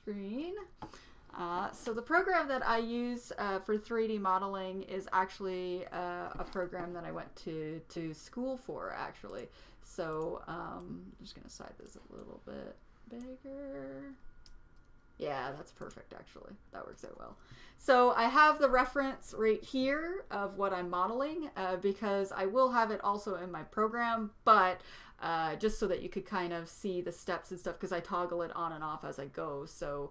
screen. So the program that I use for 3D modeling is actually a program that I went to school for, actually. So I'm just going to size this a little bit bigger. Yeah, that's perfect, actually. That works out well. So I have the reference right here of what I'm modeling because I will have it also in my program, but just so that you could kind of see the steps and stuff, because I toggle it on and off as I go. So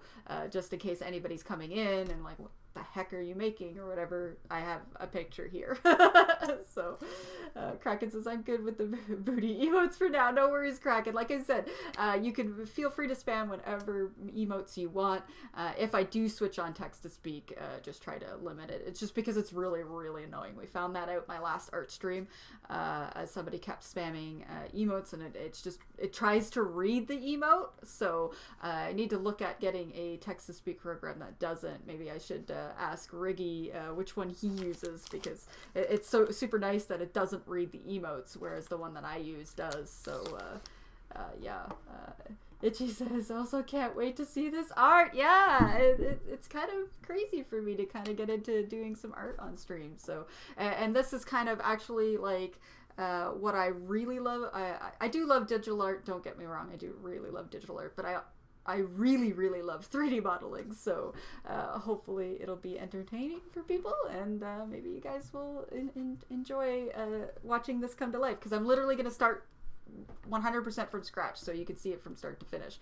just in case anybody's coming in and like, what the heck are you making or whatever, I have a picture here. So Kraken says, I'm good with the booty emotes for now. No worries, Kraken. Like I said, you can feel free to spam whatever emotes you want. If I do switch on text to speak, just try to limit it. It's just because it's really, really annoying. We found that out my last art stream as somebody kept spamming emotes, and it tries to read the emote. So I need to look at getting a text to speak program that doesn't. Maybe I should ask Riggy which one he uses, because it's so super nice that it doesn't read the emotes, whereas the one that I use does. So yeah. Itchy says, also can't wait to see this art. Yeah, it's kind of crazy for me to kind of get into doing some art on stream. So, and this is kind of actually like what I really love. I do love digital art, don't get me wrong. I do really love digital art, but I really, really love 3D modeling. So hopefully it'll be entertaining for people, and maybe you guys will enjoy watching this come to life, because I'm literally going to start 100% from scratch, so you can see it from start to finish.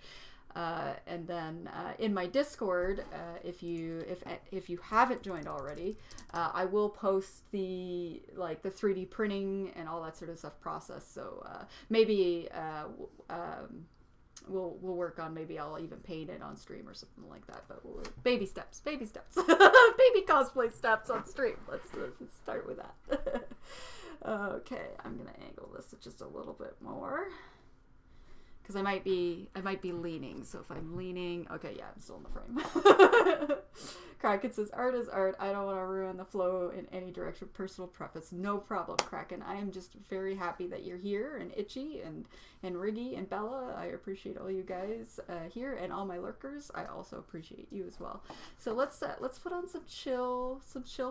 And then in my Discord, if you haven't joined already, I will post the 3D printing and all that sort of stuff process. So maybe we'll work on, maybe I'll even paint it on stream or something like that. But baby steps, baby cosplay steps on stream. Let's start with that. Okay, I'm gonna angle this just a little bit more, because I might be leaning. So if I'm leaning, okay, yeah, I'm still in the frame. Kraken says, art is art. I don't want to ruin the flow in any direction. Personal preface. No problem, Kraken. I am just very happy that you're here, and Itchy and Riggy and Bella. I appreciate all you guys here, and all my lurkers. I also appreciate you as well. So let's put on some chill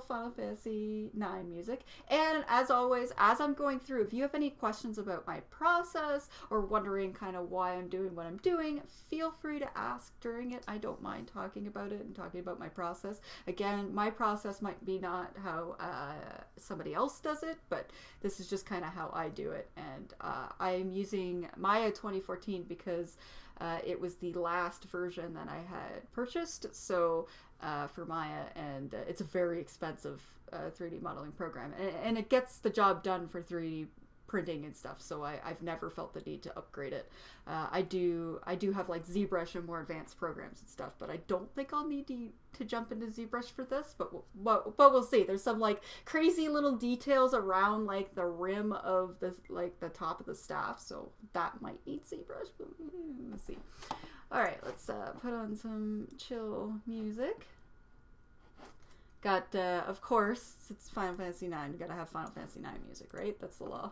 Final Fantasy IX music. And as always, as I'm going through, if you have any questions about my process or wondering kind of why I'm doing what I'm doing, feel free to ask during it. I don't mind talking about it and talking about my process. Again, my process might be not how somebody else does it, but this is just kind of how I do it. And I'm using Maya 2014 because it was the last version that I had purchased. So for Maya, and it's a very expensive 3D modeling program, and it gets the job done for 3D printing and stuff, so I've never felt the need to upgrade it. I do have like ZBrush and more advanced programs and stuff, but I don't think I'll need to jump into ZBrush for this, but we'll see. There's some like crazy little details around like the rim of the the top of the staff, so that might need ZBrush, but we'll see. Alright, let's put on some chill music. Got, of course, it's Final Fantasy IX, you gotta have Final Fantasy IX music, right? That's the law.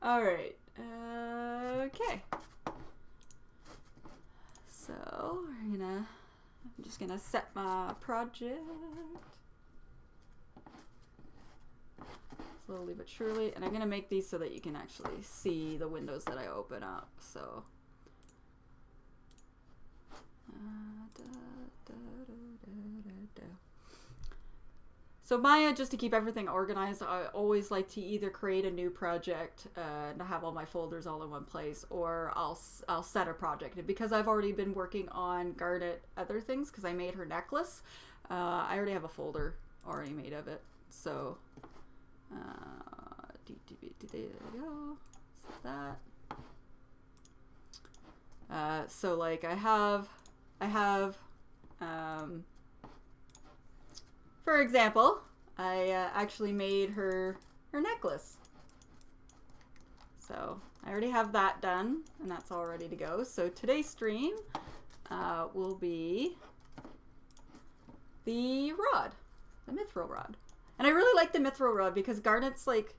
Alright, okay. So, I'm just gonna set my project. Slowly but surely, and I'm gonna make these so that you can actually see the windows that I open up, so. So Maya, just to keep everything organized, I always like to either create a new project and have all my folders all in one place, or I'll set a project. And because I've already been working on Garnet other things, because I made her necklace, I already have a folder already made of it. So there we go. Set that. So like I have for example, I actually made her necklace. So I already have that done, and that's all ready to go. So today's stream will be the rod, the Mythril Rod. And I really like the Mythril Rod because Garnet's like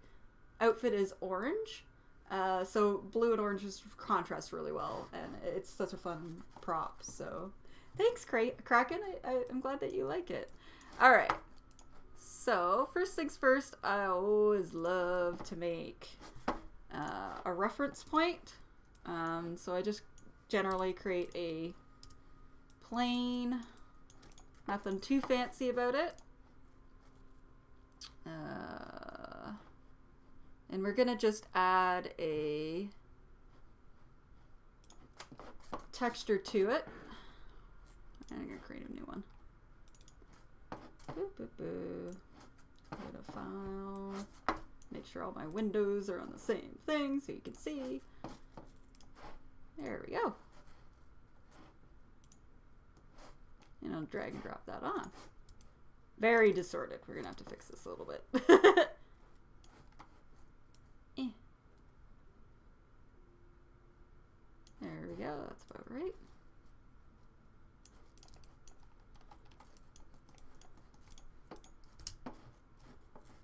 outfit is orange, So blue and orange just contrast really well, and it's such a fun prop. So thanks, Kraken. I'm glad that you like it. All right. So first things first, I always love to make a reference point. So I just generally create a plain, nothing too fancy about it. And we're gonna just add a texture to it. And I'm gonna create a new one. Boo, boo, boo. Go to file. Make sure all my windows are on the same thing so you can see. There we go. And I'll drag and drop that on. Very disordered. We're gonna have to fix this a little bit. There we go, that's about right.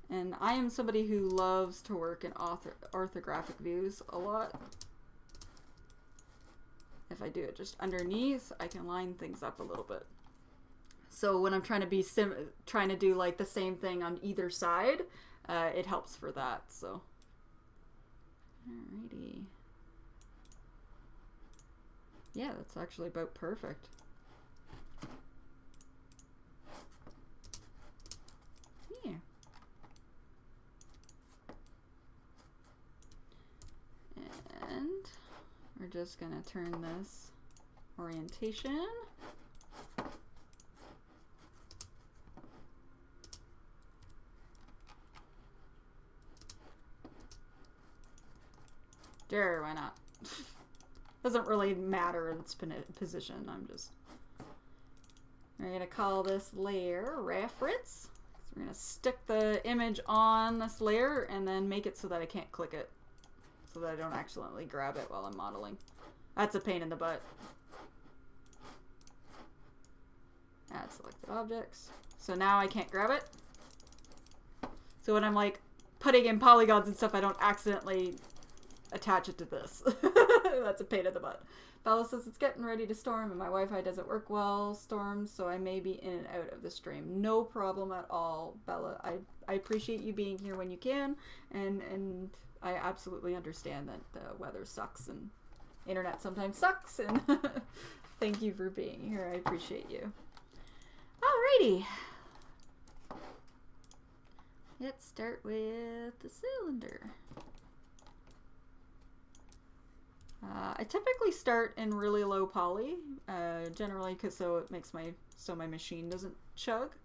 And I am somebody who loves to work in orthographic views a lot. If I do it just underneath, I can line things up a little bit. So when I'm trying to do like the same thing on either side, it helps for that. So, alrighty. Yeah, that's actually about perfect. Yeah. And we're just gonna turn this orientation. Sure, why not? Doesn't really matter in its position. We're gonna call this layer reference. So we're gonna stick the image on this layer and then make it so that I can't click it, so that I don't accidentally grab it while I'm modeling. That's a pain in the butt. Add selected objects. So now I can't grab it. So when I'm like putting in polygons and stuff, I don't accidentally attach it to this. That's a pain in the butt. Bella says it's getting ready to storm and my Wi-Fi doesn't work well storms, so I may be in and out of the stream. No problem at all, Bella. I appreciate you being here when you can, and I absolutely understand that the weather sucks and internet sometimes sucks, and thank you for being here. I appreciate you. Alrighty. Let's start with the cylinder. I typically start in really low poly, generally so it makes my machine doesn't chug.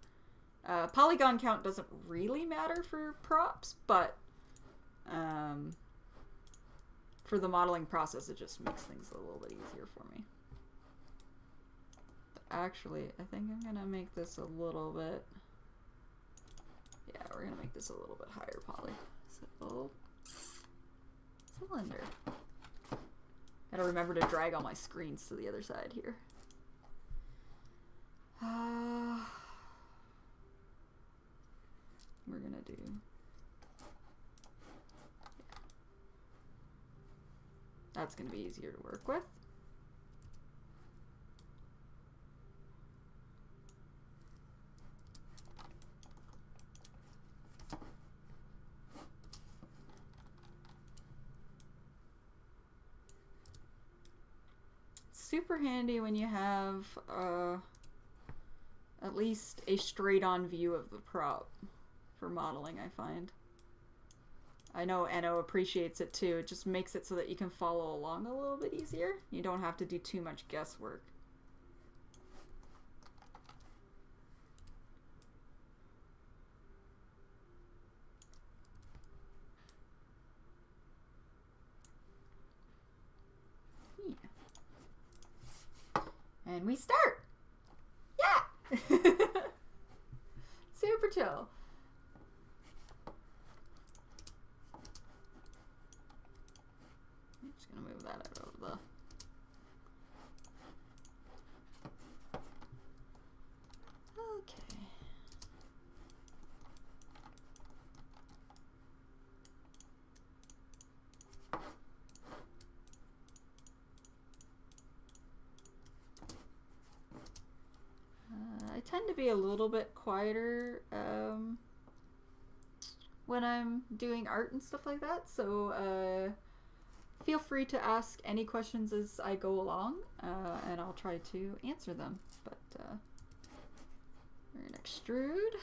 Polygon count doesn't really matter for props, but for the modeling process, it just makes things a little bit easier for me. But actually, I think I'm gonna make this a little bit. Yeah, we're gonna make this a little bit higher poly. So, cylinder. Gotta remember to drag all my screens to the other side here. We're gonna do... That's gonna be easier to work with. Super handy when you have at least a straight-on view of the prop for modeling, I find. I know Enno appreciates it too. It just makes it so that you can follow along a little bit easier. You don't have to do too much guesswork. And we start. Yeah. Super chill. I'm just gonna move that out of the... Okay. I tend to be a little bit quieter when I'm doing art and stuff like that, so feel free to ask any questions as I go along, and I'll try to answer them. But we're gonna extrude.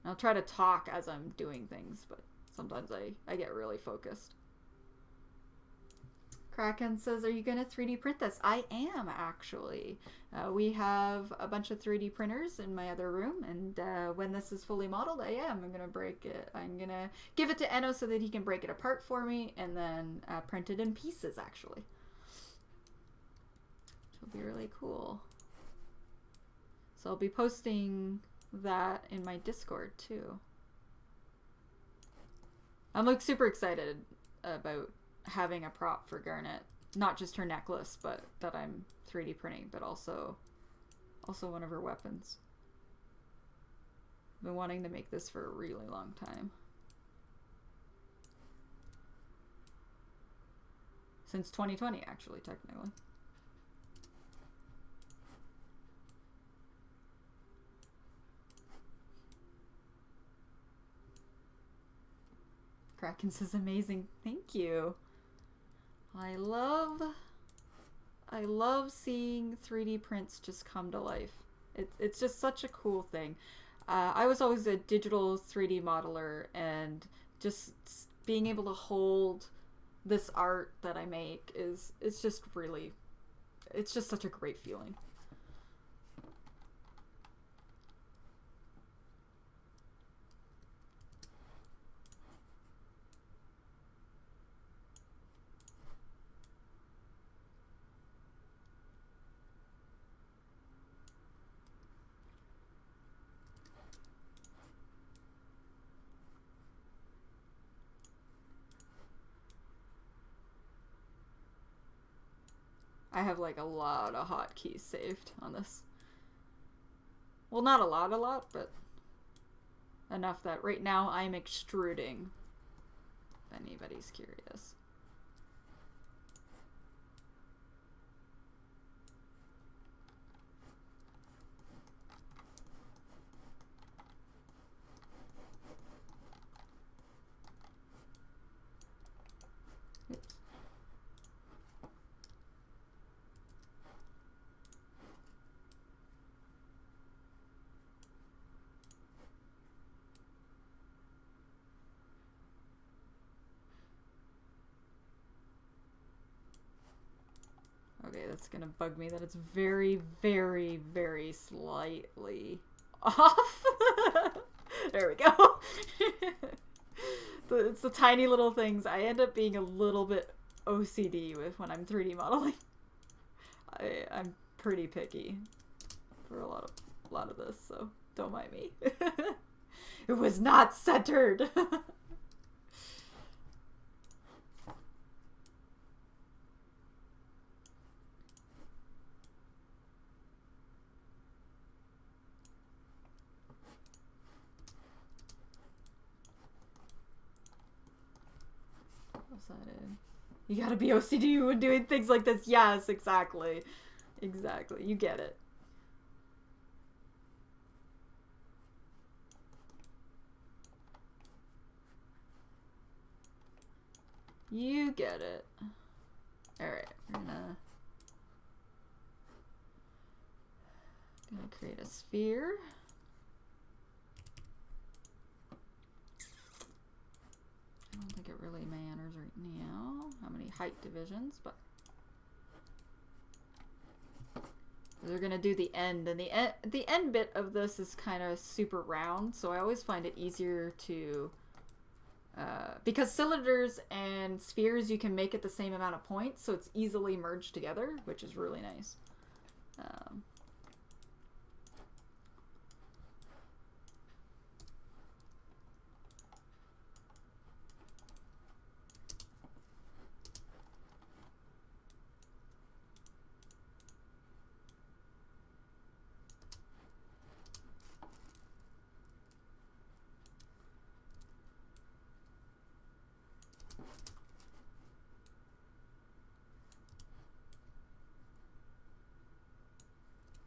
I'll try to talk as I'm doing things, but sometimes I get really focused. Kraken says, are you going to 3D print this? I am, actually. We have a bunch of 3D printers in my other room, and when this is fully modeled, I am. I'm going to break it. I'm going to give it to Enno so that he can break it apart for me, and then print it in pieces, actually. Which will be really cool. So I'll be posting that in my Discord, too. I'm like super excited about having a prop for Garnet, not just her necklace, but that I'm 3D printing, but also one of her weapons. I've been wanting to make this for a really long time. Since 2020, actually, technically. Kraken says amazing. Thank you. I love seeing 3D prints just come to life. It's just such a cool thing. I was always a digital 3D modeler, and just being able to hold this art that I make it's just such a great feeling. I have like a lot of hotkeys saved on this. Well, not a lot, but enough that right now I'm extruding, if anybody's curious. Okay, that's gonna bug me that it's very, very, very slightly off. There we go. It's the tiny little things. I end up being a little bit OCD with when I'm 3D modeling. I'm pretty picky for a lot of this, so don't mind me. It was not centered. You gotta be OCD when doing things like this. Yes, exactly. Exactly. You get it. You get it. Alright, we're gonna create a sphere. I don't think it really matters right now how many height divisions, but we're gonna do the end, and the end bit of this is kind of super round, so I always find it easier to because cylinders and spheres you can make it the same amount of points, so it's easily merged together, which is really nice.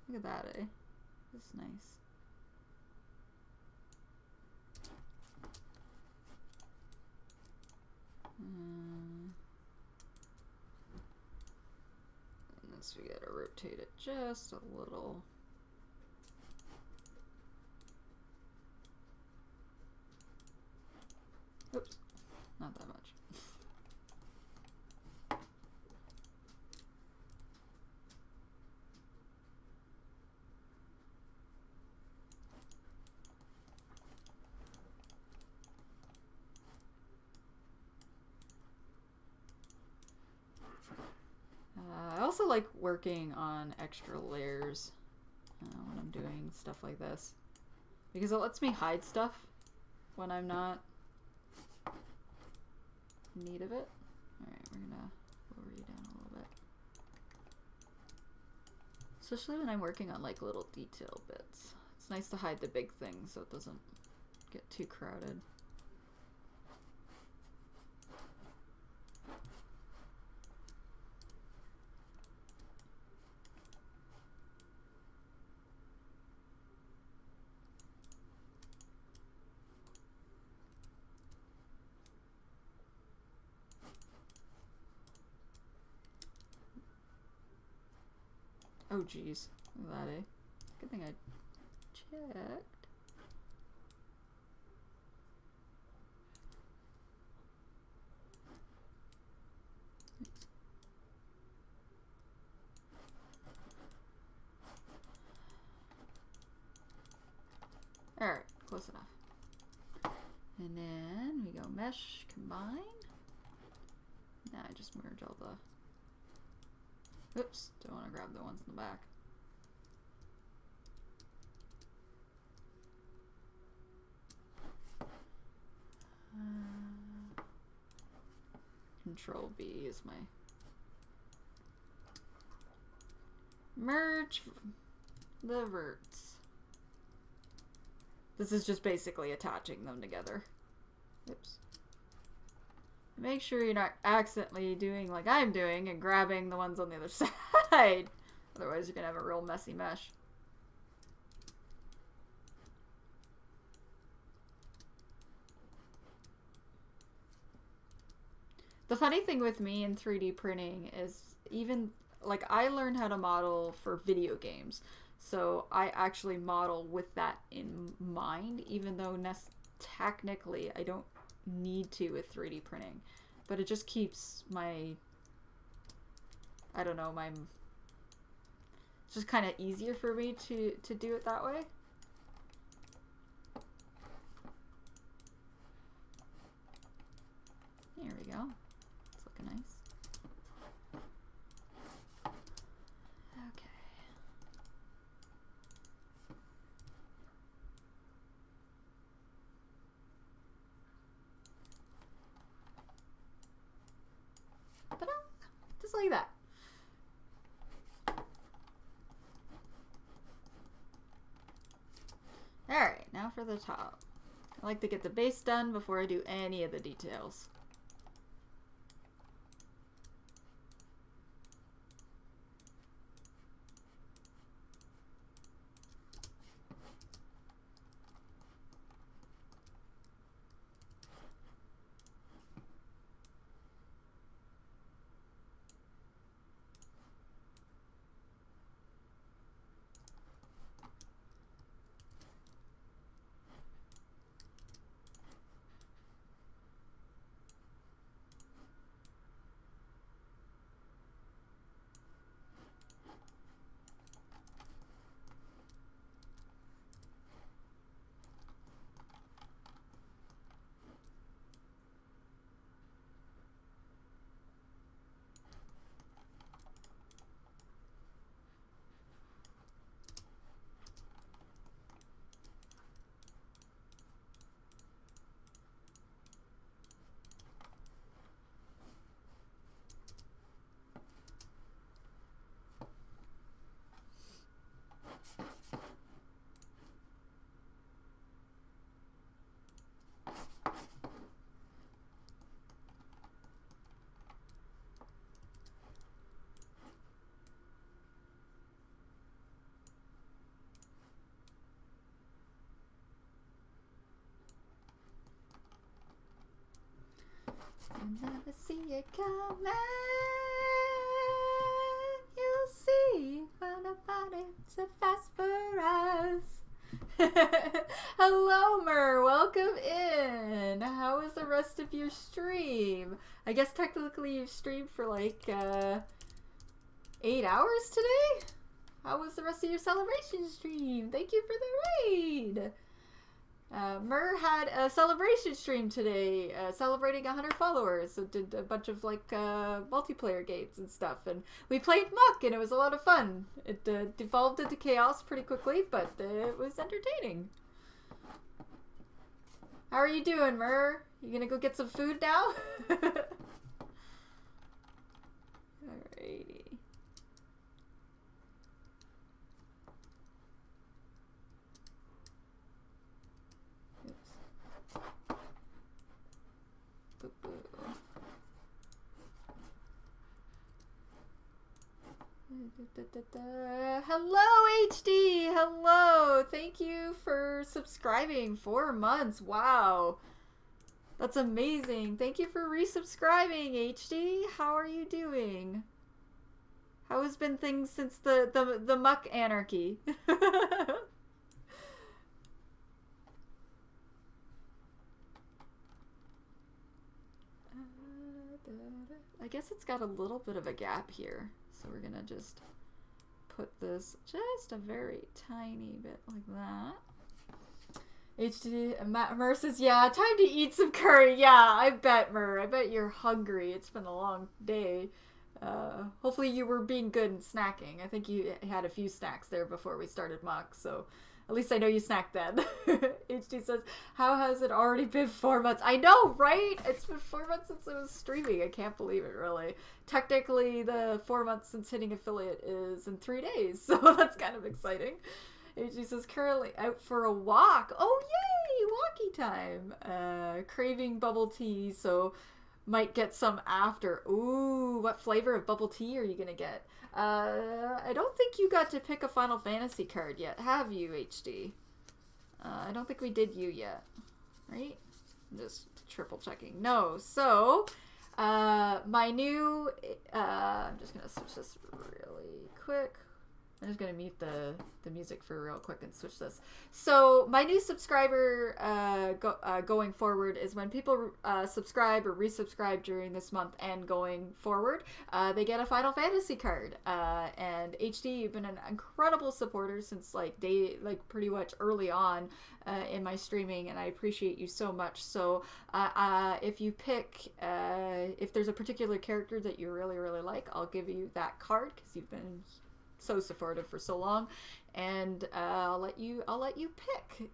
Look at that, eh? This is nice. And this we gotta rotate it just a little. Oops, not that much. I also like working on extra layers when I'm doing stuff like this, because it lets me hide stuff when I'm not in need of it. Alright, we're gonna lower you down a little bit. Especially when I'm working on like little detail bits. It's nice to hide the big things so it doesn't get too crowded. Oh geez, look at that, eh? Good thing I checked. Alright, close enough. And then we go mesh, combine. Now I just merge all the... Oops, don't want to grab the ones in the back. Control B is my merge the verts. This is just basically attaching them together. Oops. Make sure you're not accidentally doing like I'm doing and grabbing the ones on the other side. Otherwise you're gonna have a real messy mesh. The funny thing with me in 3D printing is even like I learned how to model for video games. So I actually model with that in mind, even though technically I don't need to with 3D printing, but it just keeps my, I don't know, it's just kind of easier for me to do it that way. Here we go. It's looking nice. Okay. Ta-da! Just like that. Alright, now for the top. I like to get the base done before I do any of the details. never see it coming. You'll see when nobody's so fast for us. Hello, Mer. Welcome in. How was the rest of your stream? I guess technically you've streamed for like 8 hours today? How was the rest of your celebration stream? Thank you for the raid. Mer had a celebration stream today, celebrating 100 followers. So did a bunch of like multiplayer games and stuff, and we played Muck, and it was a lot of fun. It devolved into chaos pretty quickly, but it was entertaining. How are you doing, Mer? You gonna go get some food now? Alrighty. Hello, HD. Hello. Thank you for subscribing. 4 months. Wow. That's amazing. Thank you for resubscribing, HD. How are you doing? How has been things since the Muck anarchy? I guess it's got a little bit of a gap here. So we're gonna just put this just a very tiny bit like that. HD Mer says, yeah, time to eat some curry. Yeah, I bet, Mer. I bet you're hungry. It's been a long day. Hopefully you were being good and snacking. I think you had a few snacks there before we started Muck, so at least I know you snacked then. HD says, how has it already been 4 months? I know, right? It's been 4 months since I was streaming. I can't believe it, really. Technically, the 4 months since hitting affiliate is in 3 days, so that's kind of exciting. HD says, currently out for a walk. Oh, yay! Walkie time. Craving bubble tea, so might get some after. Ooh, what flavor of bubble tea are you gonna get? I don't think you got to pick a Final Fantasy card yet, have you, HD? I don't think we did you yet, right? I'm just triple checking. No, so, my new, I'm just gonna switch this really quick. I'm just gonna mute the music for real quick and switch this. So my new subscriber going forward is when people subscribe or resubscribe during this month and going forward, they get a Final Fantasy card. And HD, you've been an incredible supporter since like pretty much early on in my streaming, and I appreciate you so much. So if you pick, if there's a particular character that you really like, I'll give you that card because you've been so supportive for so long, and I'll let you pick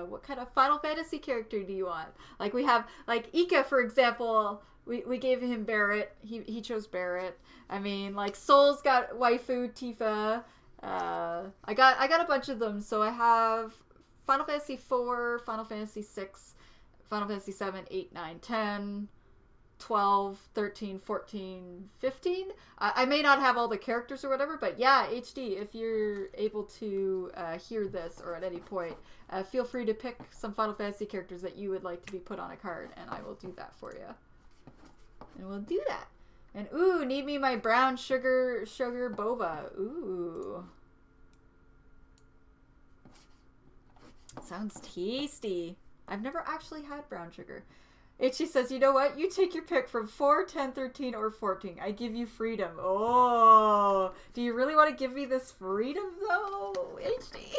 what kind of Final Fantasy character do you want. Like we have like Ika, for example. We gave him Barrett. He chose Barrett. I mean, like Soul's got waifu Tifa. I got a bunch of them. So I have Final Fantasy 4, Final Fantasy 6, Final Fantasy 7, 8, 9, 10. 12, 13, 14, 15. I may not have all the characters or whatever, but yeah, HD, if you're able to hear this or at any point, feel free to pick some Final Fantasy characters that you would like to be put on a card, and I will do that for you. And we'll do that. And ooh, need me my brown sugar boba. Ooh. Sounds tasty. I've never actually had brown sugar. Itchy says, you know what? You take your pick from 4, 10, 13, or 14. I give you freedom. Oh, do you really want to give me this freedom, though, HD?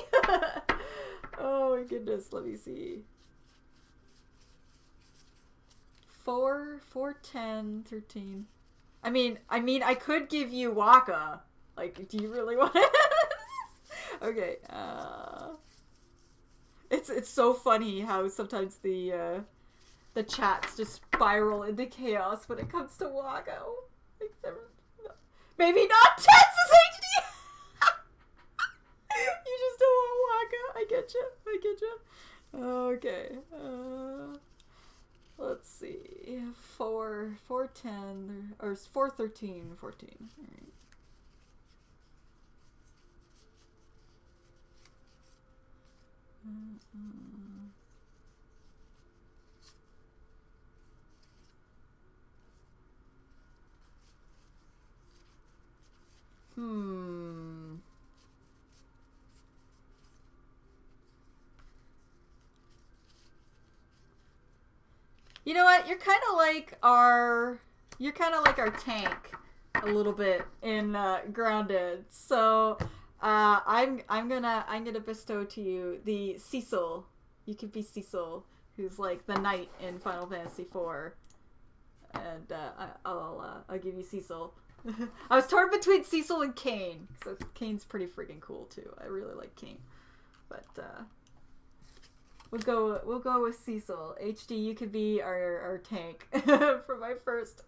Oh, my goodness. Let me see. 4, 10, 13. I mean, I could give you Waka. Like, do you really want it? Okay. It's so funny how sometimes the chats just spiral into chaos when it comes to Waka. Like, maybe not Texas HD! You just don't want Waka. I get you. Okay. Let's see. 4, 10, or 4, 13, 14. All right. You know what? You're kind of like our tank a little bit in Grounded. So I'm gonna bestow to you the Cecil. You could be Cecil, who's like the knight in Final Fantasy IV, and I'll give you Cecil. I was torn between Cecil and Kane, so Kane's pretty freaking cool too. I really like Kane, but we'll go with Cecil. HD, you could be our tank for my first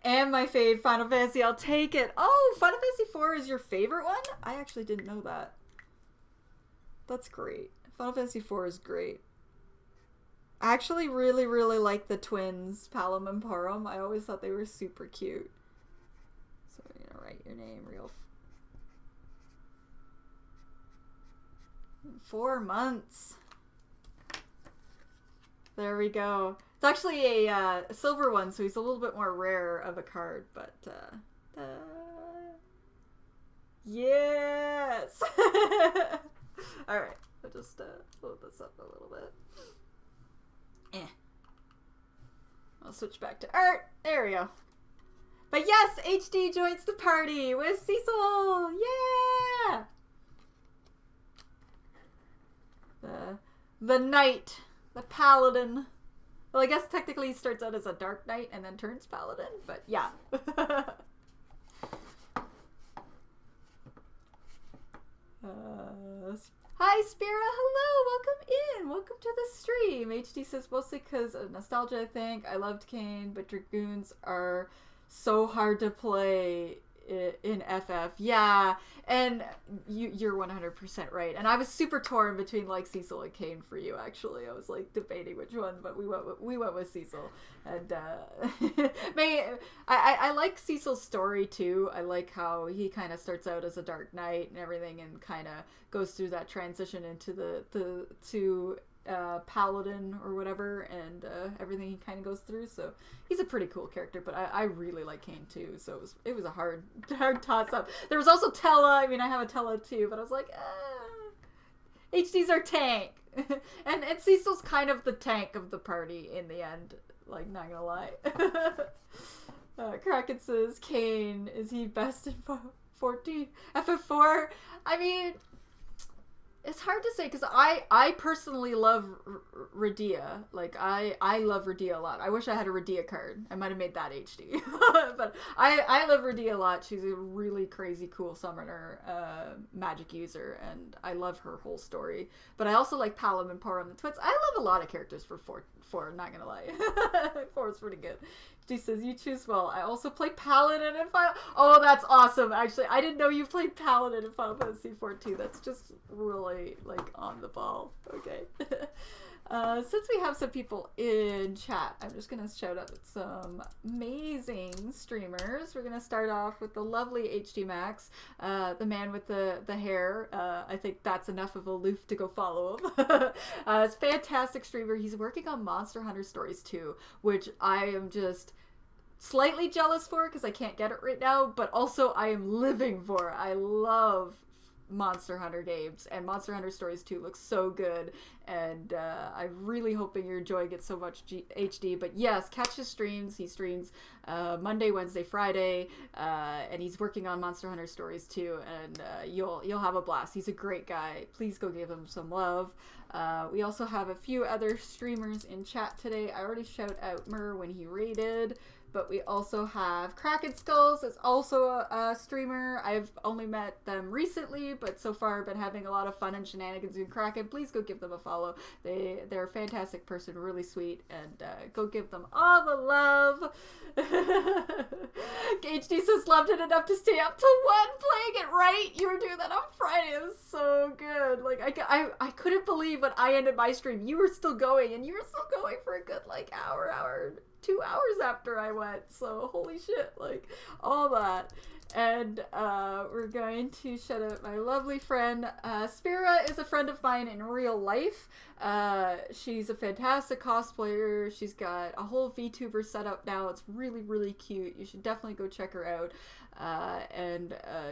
and my fave Final Fantasy. I'll take it. Oh, Final Fantasy IV is your favorite one? I actually didn't know that. That's great. Final Fantasy IV is great. I actually really, really like the twins, Palom and Param. I always thought they were super cute. So I'm gonna write your name real. 4 months. There we go. It's actually a silver one, so he's a little bit more rare of a card, but yes. All right, I'll just load this up a little bit. I'll switch back to art. There we go. But yes, HD joins the party with Cecil. Yeah. The knight, the paladin. Well, I guess technically he starts out as a dark knight and then turns paladin, but yeah. Hi, Spira. Hello. Welcome in. Welcome to the stream. HD says mostly because of nostalgia, I think. I loved Kane, but Dragoons are so hard to play in FF. Yeah, and you're 100% right. And I was super torn between like Cecil and Kane for you. Actually, I was like debating which one, but we went with Cecil. And I like Cecil's story too. I like how he kind of starts out as a Dark Knight and everything, and kind of goes through that transition into the Paladin or whatever, and everything he kind of goes through. So he's a pretty cool character, but I really like Kane too. So it was a hard toss up. There was also Tella. I mean, I have a Tella too, but I was like, HD's our tank, and Cecil's kind of the tank of the party in the end. Like, not gonna lie. Kraken says, Kane, is he best in 14? FF4? I mean, it's hard to say, because I personally love Radia. Like, I love Radia a lot. I wish I had a Radia card. I might have made that HD. But I love Radia a lot. She's a really crazy cool summoner, magic user, and I love her whole story. But I also like Palom and Param the twins. I love a lot of characters for 4, I'm not gonna lie. 4 is pretty good. She says, you choose well. I also play Paladin in Final... Oh, that's awesome. Actually, I didn't know you played Paladin in Final Fantasy IV too. That's just really, like, on the ball. Okay. Since we have some people in chat, I'm just going to shout out some amazing streamers. We're going to start off with the lovely HD Max, the man with the hair. I think that's enough of a loof to go follow him. It's a fantastic streamer. He's working on Monster Hunter Stories 2, which I am just slightly jealous for because I can't get it right now, but also I am living for. I love Monster Hunter games, and Monster Hunter Stories 2 looks so good, and I'm really hoping you're enjoying it so much, HD. But yes, catch his streams. He streams Monday, Wednesday, Friday, and he's working on Monster Hunter Stories 2, and you'll have a blast. He's a great guy. Please go give him some love. We also have a few other streamers in chat today. I already shout out Mur when he raided. But we also have Kraken Skulls is also a streamer. I've only met them recently, but so far I've been having a lot of fun and shenanigans with Kraken. Please go give them a follow. They're a fantastic person, really sweet, and go give them all the love. HD says, loved it enough to stay up till 1 playing it, right? You were doing that on Friday. It was so good. Like, I couldn't believe when I ended my stream, you were still going, and you were still going for a good, like, hour, 2 hours after I went. So holy shit, like, all that. And we're going to shout out my lovely friend. Spira is a friend of mine in real life. She's a fantastic cosplayer. She's got a whole VTuber set up now. It's really, really cute. You should definitely go check her out.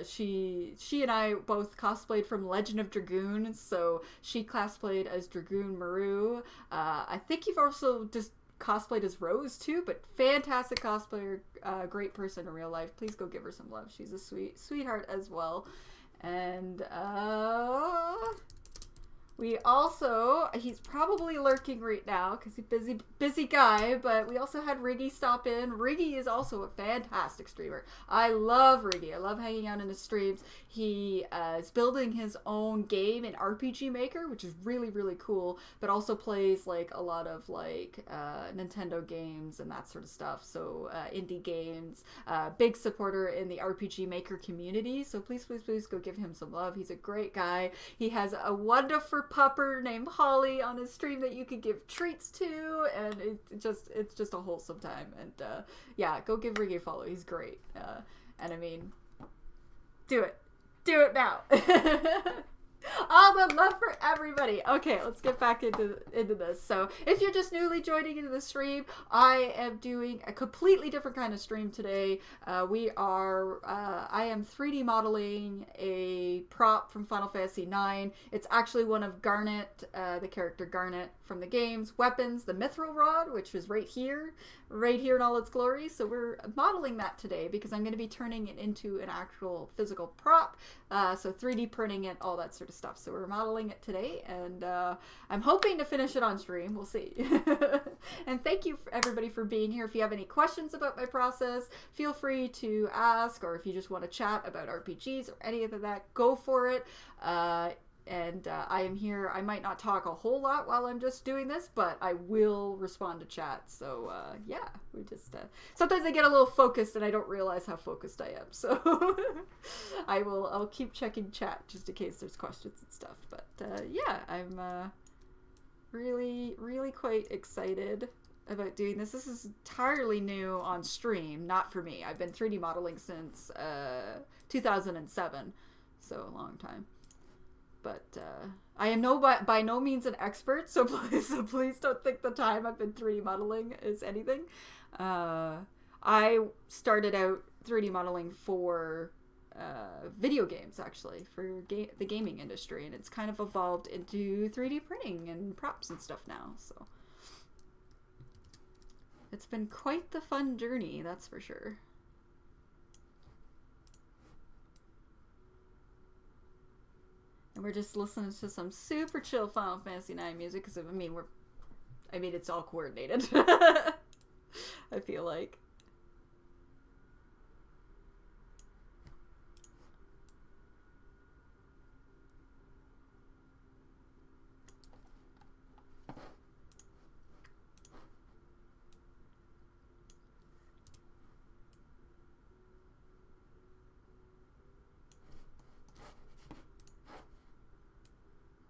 She and I both cosplayed from Legend of Dragoon. So she cosplayed as Dragoon Maru. I think you've also just cosplayed as Rose too, but fantastic cosplayer, great person in real life. Please go give her some love. She's a sweetheart as well. And we also, he's probably lurking right now because he's busy guy, but we also had Riggy stop in. Riggy is also a fantastic streamer. I love Riggy. I love hanging out in his streams. He is building his own game in RPG Maker, which is really, really cool, but also plays like a lot of like Nintendo games and that sort of stuff. So indie games, big supporter in the RPG Maker community. So please, please, please go give him some love. He's a great guy. He has a wonderful pupper named Holly on his stream that you could give treats to, and it's just a wholesome time. And yeah, go give Riggy a follow. He's great. And I mean, do it now. All the love for everybody. Okay, let's get back into this. So if you're just newly joining into the stream, I am doing a completely different kind of stream today. I am 3D modeling a prop from Final Fantasy IX. It's actually one of Garnet, the character Garnet from the games, weapons, the Mythril Rod, which is right here in all its glory. So we're modeling that today because I'm going to be turning it into an actual physical prop. So 3D printing it, all that sort of stuff. So we're modeling it today, and I'm hoping to finish it on stream. We'll see. And thank you everybody for being here. If you have any questions about my process, feel free to ask, or if you just want to chat about RPGs or any of that, go for it. And I am here. I might not talk a whole lot while I'm just doing this, but I will respond to chat. So yeah, we just sometimes I get a little focused and I don't realize how focused I am. So I'll keep checking chat just in case there's questions and stuff. But yeah, I'm really, really quite excited about doing this. This is entirely new on stream, not for me. I've been 3D modeling since 2007, so a long time. But I am by no means an expert, so please don't think the time I've been 3D modeling is anything. I started out 3D modeling for video games, actually, for the gaming industry, and it's kind of evolved into 3D printing and props and stuff now. So it's been quite the fun journey, that's for sure. And we're just listening to some super chill Final Fantasy IX music because I mean it's all coordinated. I feel like.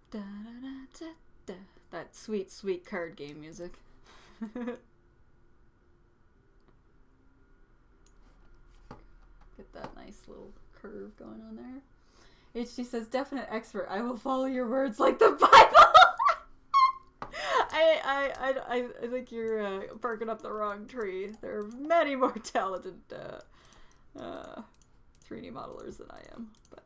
Da, da, da, da, da. That sweet, sweet card game music. Get that nice little curve going on there. HD says, definite expert. I will follow your words like the Bible. I think you're barking up the wrong tree. There are many more talented 3D modelers than I am, but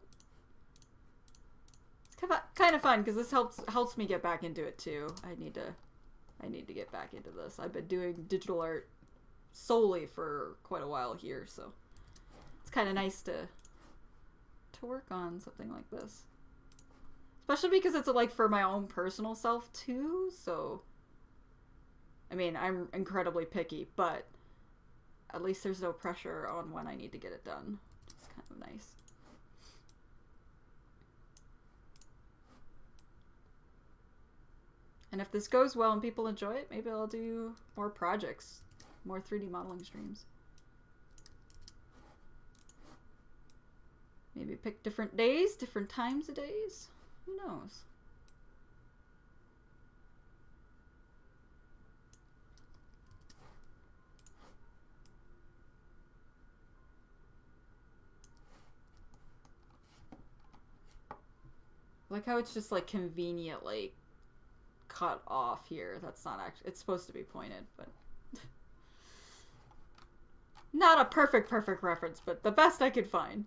kind of fun because this helps me get back into it too. I need to get back into this. I've been doing digital art solely for quite a while here, so it's kind of nice to work on something like this, especially because it's like for my own personal self too. So I mean, I'm incredibly picky, but at least there's no pressure on when I need to get it done. It's kind of nice. And if this goes well and people enjoy it, maybe I'll do more projects, more 3D modeling streams. Maybe pick different days, different times of days. Who knows? Like how it's just like conveniently cut off here. That's not actually, it's supposed to be pointed, but not a perfect reference, but the best I could find.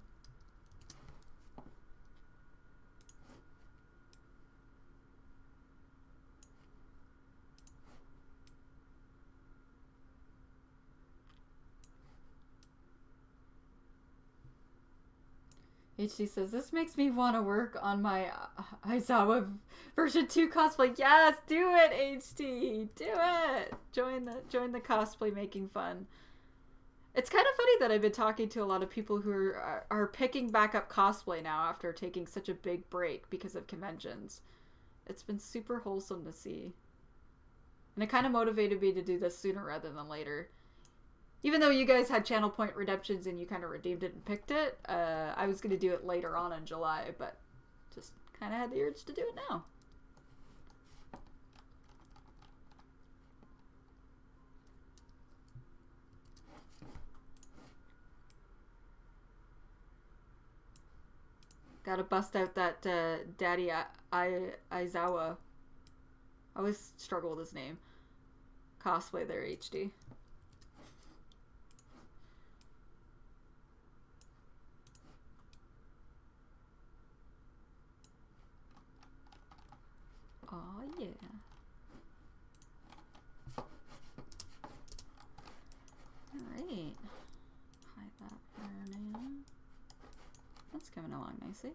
HD says, this makes me want to work on my Aizawa version 2 cosplay. Yes, do it, HD. Do it. Join the cosplay making fun. It's kind of funny that I've been talking to a lot of people who are picking back up cosplay now after taking such a big break because of conventions. It's been super wholesome to see. And it kind of motivated me to do this sooner rather than later. Even though you guys had channel point redemptions and you kind of redeemed it and picked it, I was going to do it later on in July, but just kind of had the urge to do it now. Gotta bust out that Daddy Aizawa. I always struggle with his name. Cosplay there, HD. Oh yeah. Alright. Hide that there now. That's coming along nicely.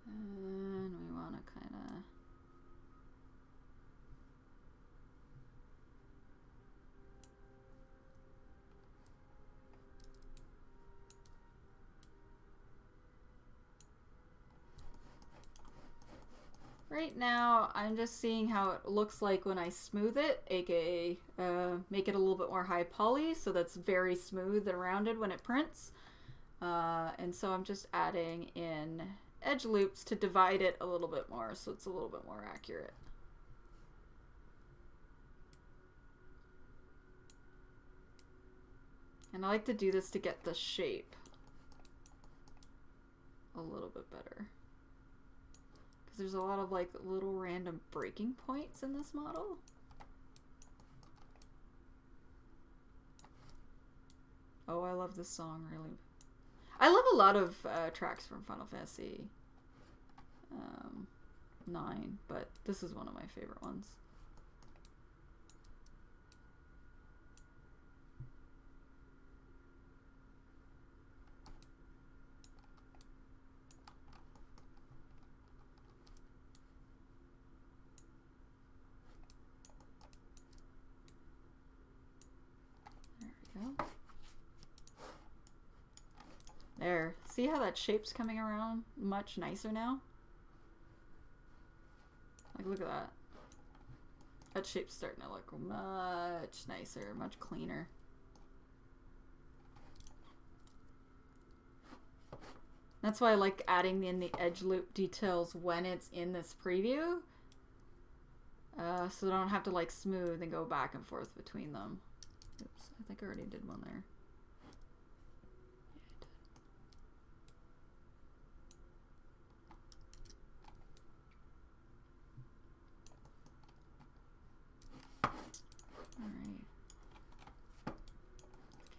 And we want to kind of right now, I'm just seeing how it looks like when I smooth it, aka make it a little bit more high poly, so that's very smooth and rounded when it prints. And so I'm just adding in edge loops to divide it a little bit more, so it's a little bit more accurate. And I like to do this to get the shape a little bit better. Because there's a lot of like little random breaking points in this model. Oh, I love this song, really. I love a lot of tracks from Final Fantasy 9, but this is one of my favorite ones. There we go. There. See how that shape's coming around much nicer now? Like, look at that. That shape's starting to look much nicer, much cleaner. That's why I like adding in the edge loop details when it's in this preview. So I don't have to like smooth and go back and forth between them. Oops, I think I already did one there. Alright.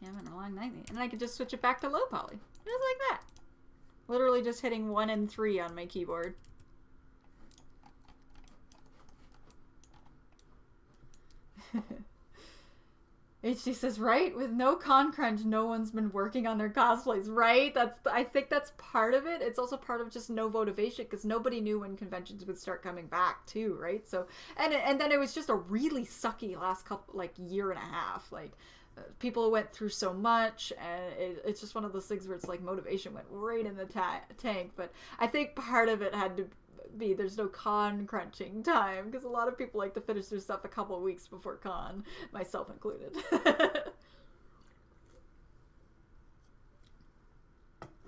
Coming along nicely. And I can just switch it back to low poly. Just like that. Literally just hitting 1 and 3 on my keyboard. HD says, right? With no con crunch, no one's been working on their cosplays, right? I think that's part of it. It's also part of just no motivation because nobody knew when conventions would start coming back too, right? So, and then it was just a really sucky last couple, like, year and a half. Like, people went through so much, and it's just one of those things where it's like motivation went right in the tank. But I think part of it had to be there's no con crunching time because a lot of people like to finish their stuff a couple of weeks before con, myself included.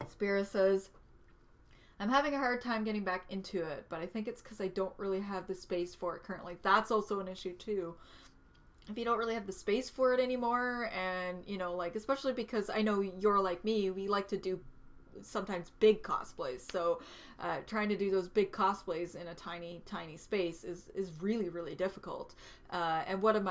Spira says, I'm having a hard time getting back into it, but I think it's because I don't really have the space for it currently. That's also an issue too. If you don't really have the space for it anymore, and, you know, like, especially because I know you're like me, we like to do sometimes big cosplays. So trying to do those big cosplays in a tiny space is really, really difficult. And one of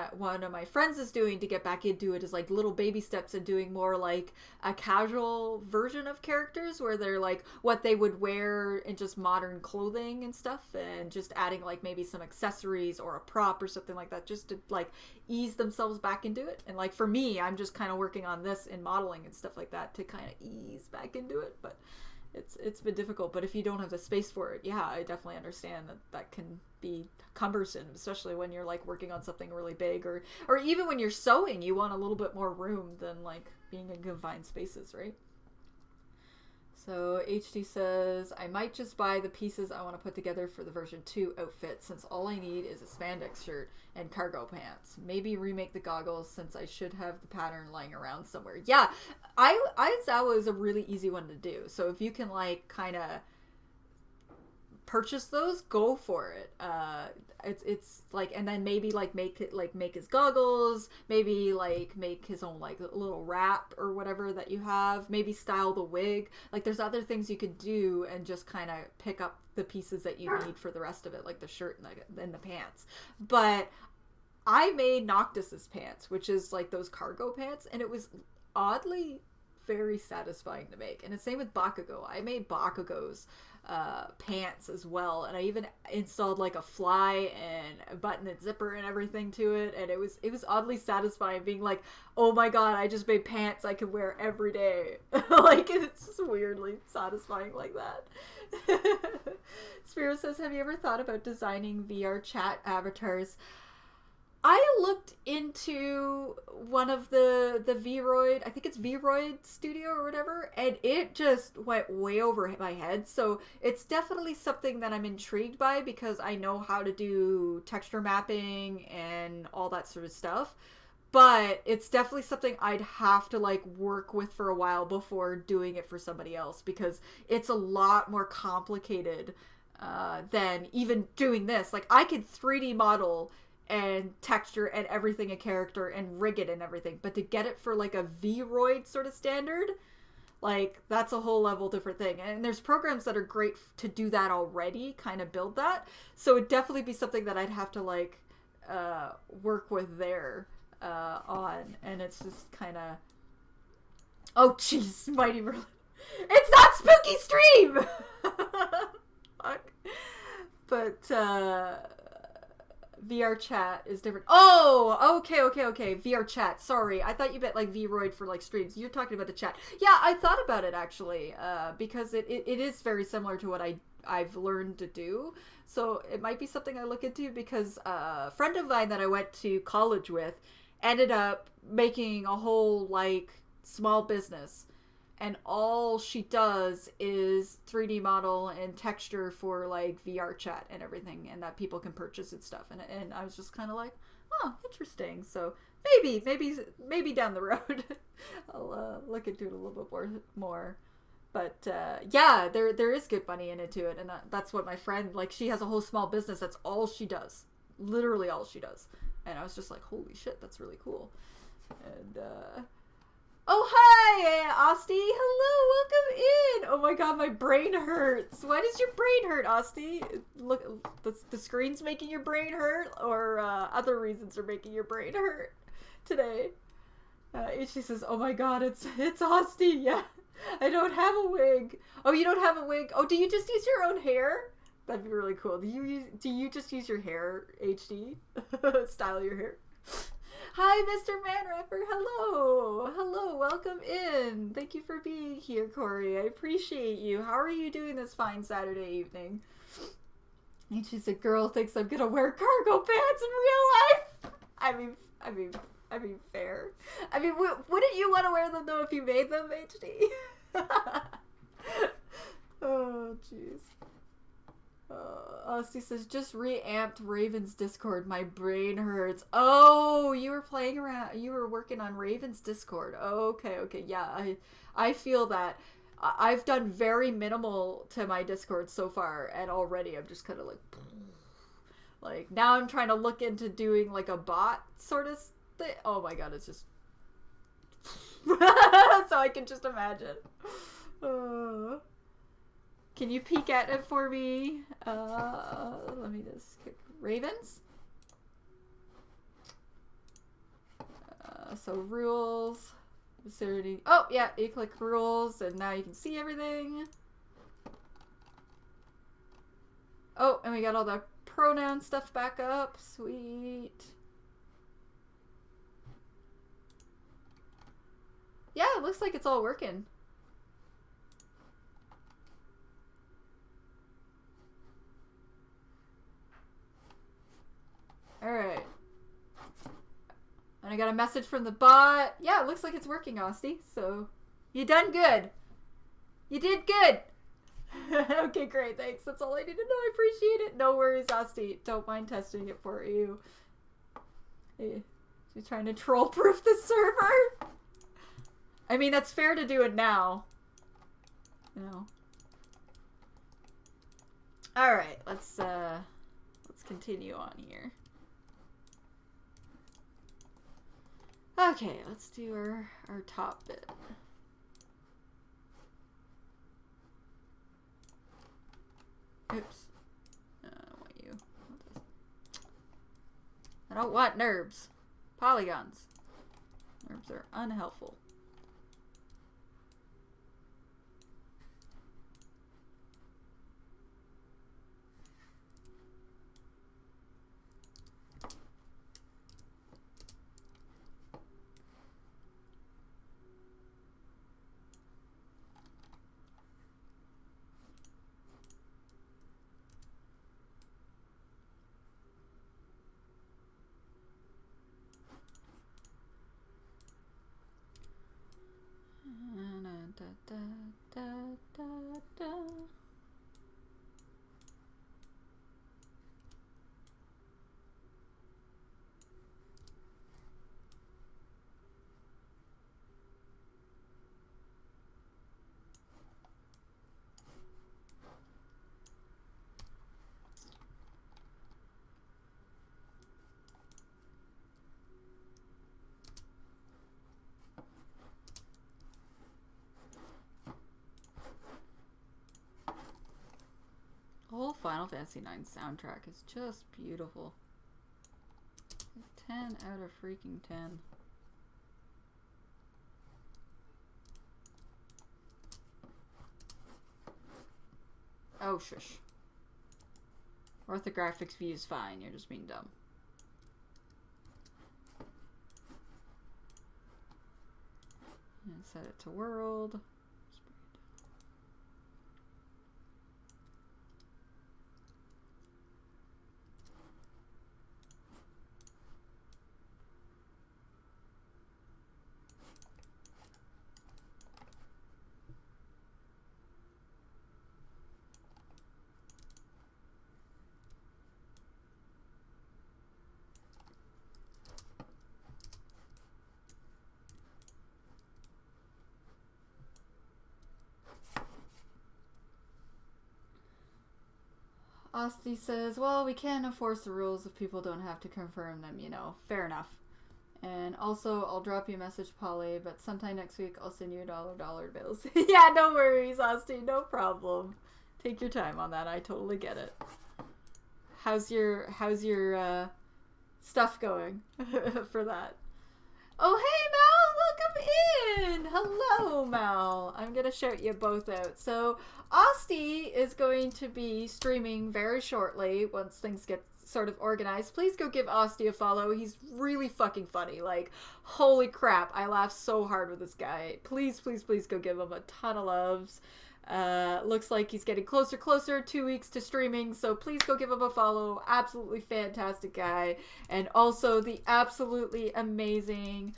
my friends is doing to get back into it is like little baby steps and doing more like a casual version of characters where they're like what they would wear in just modern clothing and stuff, and just adding like maybe some accessories or a prop or something like that, just to like ease themselves back into it. And like for me, I'm just kind of working on this in modeling and stuff like that to kind of ease back into it, but it's been difficult. But if you don't have the space for it, yeah, I definitely understand that can be cumbersome, especially when you're like working on something really big, or even when you're sewing, you want a little bit more room than like being in confined spaces, right? So HD says, I might just buy the pieces I want to put together for the version 2 outfit, since all I need is a spandex shirt and cargo pants. Maybe remake the goggles, since I should have the pattern lying around somewhere. Yeah, Aizawa is a really easy one to do. So if you can like kind of purchase those, go for it. It's like, and then maybe like make his goggles, maybe like make his own like little wrap or whatever that you have, maybe style the wig. Like there's other things you could do, and just kind of pick up the pieces that you need for the rest of it, like the shirt and the pants. But I made Noctis's pants, which is like those cargo pants, and it was oddly very satisfying to make. And the same with Bakugo. I made Bakugo's pants as well, and I even installed like a fly and a button and zipper and everything to it, and it was oddly satisfying being like, oh my god, I just made pants I could wear every day. Like it's just weirdly satisfying like that. Spiro says, have you ever thought about designing VR chat avatars? I looked into one of the Vroid, I think it's Vroid Studio or whatever, and it just went way over my head. So it's definitely something that I'm intrigued by, because I know how to do texture mapping and all that sort of stuff. But it's definitely something I'd have to like work with for a while before doing it for somebody else, because it's a lot more complicated than even doing this. Like I could 3D model and texture and everything a character and rig it and everything, but to get it for like a Vroid sort of standard, like that's a whole level different thing. And there's programs that are great to do that already, kind of build that. So it'd definitely be something that I'd have to like work with there on. And it's just kind of, oh jeez, Mighty Merlin, it's not Spooky Stream. Fuck. But VR chat is different. Oh, okay. VR chat. Sorry. I thought you meant like Vroid for like streams. You're talking about the chat. Yeah, I thought about it actually, because it is very similar to what I've learned to do. So it might be something I look into, because a friend of mine that I went to college with ended up making a whole like small business, and all she does is 3D model and texture for like VR chat and everything, and that people can purchase and stuff. And I was just kind of like, oh, interesting. So maybe down the road I'll look into it a little bit more. But yeah, there is good money into it, and that's what my friend, like, she has a whole small business. That's all she does, literally all she does. And I was just like, holy shit, that's really cool. And oh, hi, Asti. Hello, welcome in. Oh my god, my brain hurts. Why does your brain hurt, Asti? Look, the screen's making your brain hurt, or other reasons are making your brain hurt today. She says, oh my god, it's Asti. Yeah, I don't have a wig. Oh, you don't have a wig? Oh, do you just use your own hair? That'd be really cool. Do you just use your hair, HD? Style your hair? Hi, Mr. Manrapper. Hello, welcome in. Thank you for being here, Corey. I appreciate you. How are you doing this fine Saturday evening? And she's a girl thinks I'm gonna wear cargo pants in real life. I mean, fair. I mean, wouldn't you want to wear them though if you made them, HD? Oh, jeez. Asti says, just reamped Raven's Discord. My brain hurts. Oh, you were playing around. You were working on Raven's Discord. Okay. Yeah, I feel that. I've done very minimal to my Discord so far, and already I'm just kind of like now I'm trying to look into doing like a bot sort of thing. Oh my god, it's just so I can just imagine. Can you peek at it for me? Let me just click Ravens. So rules, vicinity. Oh yeah, you click rules, and now you can see everything. Oh, and we got all the pronoun stuff back up. Sweet. Yeah, it looks like it's all working. Alright. And I got a message from the bot. Yeah, it looks like it's working, Osti. So, you done good. You did good. Okay, great. Thanks. That's all I need to know. I appreciate it. No worries, Osti. Don't mind testing it for you. Hey, she's trying to troll-proof the server. I mean, that's fair to do it now. You know. Alright, let's continue on here. Okay, let's do our top bit. Oops. I don't want you. I don't want NURBs. Polygons. NURBs are unhelpful. The whole Final Fantasy IX soundtrack is just beautiful. 10 out of freaking 10. Oh, shush. Orthographics view is fine, you're just being dumb. And set it to world. Osti says, well, we can't enforce the rules if people don't have to confirm them, you know. Fair enough. And also, I'll drop you a message, Polly, but sometime next week I'll send you dollar bills. Yeah, no worries, Osti, no problem. Take your time on that, I totally get it. How's your stuff going for that? Oh, hey, Mal, welcome in! Hello, Mal. I'm gonna shout you both out. So, Osti is going to be streaming very shortly once things get sort of organized. Please go give Osti a follow. He's really fucking funny. Like, holy crap, I laugh so hard with this guy. Please, please, please go give him a ton of loves. Looks like he's getting closer, 2 weeks to streaming, so please go give him a follow. Absolutely fantastic guy. And also the absolutely amazing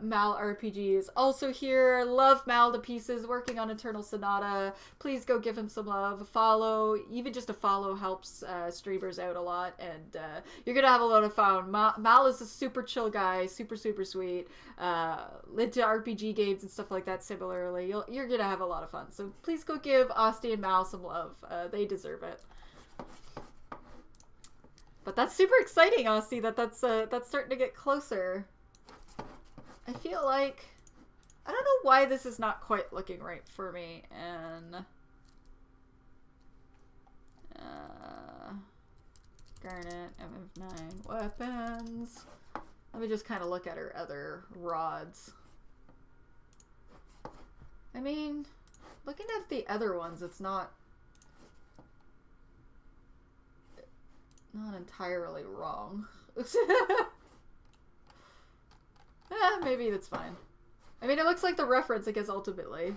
Mal RPG is also here. Love Mal to pieces, working on Eternal Sonata. Please go give him some love. A follow, even just a follow helps streamers out a lot, and you're gonna have a lot of fun. Mal is a super chill guy, super sweet, into RPG games and stuff like that similarly. You're gonna have a lot of fun, so please go give Osti and Mal some love. They deserve it. But that's super exciting, Osti, that's starting to get closer. I feel like I don't know why this is not quite looking right for me, and Garnet, ff9 weapons. Let me just kind of look at her other rods. I mean, looking at the other ones, it's not entirely wrong. Maybe that's fine. I mean, it looks like the reference, I guess, ultimately.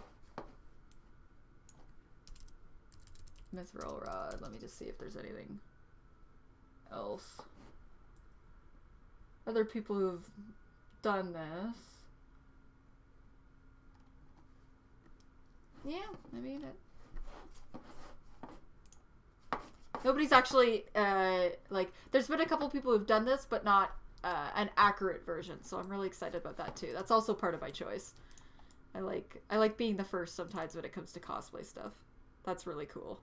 Mythril Rod. Let me just see if there's anything else. Other people who've done this. Yeah, I mean it. Nobody's actually, like, there's been a couple people who've done this, but not an accurate version, so I'm really excited about that too. That's also part of my choice. I like being the first sometimes when it comes to cosplay stuff. That's really cool.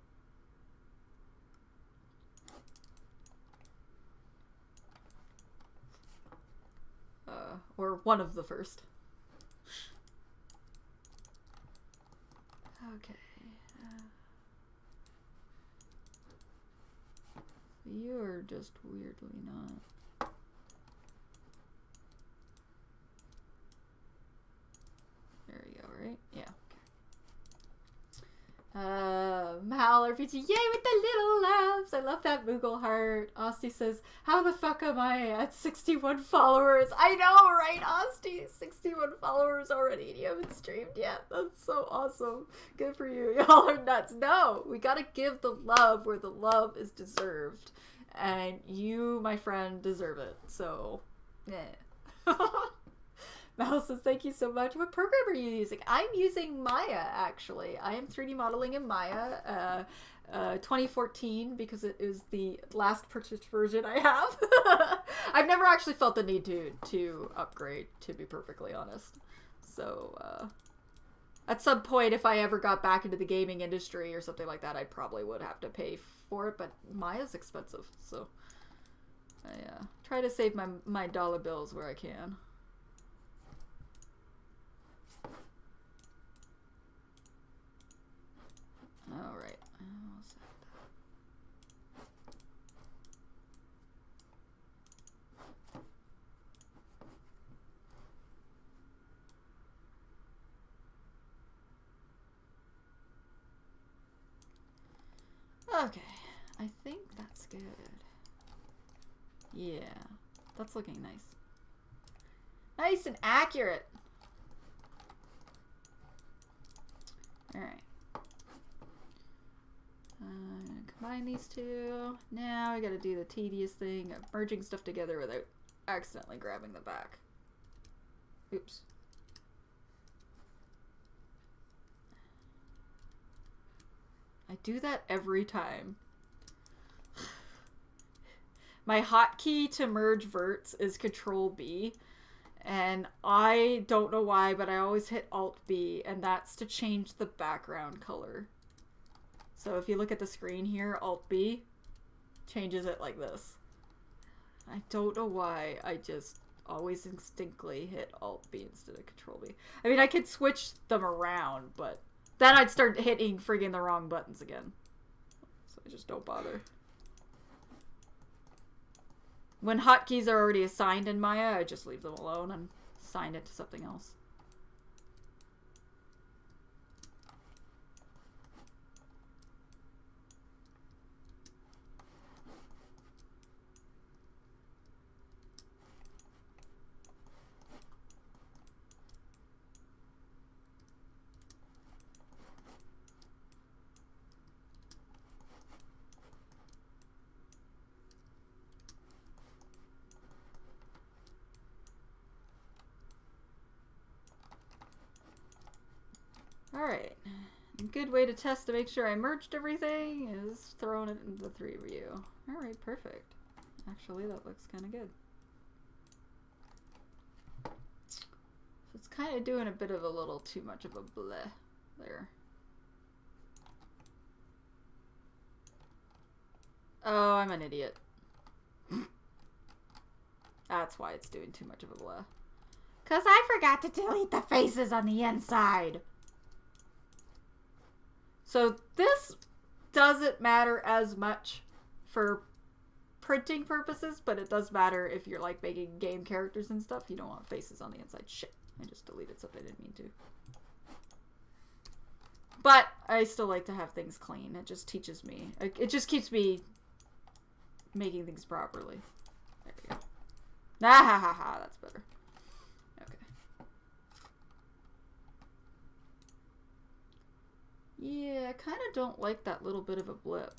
Or one of the first. Okay. You are just weirdly not. There you go, right? Yeah. Mal RPG, yay with the little laughs! I love that Moogle heart. Osty says, how the fuck am I at 61 followers? I know, right, Osty? 61 followers already and you haven't streamed yet. That's so awesome. Good for you. Y'all are nuts. No, we gotta give the love where the love is deserved. And you, my friend, deserve it. So, yeah. Mal says, thank you so much. What program are you using? I'm using Maya, actually. I am 3D modeling in Maya 2014 because it is the last purchased version I have. I've never actually felt the need to upgrade, to be perfectly honest. So, at some point, if I ever got back into the gaming industry or something like that, I probably would have to pay for it, but Maya's expensive, so I try to save my dollar bills where I can. All right. Okay, I think that's good. Yeah, that's looking nice. Nice and accurate. All right. I'm gonna combine these two. Now I gotta do the tedious thing of merging stuff together without accidentally grabbing the back. Oops. I do that every time. My hotkey to merge verts is Control B, and I don't know why, but I always hit Alt B, and that's to change the background color. So if you look at the screen here, Alt B changes it like this. I don't know why, I just always instinctively hit Alt B instead of Control B. I mean, I could switch them around, but then I'd start hitting friggin' the wrong buttons again. So I just don't bother. When hotkeys are already assigned in Maya, I just leave them alone and assign it to something else. Alright, a good way to test to make sure I merged everything is throwing it into the 3 view. Alright, perfect. Actually, that looks kind of good. So it's kind of doing a bit of a little too much of a bleh there. Oh, I'm an idiot. That's why it's doing too much of a bleh. 'Cause I forgot to delete the faces on the inside. So this doesn't matter as much for printing purposes, but it does matter if you're like making game characters and stuff. You don't want faces on the inside. Shit, I just deleted something I didn't mean to. But I still like to have things clean. It just teaches me. It just keeps me making things properly. There we go. Ah ha ha ha, that's better. Okay. Yeah, I kind of don't like that little bit of a blip.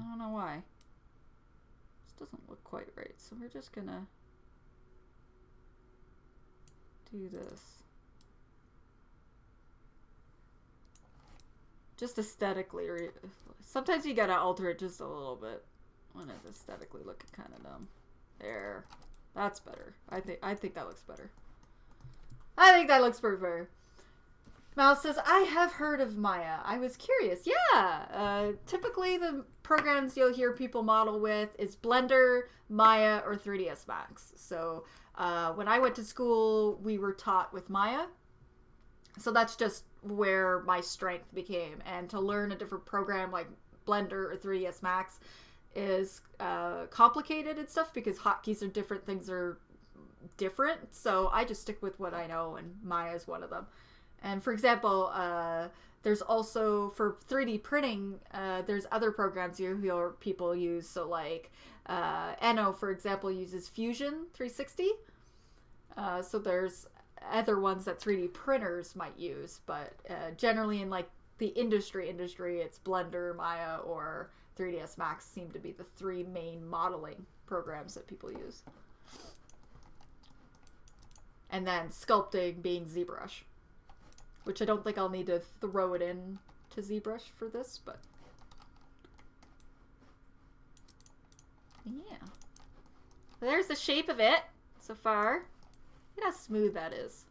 I don't know why. This doesn't look quite right, so we're just gonna do this. Just aesthetically. Sometimes you gotta alter it just a little bit when it's aesthetically looking kind of dumb. There. That's better. I think that looks better. I think that looks better. Mouse says, I have heard of Maya. I was curious. Yeah. Typically the programs you'll hear people model with is Blender, Maya, or 3ds Max. So when I went to school, we were taught with Maya. So that's just where my strength became. And to learn a different program like Blender or 3ds Max is complicated and stuff because hotkeys are different, things are different. So I just stick with what I know, and Maya is one of them. And for example, there's also for 3D printing, there's other programs people use. So like Eno, for example, uses Fusion 360. So there's other ones that 3D printers might use, but generally in like the industry, it's Blender, Maya, or 3ds Max seem to be the three main modeling programs that people use. And then sculpting being ZBrush, which I don't think I'll need to throw it in to ZBrush for this, but yeah. There's the shape of it so far. Look at how smooth that is.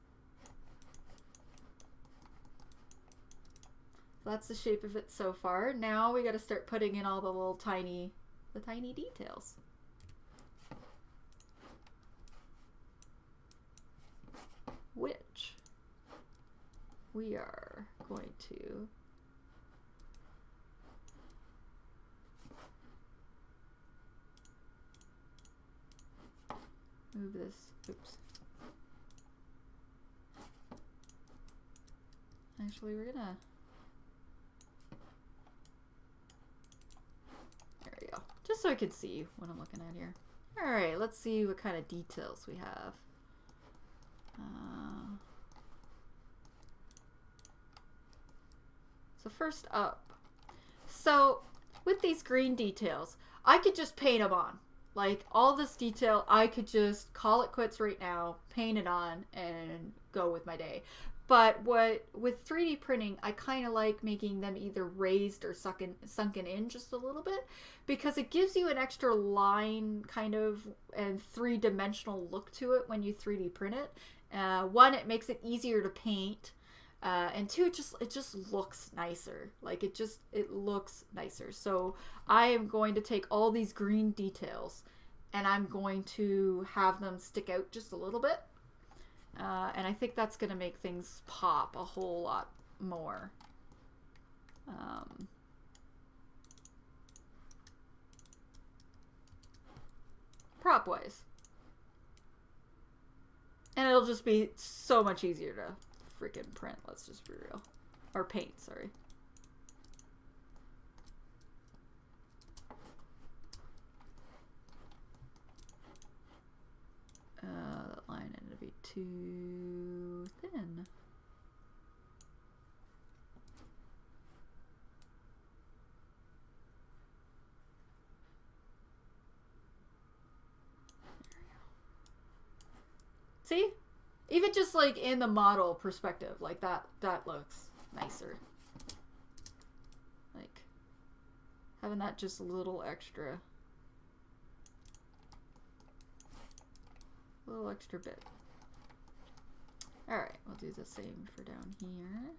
That's the shape of it so far. Now we got to start putting in all the little tiny details. Which we are going to move this. Oops. Actually, we're gonna. There we go. Just so I can see what I'm looking at here. All right, let's see what kind of details we have. So first up, so with these green details, I could just paint them on. Like all this detail, I could just call it quits right now, paint it on, and go with my day. But with 3D printing, I kind of like making them either raised or sunken in just a little bit, because it gives you an extra line kind of and three-dimensional look to it when you 3D print it. One, it makes it easier to paint, and two, it just looks nicer. Like it looks nicer. So I am going to take all these green details and I'm going to have them stick out just a little bit. And I think that's going to make things pop a whole lot more. Prop wise. And it'll just be so much easier to freaking print. Let's just be real. Or paint, sorry. That line ended up being too thin. See? Even just like in the model perspective, like that looks nicer. Like having that just a little extra bit. Alright, we'll do the same for down here.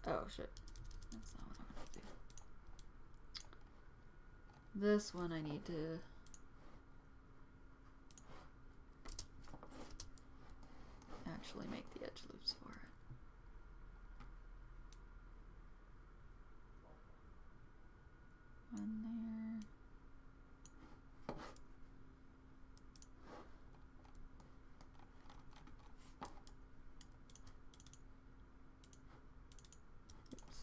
Oh, Oh shit. That's not what I want to do. This one I need to... actually make the edge loops for it. One there. Oops.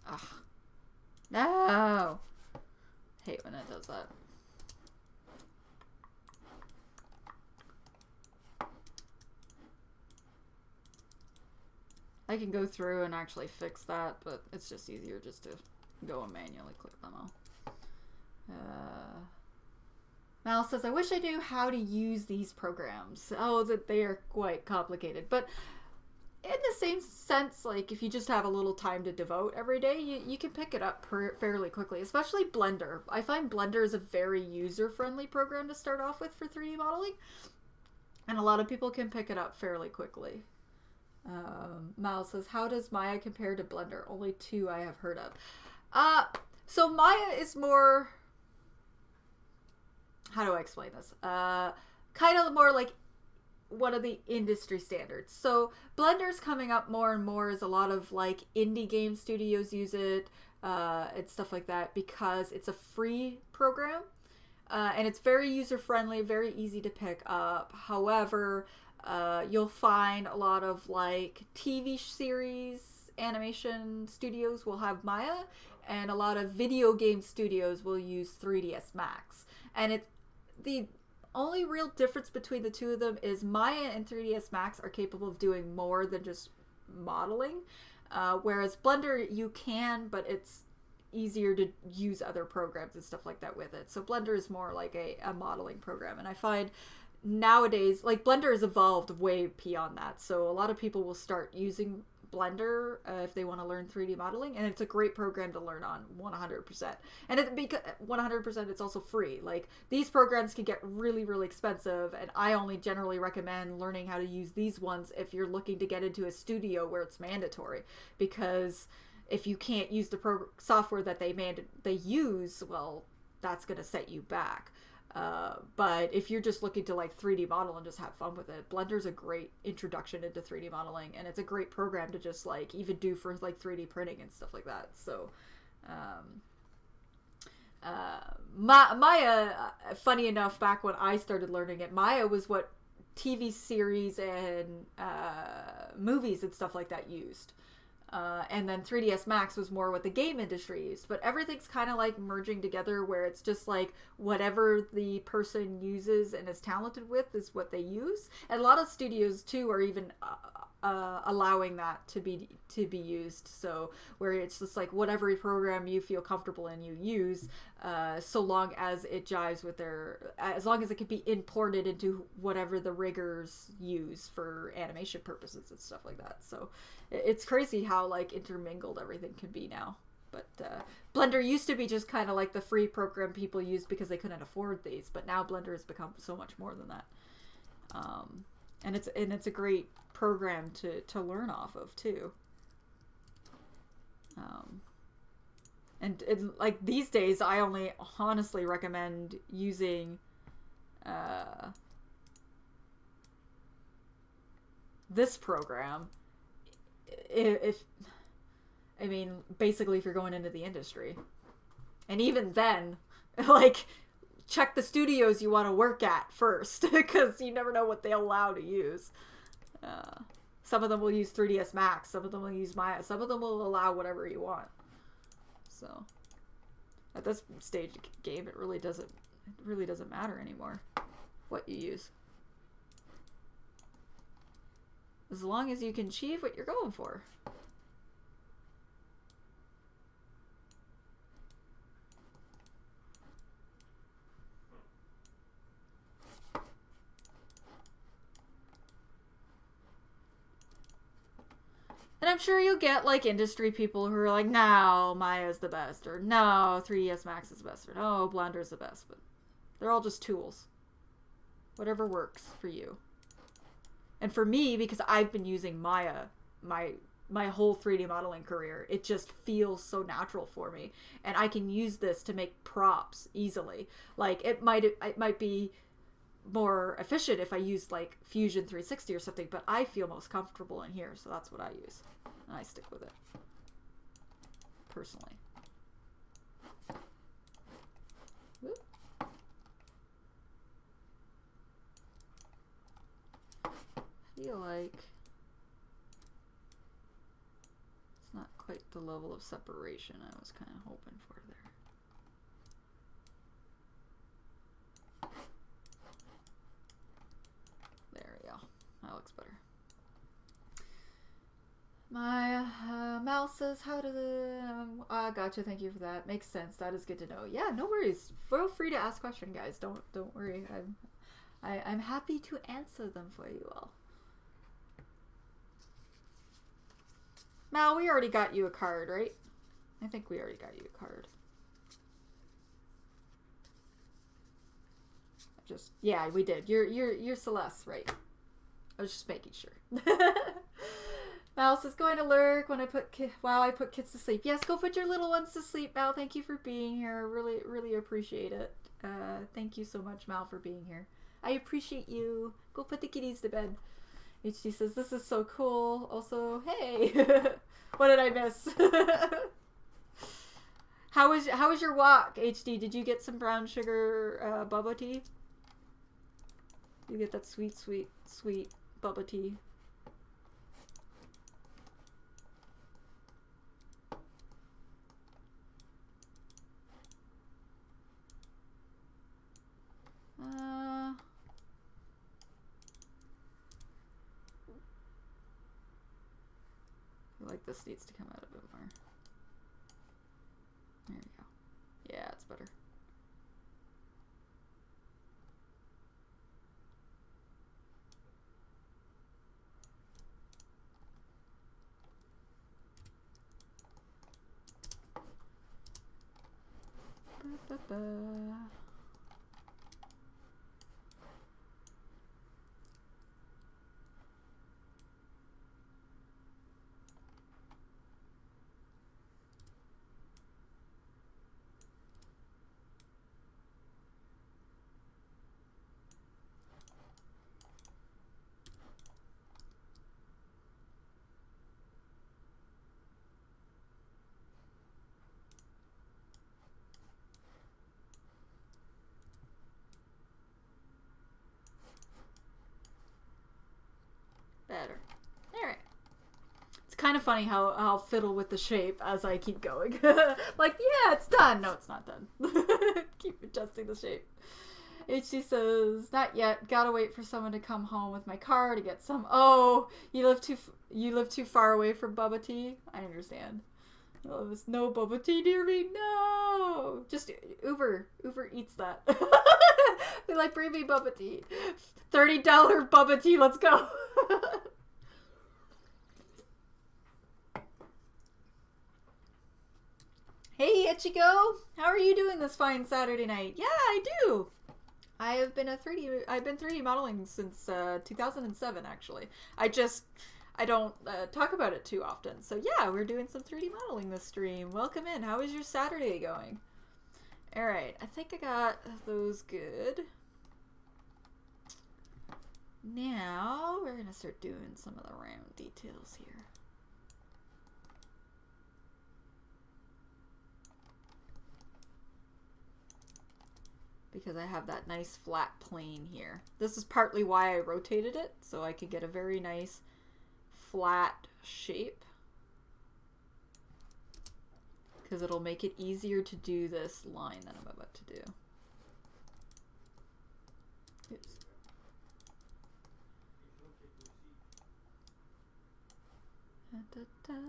Ugh. No! Hate when it does that. I can go through and actually fix that, but it's just easier just to go and manually click them all. Mal says, I wish I knew how to use these programs. Oh, that they are quite complicated. But in the same sense, like if you just have a little time to devote every day, you can pick it up fairly quickly, especially Blender. I find Blender is a very user-friendly program to start off with for 3D modeling. And a lot of people can pick it up fairly quickly. Miles says, how does Maya compare to Blender? Only two I have heard of. So Maya is more, how do I explain this? Kind of more like one of the industry standards. So Blender's coming up more and more as a lot of like indie game studios use it, and stuff like that, because it's a free program, and it's very user-friendly, very easy to pick up. However, you'll find a lot of like TV series animation studios will have Maya, and a lot of video game studios will use 3ds Max. And the only real difference between the two of them is Maya and 3ds Max are capable of doing more than just modeling, whereas Blender you can, but it's easier to use other programs and stuff like that with it. So Blender is more like a modeling program, and I find nowadays, like, Blender has evolved way beyond that, so a lot of people will start using Blender if they want to learn 3D modeling, and it's a great program to learn on 100%. And because 100%, it's also free. Like, these programs can get really, really expensive, and I only generally recommend learning how to use these ones if you're looking to get into a studio where it's mandatory, because if you can't use the software that they use, well, that's going to set you back. But if you're just looking to like 3D model and just have fun with it, Blender's a great introduction into 3D modeling, and it's a great program to just like even do for like 3D printing and stuff like that. So Maya, funny enough, back when I started learning it, Maya was what TV series and movies and stuff like that used. And then 3ds Max was more what the game industry used. But everything's kind of like merging together, where it's just like whatever the person uses and is talented with is what they use. And a lot of studios too are even allowing that to be used. So where it's just like whatever program you feel comfortable in, you use, so long as it jives with as long as it can be imported into whatever the riggers use for animation purposes and stuff like that. So it's crazy how like intermingled everything can be now. But Blender used to be just kind of like the free program people used because they couldn't afford these, but now Blender has become so much more than that. And it's a great program to learn off of too. And like these days, I only honestly recommend using this program basically if you're going into the industry. And even then, like, check the studios you want to work at first, because you never know what they'll allow to use. Some of them will use 3ds Max, some of them will use Maya, some of them will allow whatever you want. So at this stage of the game, it really doesn't matter anymore what you use, as long as you can achieve what you're going for. And I'm sure you'll get like industry people who are like, no, Maya's the best, or no, 3ds Max is the best, or no, Blender's the best. But they're all just tools. Whatever works for you. And for me, because I've been using Maya my whole 3D modeling career, it just feels so natural for me, and I can use this to make props easily. Like it might be more efficient if I use like Fusion 360 or something, but I feel most comfortable in here, so that's what I use, and I stick with it personally. Whoop. Feel like it's not quite the level of separation I was kind of hoping for there. There we go. That looks better. My mouse says, how does it... gotcha, thank you for that. Makes sense. That is good to know. Yeah, no worries. Feel free to ask questions, guys. Don't worry. I'm happy to answer them for you all. Mal, we already got you a card, right? I think we already got you a card. Yeah, we did. You're Celeste, right? I was just making sure. Mouse is going to lurk when I put kids to sleep. Yes, go put your little ones to sleep, Mal. Thank you for being here. Really appreciate it. Thank you so much, Mal, for being here. I appreciate you. Go put the kitties to bed. HD says, this is so cool. Also, hey, what did I miss? How was your walk, HD? Did you get some brown sugar bubble tea? You get that sweet bubble tea. I feel like this needs to come out a bit more. There you go. Yeah, it's better. Ba-ba-ba. Better. Alright. It's kind of funny how I'll fiddle with the shape as I keep going. Like, yeah, it's done. No, it's not done. Keep adjusting the shape. HC says, not yet. Gotta wait for someone to come home with my car to get some. Oh, you live too far away from bubble tea? I understand. Oh, there's no bubble tea near me. No. Just Uber eats that. Be like, bring me bubble tea. $30 bubble tea. Let's go. Hey, Ichigo. How are you doing this fine Saturday night? Yeah, I do. I've been 3D modeling since 2007, actually. I don't talk about it too often. So yeah, we're doing some 3D modeling this stream. Welcome in. How is your Saturday going? All right, I think I got those good. Now we're gonna start doing some of the round details here. Because I have that nice flat plane here. This is partly why I rotated it, so I could get a very nice flat shape. Because it'll make it easier to do this line that I'm about to do. Oops. Da, da, da.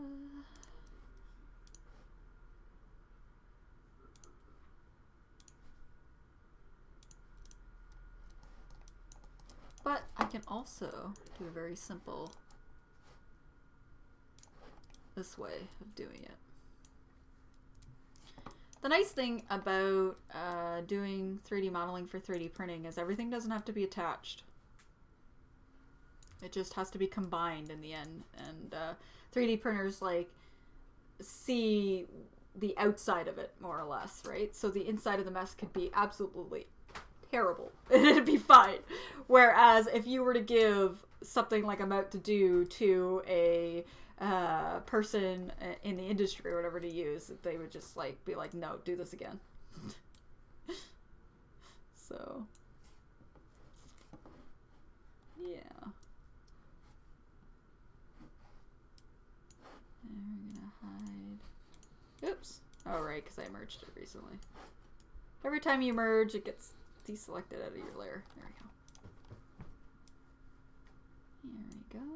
But I can also do a very simple this way of doing it. The nice thing about doing 3D modeling for 3D printing is everything doesn't have to be attached. It just has to be combined in the end. And 3D printers, like, see the outside of it, more or less, right? So the inside of the mess could be absolutely terrible. It'd be fine. Whereas if you were to give something like I'm about to do to a person in the industry or whatever to use, they would just like be like, no, do this again. So yeah. And we're gonna hide. Oops. Oh right, because I merged it recently. Every time you merge, it gets deselected out of your layer. There we go. Here we go.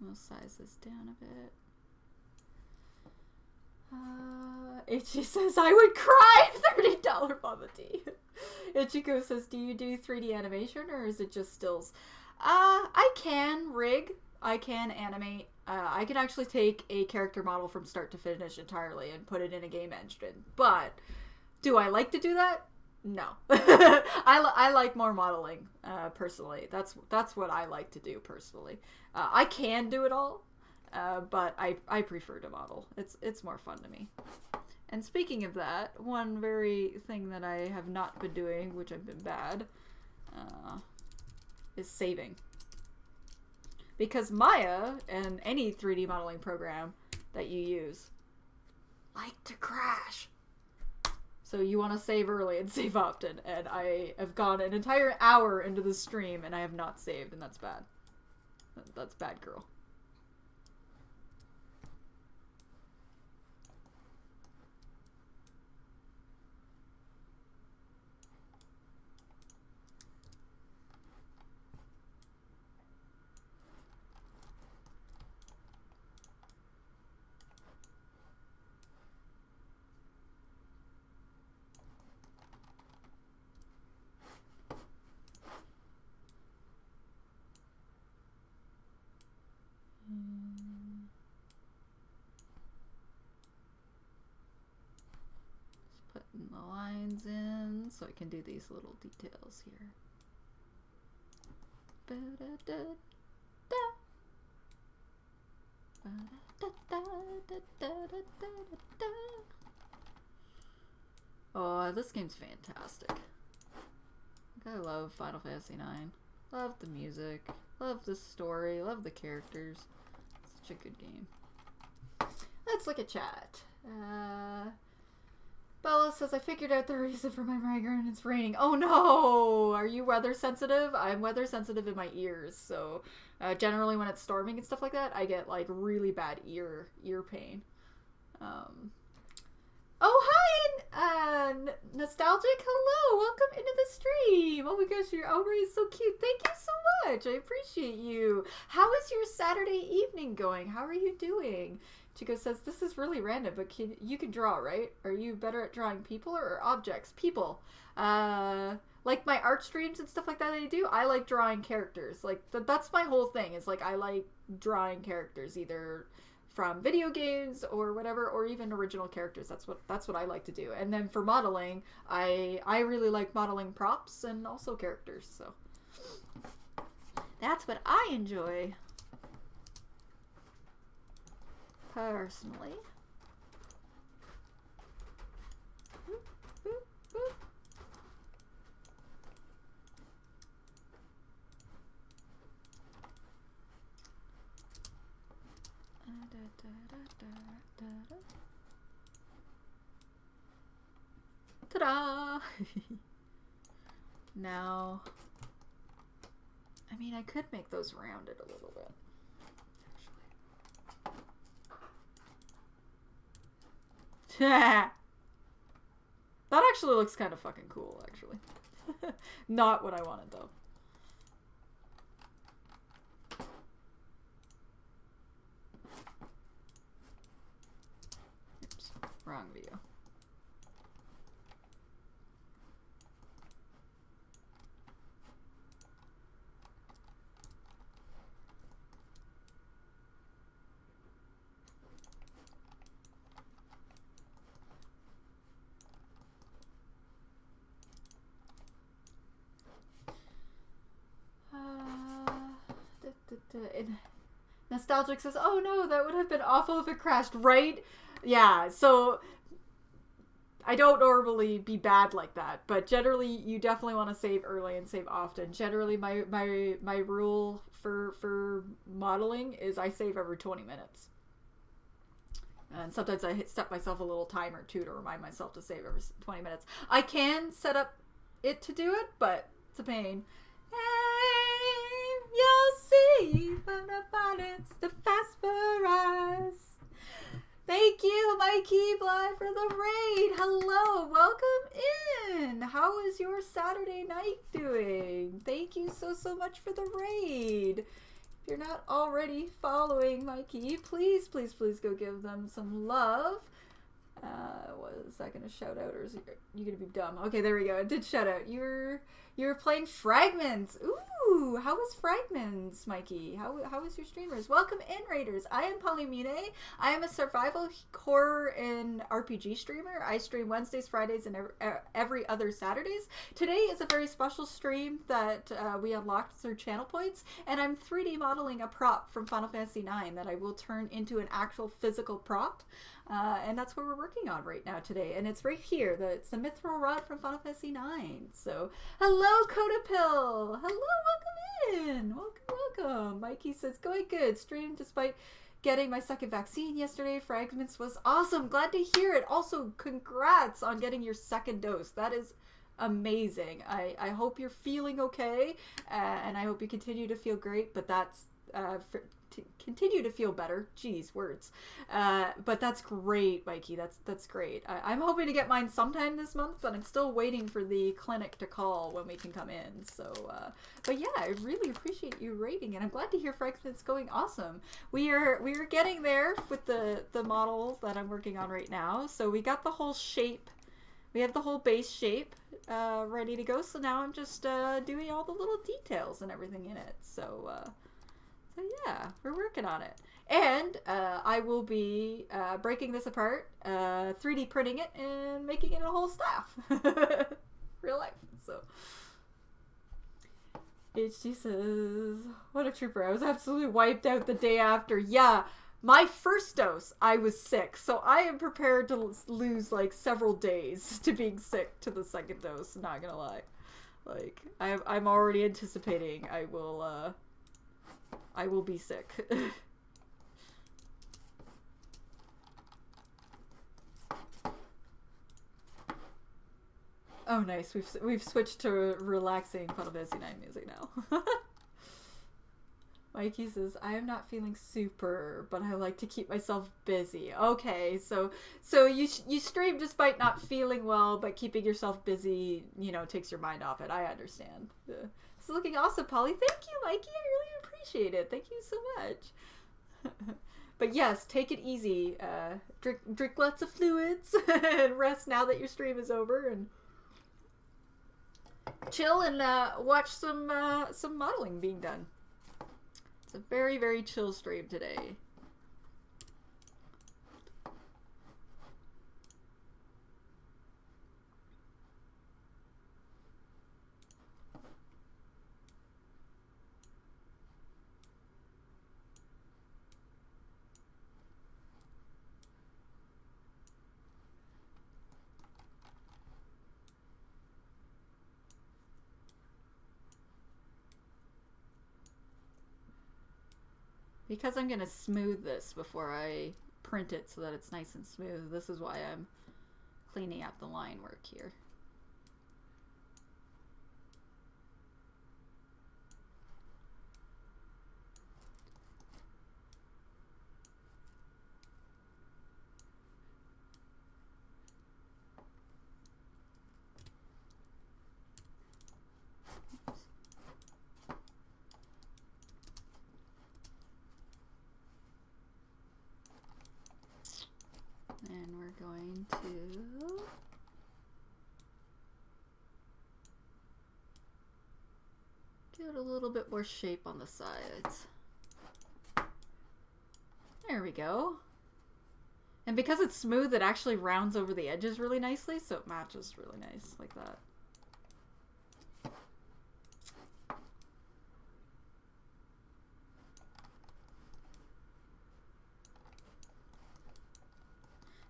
We'll size this down a bit. Ichi says, I would cry! $30 bubble tea. Ichiko says, do you do 3D animation or is it just stills? I can rig. I can animate. I can actually take a character model from start to finish entirely and put it in a game engine. But do I like to do that? No. I like more modeling, personally. That's what I like to do, personally. I can do it all, but I prefer to model. It's more fun to me. And speaking of that, one very thing that I have not been doing, which I've been bad, is saving. Because Maya and any 3D modeling program that you use like to crash. So you want to save early and save often. And I have gone an entire hour into the stream and I have not saved, and that's bad. That's bad, girl. Putting the lines in so I can do these little details here. Oh, this game's fantastic. I love Final Fantasy IX. Love the music. Love the story. Love the characters. Such a good game. Let's look at chat. Bella says, I figured out the reason for my migraine. It's raining. Oh no! Are you weather sensitive? I'm weather sensitive in my ears. So generally when it's storming and stuff like that, I get like really bad ear pain. Oh, hi! Nostalgic, hello! Welcome into the stream! Oh my gosh, your Aubrey is so cute. Thank you so much. I appreciate you. How is your Saturday evening going? How are you doing? Chico says, this is really random, but you can draw, right? Are you better at drawing people or objects? People. Like my art streams and stuff like that I do, I like drawing characters. Like, that's my whole thing, is like, I like drawing characters, either from video games or whatever, or even original characters. That's what I like to do. And then for modeling, I really like modeling props and also characters, so that's what I enjoy personally. Ta-da! Now, I mean, I could make those rounded a little bit. That actually looks kind of fucking cool, actually. Not what I wanted, though. Oops, wrong video. Nostalgic says, oh no, that would have been awful if it crashed, right? Yeah, so I don't normally be bad like that, but generally you definitely want to save early and save often. Generally my rule for modeling is I save every 20 minutes. And sometimes I set myself a little timer too to remind myself to save every 20 minutes. I can set up it to do it, but it's a pain. Hey, you'll see when the planets the fast for us. Thank you, Mikey Bly, for the raid. Hello, welcome in. How is your Saturday night doing? Thank you so much for the raid. If you're not already following Mikey, please go give them some love. Was that gonna shout out, or is you gonna be dumb? Okay, there we go. It did shout out. You were playing Fragments. Ooh, how was Fragments, Mikey? How was your streamers? Welcome in, Raiders. I am Polymune. I am a survival horror and RPG streamer. I stream Wednesdays, Fridays, and every other Saturdays. Today is a very special stream that we unlocked through channel points, and I'm 3D modeling a prop from Final Fantasy IX that I will turn into an actual physical prop. And that's what we're working on right now today. And it's right here. It's the Mythril Rod from Final Fantasy IX. So, hello, Codapill. Hello, welcome in. Welcome. Mikey says, going good. Streamed despite getting my second vaccine yesterday. Fragments was awesome. Glad to hear it. Also, congrats on getting your second dose. That is amazing. I hope you're feeling okay. And I hope you continue to feel great. But that's... continue to feel better. Jeez, words. But that's great, Mikey. That's great. I'm hoping to get mine sometime this month, but I'm still waiting for the clinic to call when we can come in. So, but yeah, I really appreciate you rating, and I'm glad to hear Fragment's going awesome. We are getting there with the model that I'm working on right now. So we got the whole shape. We have the whole base shape ready to go. So now I'm just doing all the little details and everything in it. So yeah, we're working on it. And I will be breaking this apart, 3D printing it, and making it a whole staff. Real life. So, HG says, what a trooper. I was absolutely wiped out the day after. Yeah, my first dose, I was sick. So I am prepared to lose like several days to being sick to the second dose, not gonna lie. Like, I'm already anticipating I will be sick. Oh, nice. We've switched to relaxing Final Fantasy IX music now. Mikey says, I am not feeling super, but I like to keep myself busy. Okay, so you stream despite not feeling well, but keeping yourself busy, you know, takes your mind off it. I understand. It's looking awesome, Polly. Thank you, Mikey. I really appreciate it. Thank you so much. But yes, take it easy. Drink lots of fluids and rest now that your stream is over, and chill and watch some modeling being done. It's a very, very chill stream today. Because I'm going to smooth this before I print it so that it's nice and smooth, this is why I'm cleaning up the line work here. And we're going to give it a little bit more shape on the sides. There we go. And because it's smooth, it actually rounds over the edges really nicely, so it matches really nice like that.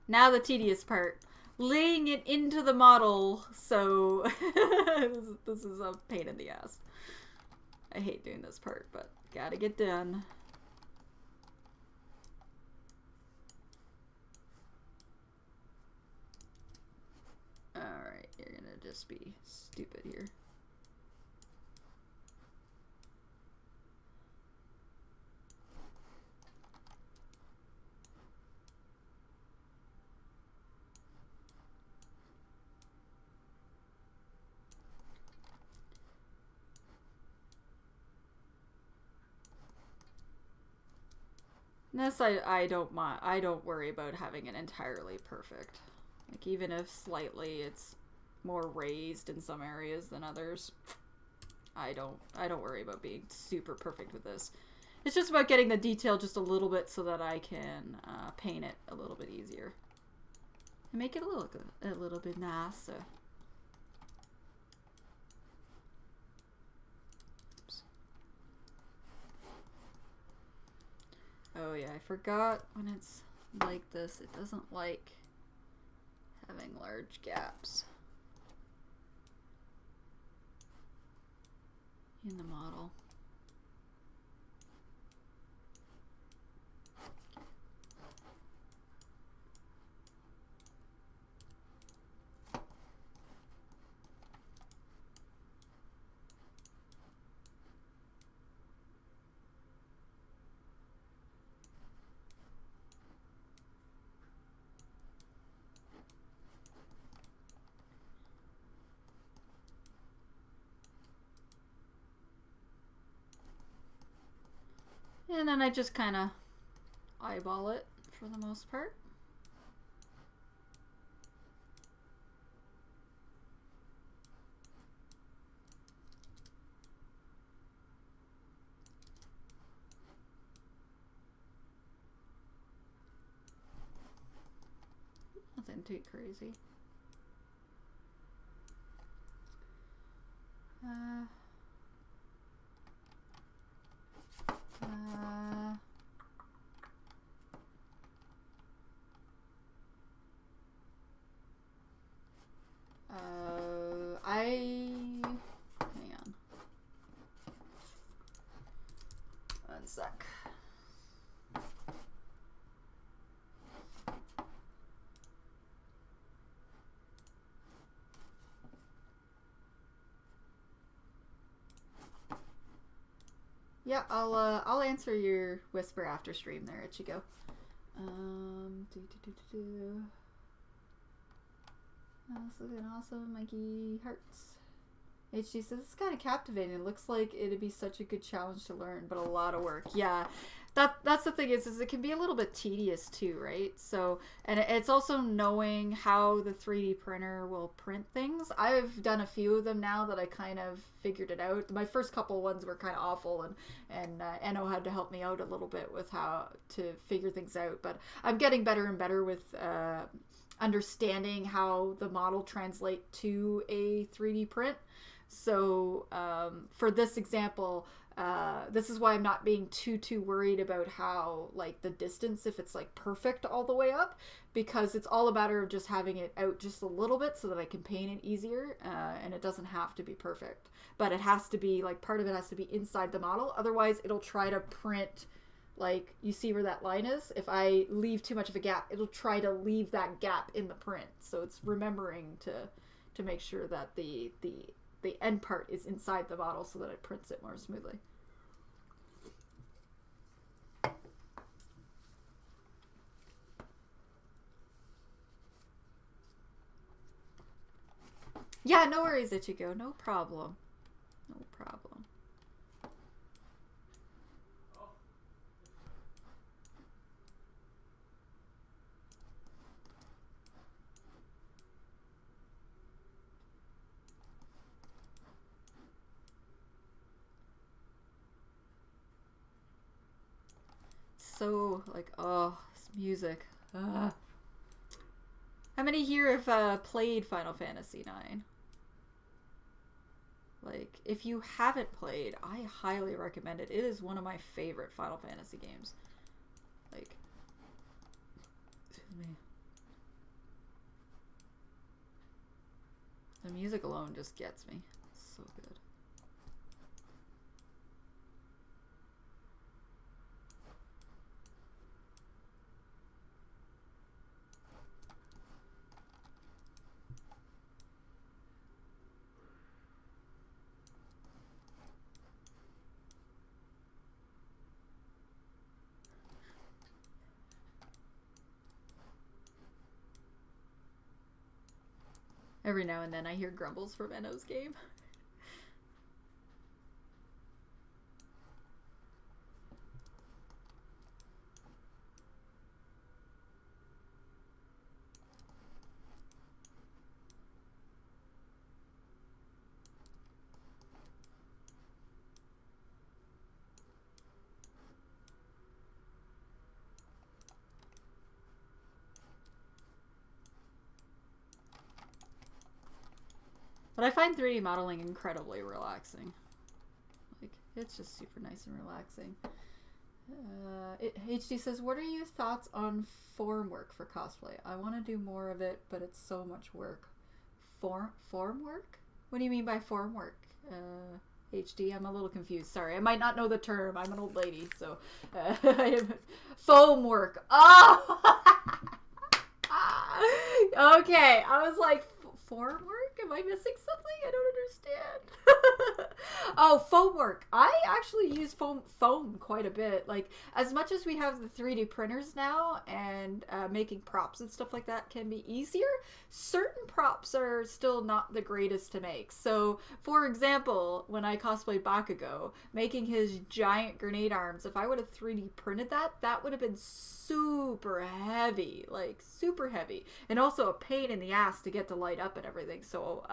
Now the tedious part. Laying it into the model, so this is a pain in the ass. I hate doing this part, but gotta get done. Alright, you're gonna just be stupid here. This I don't mind. I don't worry about having it entirely perfect. Like even if slightly it's more raised in some areas than others, I don't worry about being super perfect with this. It's just about getting the detail just a little bit so that I can paint it a little bit easier and make it look a little bit nicer. Oh yeah, I forgot when it's like this, it doesn't like having large gaps in the model. And then I just kind of eyeball it for the most part. Nothing too crazy. Hang on. One sec. Yeah, I'll answer your whisper after stream there, Ichigo. That's looking awesome, Mikey Hearts. HG says it's kind of captivating. It looks like it'd be such a good challenge to learn, but a lot of work. Yeah, that's the thing is it can be a little bit tedious too, right? So, and it's also knowing how the 3D printer will print things. I've done a few of them now that I kind of figured it out. My first couple ones were kind of awful, and Enno had to help me out a little bit with how to figure things out. But I'm getting better and better with understanding how the model translate to a 3D print. So for this example, this is why I'm not being too worried about how like the distance, if it's like perfect all the way up, because it's all a matter of just having it out just a little bit so that I can paint it easier, and it doesn't have to be perfect, but it has to be like part of it has to be inside the model. Otherwise it'll try to print, like you see where that line is. If I leave too much of a gap, it'll try to leave that gap in the print. So it's remembering to make sure that the end part is inside the model so that it prints it more smoothly. Yeah, no worries, Ichigo. No problem. No problem. So like, oh, this music. How many here have played Final Fantasy IX? Like, if you haven't played, I highly recommend it. It is one of my favorite Final Fantasy games. Like, excuse me. music alone just gets me. It's so good. Every now and then I hear grumbles from Enno's game. But I find 3D modeling incredibly relaxing. Like, it's just super nice and relaxing. HD says, what are your thoughts on form work for cosplay? I want to do more of it, but it's so much work. Form work? What do you mean by form work? HD, I'm a little confused. Sorry, I might not know the term. I'm an old lady, so foam work. Oh! Okay, I was like, form work? Am I missing something? I don't understand. Oh, foam work. I actually use foam quite a bit. Like, as much as we have the 3D printers now, and making props and stuff like that can be easier, certain props are still not the greatest to make. So, for example, when I cosplayed Bakugo, making his giant grenade arms, if I would have 3D printed that, that would have been super heavy. Like, super heavy. And also a pain in the ass to get to light up and everything. So,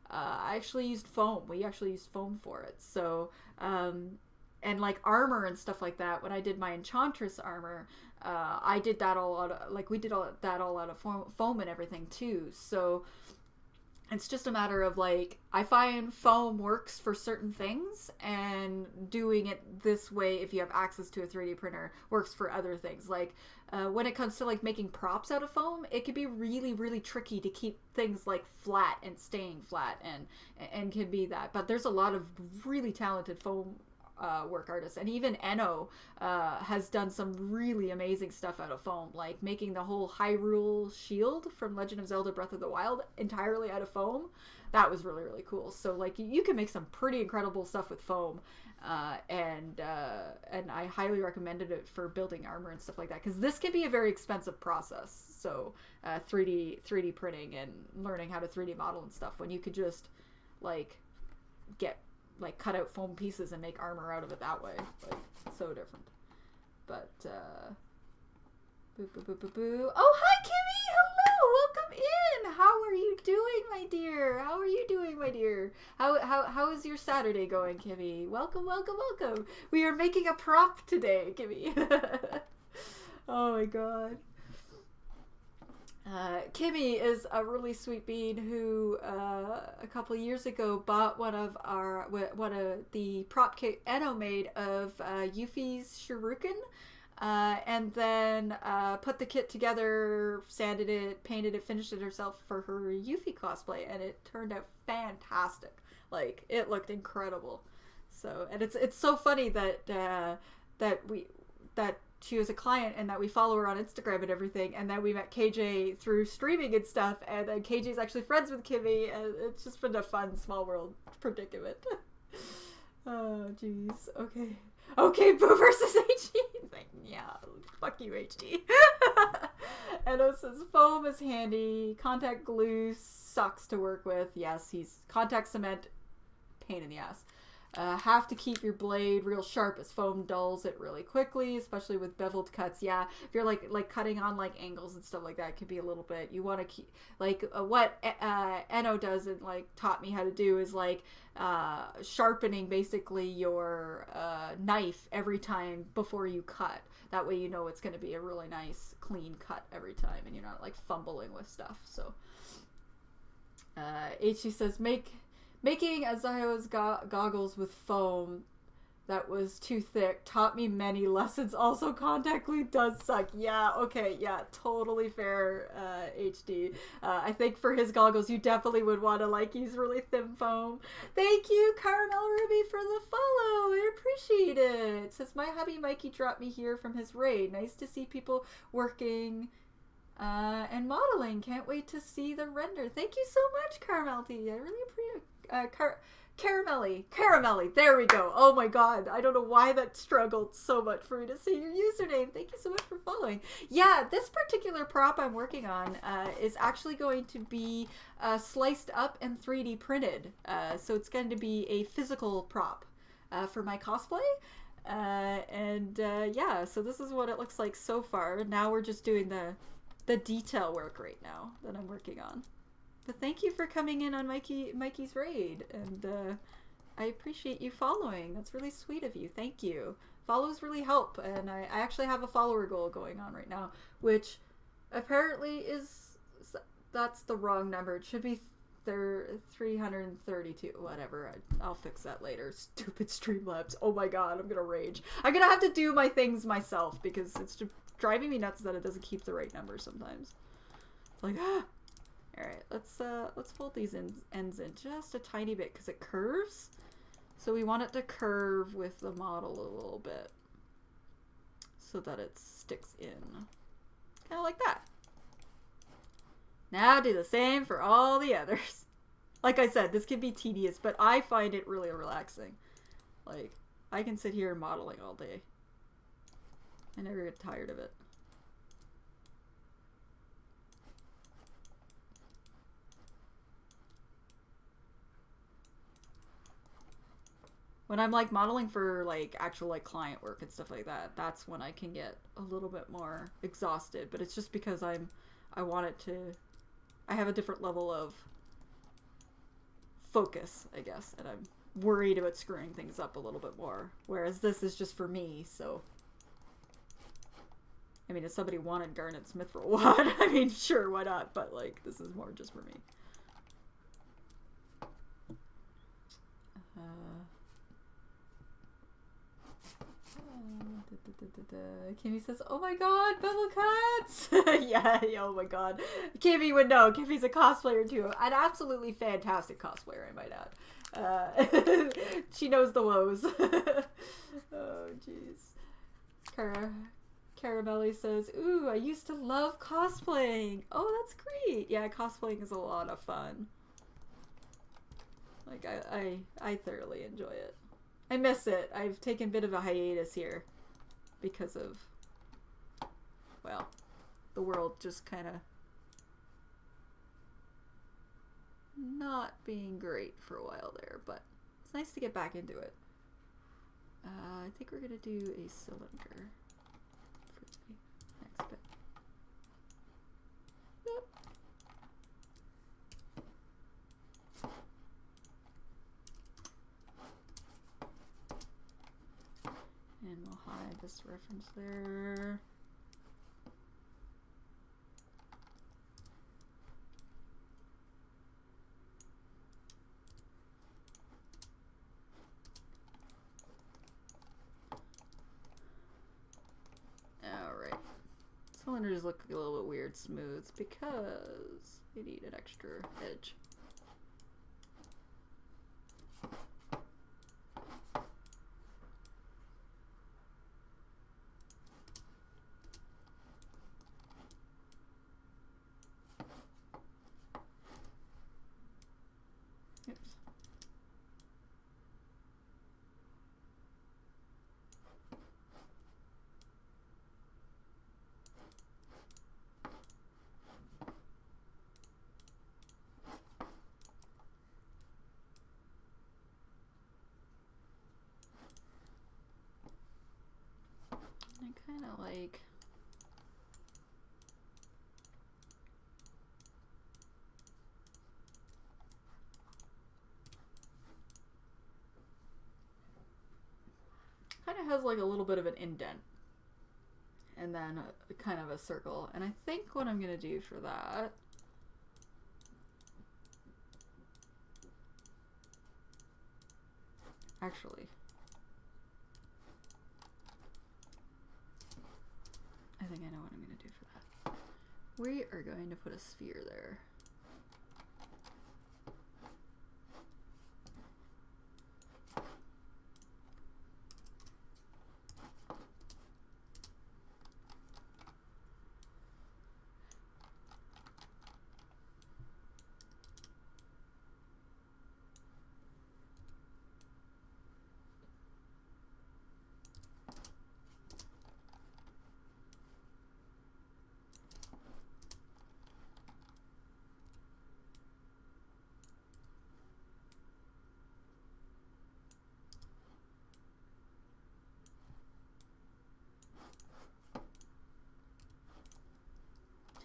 I actually used foam. We actually used foam for it. So, and like armor and stuff like that, when I did my Enchantress armor, I did that all out of, like, we did all that all out of foam and everything too. So, it's just a matter of, like, I find foam works for certain things, and doing it this way, if you have access to a 3D printer, works for other things. Like, when it comes to, like, making props out of foam, it can be really, really tricky to keep things, like, flat and staying flat, and can be that. But there's a lot of really talented foam work artists, and even Enno has done some really amazing stuff out of foam, like making the whole Hyrule shield from Legend of Zelda Breath of the Wild entirely out of foam. That was really, really cool. So, like, you can make some pretty incredible stuff with foam, and I highly recommended it for building armor and stuff like that, because this can be a very expensive process. So 3D printing and learning how to 3D model and stuff, when you could just, like, cut out foam pieces and make armor out of it that way. Like, so different. But, boo, boo, boo, boo, boo. Oh, hi, Kimmy! Hello! Welcome in! How are you doing, my dear? How are you doing, my dear? How is your Saturday going, Kimmy? Welcome, welcome, welcome! We are making a prop today, Kimmy. Oh my god. Kimmy is a really sweet bean who a couple of years ago bought one of the prop kit Enno made of Yuffie's Shuriken, and then put the kit together, sanded it, painted it, finished it herself for her Yuffie cosplay, and it turned out fantastic. Like, it looked incredible. So, and it's so funny that she was a client, and that we follow her on Instagram and everything, and then we met KJ through streaming and stuff, and then KJ's actually friends with Kimmy, and it's just been a fun small world predicament. Oh, jeez. Okay, Boo versus HD. Yeah, fuck you, HD. Enno says, foam is handy. Contact glue sucks to work with. Yes, contact cement, pain in the ass. Have to keep your blade real sharp, as foam dulls it really quickly, especially with beveled cuts. Yeah, if you're like cutting on like angles and stuff like that, it can be a little bit. You want to keep, like, what Enno does and like taught me how to do is like sharpening basically your knife every time before you cut. That way you know it's going to be a really nice clean cut every time, and you're not like fumbling with stuff. So HC says, making Azayo's goggles with foam that was too thick. Taught me many lessons. Also, contact glue does suck. Yeah, okay, yeah, totally fair, HD. I think for his goggles, you definitely would want to like use really thin foam. Thank you, Caramel Ruby, for the follow. I appreciate it. It says, my hubby Mikey dropped me here from his raid. Nice to see people working and modeling. Can't wait to see the render. Thank you so much, Caramel T. I really appreciate Caramelly, there we go. Oh my god, I don't know why that struggled so much for me to say your username. Thank you so much for following. Yeah, this particular prop I'm working on is actually going to be sliced up and 3D printed. So it's going to be a physical prop for my cosplay. Yeah, so this is what it looks like so far. Now we're just doing the detail work right now that I'm working on. But thank you for coming in on Mikey's raid, and I appreciate you following. That's really sweet of you. Thank you. Follows really help, and I actually have a follower goal going on right now, which apparently that's the wrong number. It should be 332. Whatever. I'll fix that later. Stupid Streamlabs. Oh my god, I'm gonna rage. I'm gonna have to do my things myself because it's just driving me nuts that it doesn't keep the right number sometimes. It's like, ah. Alright, let's fold these ends in just a tiny bit because it curves. So we want it to curve with the model a little bit so that it sticks in. Kind of like that. Now do the same for all the others. Like I said, this can be tedious, but I find it really relaxing. Like, I can sit here modeling all day. I never get tired of it. When I'm like modeling for like actual like client work and stuff like that, that's when I can get a little bit more exhausted. But it's just because I have a different level of focus, I guess, and I'm worried about screwing things up a little bit more. Whereas this is just for me, so. I mean, if somebody wanted Garnet's Mythril Rod, I mean, sure, why not? But like, this is more just for me. Kimmy says, oh my god, bubble cuts! yeah, oh my god. Kimmy would know. Kimmy's a cosplayer too. An absolutely fantastic cosplayer, I might add. She knows the woes. Oh, jeez. Caramelli says, ooh, I used to love cosplaying. Oh, that's great. Yeah, cosplaying is a lot of fun. Like, I thoroughly enjoy it. I miss it. I've taken a bit of a hiatus here because of, well, the world just kind of not being great for a while there, but it's nice to get back into it. I think we're going to do a cylinder for the next bit. Yep. And we'll hide this reference there. Alright. Cylinders look a little bit weird smooth because they need an extra edge. I kind of like has like a little bit of an indent and then a kind of a circle, and I think what I'm gonna do for that actually I think I know what I'm going to do for that. We are going to put a sphere there.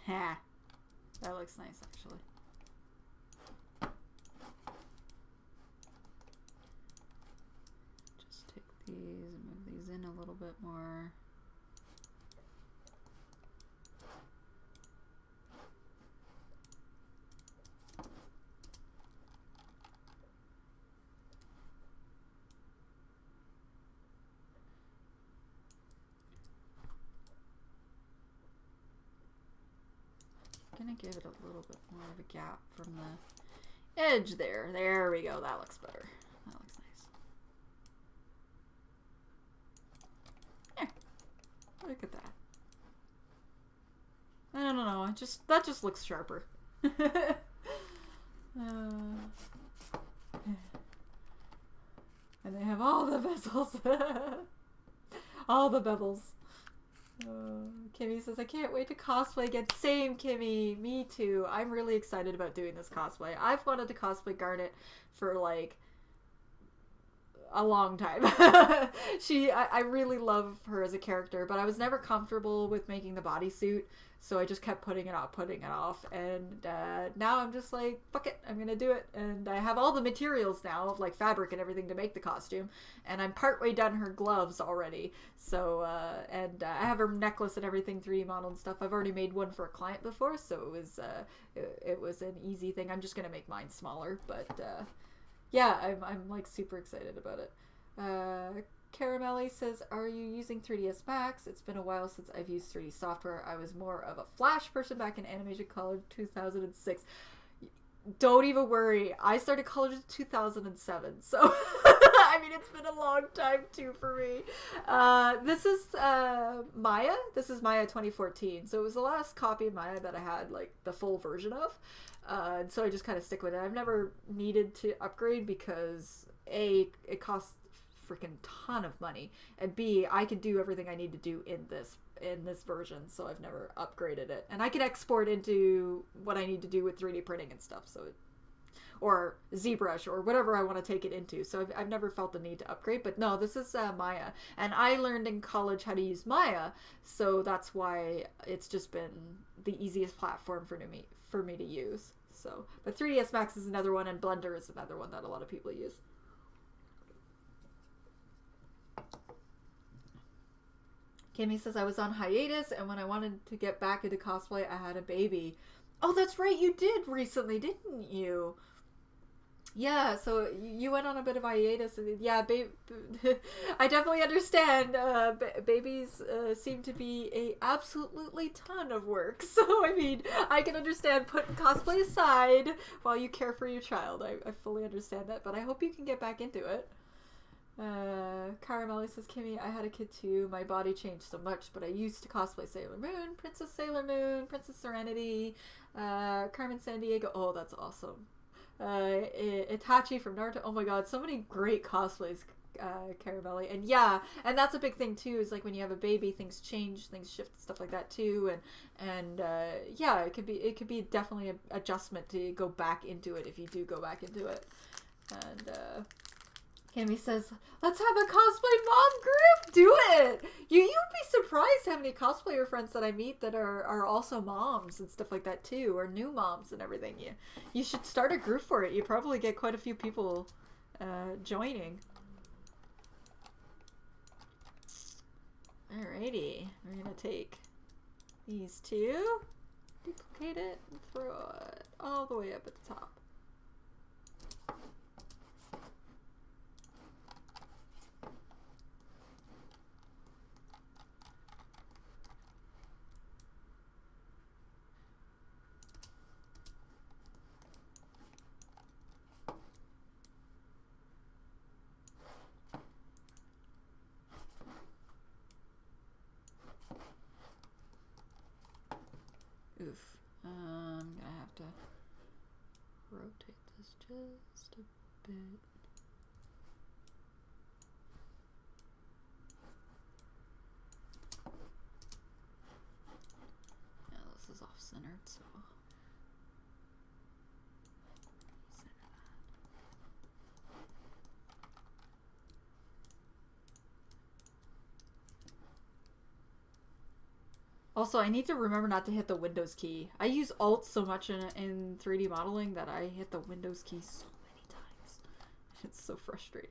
Ha! That looks nice, actually. Just take these and move these in a little bit more. Gonna give it a little bit more of a gap from the edge there. There we go. That looks better. That looks nice. There. Look at that. I don't know. That just looks sharper. And they have all the bezels. All the bevels. Kimmy says, I can't wait to cosplay again. Same, Kimmy. Me too. I'm really excited about doing this cosplay. I've wanted to cosplay Garnet for like a long time. I really love her as a character, but I was never comfortable with making the bodysuit, so I just kept putting it off, and now I'm just like, fuck it, I'm gonna do it, and I have all the materials now, like fabric and everything to make the costume, and I'm partway done her gloves already, so, and I have her necklace and everything 3D modeled and stuff. I've already made one for a client before, so it was an easy thing. I'm just gonna make mine smaller, but, yeah, I'm like super excited about it. Caramelli says, are you using 3ds Max? It's been a while since I've used 3D software. I was more of a Flash person back in animation college 2006. Don't even worry. I started college in 2007, so I mean, it's been a long time too for me. This is Maya. This is Maya 2014, so it was the last copy of Maya that I had like the full version of. And so I just kind of stick with it. I've never needed to upgrade because A, it costs freaking ton of money, and B, I can do everything I need to do in this version, so I've never upgraded it. And I can export into what I need to do with 3D printing and stuff, so or ZBrush or whatever I want to take it into. So I've never felt the need to upgrade, but no, this is Maya. And I learned in college how to use Maya, so that's why it's just been the easiest platform for me to use. So, but 3ds Max is another one, and Blender is another one that a lot of people use. Kimmy says, I was on hiatus, and when I wanted to get back into cosplay, I had a baby. Oh, that's right, you did recently, didn't you? Yeah, so you went on a bit of hiatus, and yeah, I definitely understand. Babies seem to be a absolutely ton of work. So I mean, I can understand putting cosplay aside while you care for your child. I fully understand that, but I hope you can get back into it. Caramelli says, Kimmy, I had a kid too. My body changed so much, but I used to cosplay Sailor Moon, Princess Sailor Moon, Princess Serenity, Carmen Sandiego. Oh, that's awesome. Itachi from Naruto. Oh my god, so many great cosplays, Caramelli. And yeah, and that's a big thing too, is like when you have a baby, things change, things shift, stuff like that too. And yeah, it could be definitely an adjustment to go back into it if you do go back into it. And Kimmy says, let's have a cosplay mom group! Do it! You'd be surprised how many cosplayer friends that I meet that are also moms and stuff like that too, or new moms and everything. You should start a group for it. You probably get quite a few people joining. Alrighty, we're gonna take these two, duplicate it, and throw it all the way up at the top. Oof. I'm gonna have to rotate this just a bit. Yeah, this is off-centered, so center that. Also, I need to remember not to hit the Windows key. I use Alt so much in 3D modeling that I hit the Windows key so many times. It's so frustrating.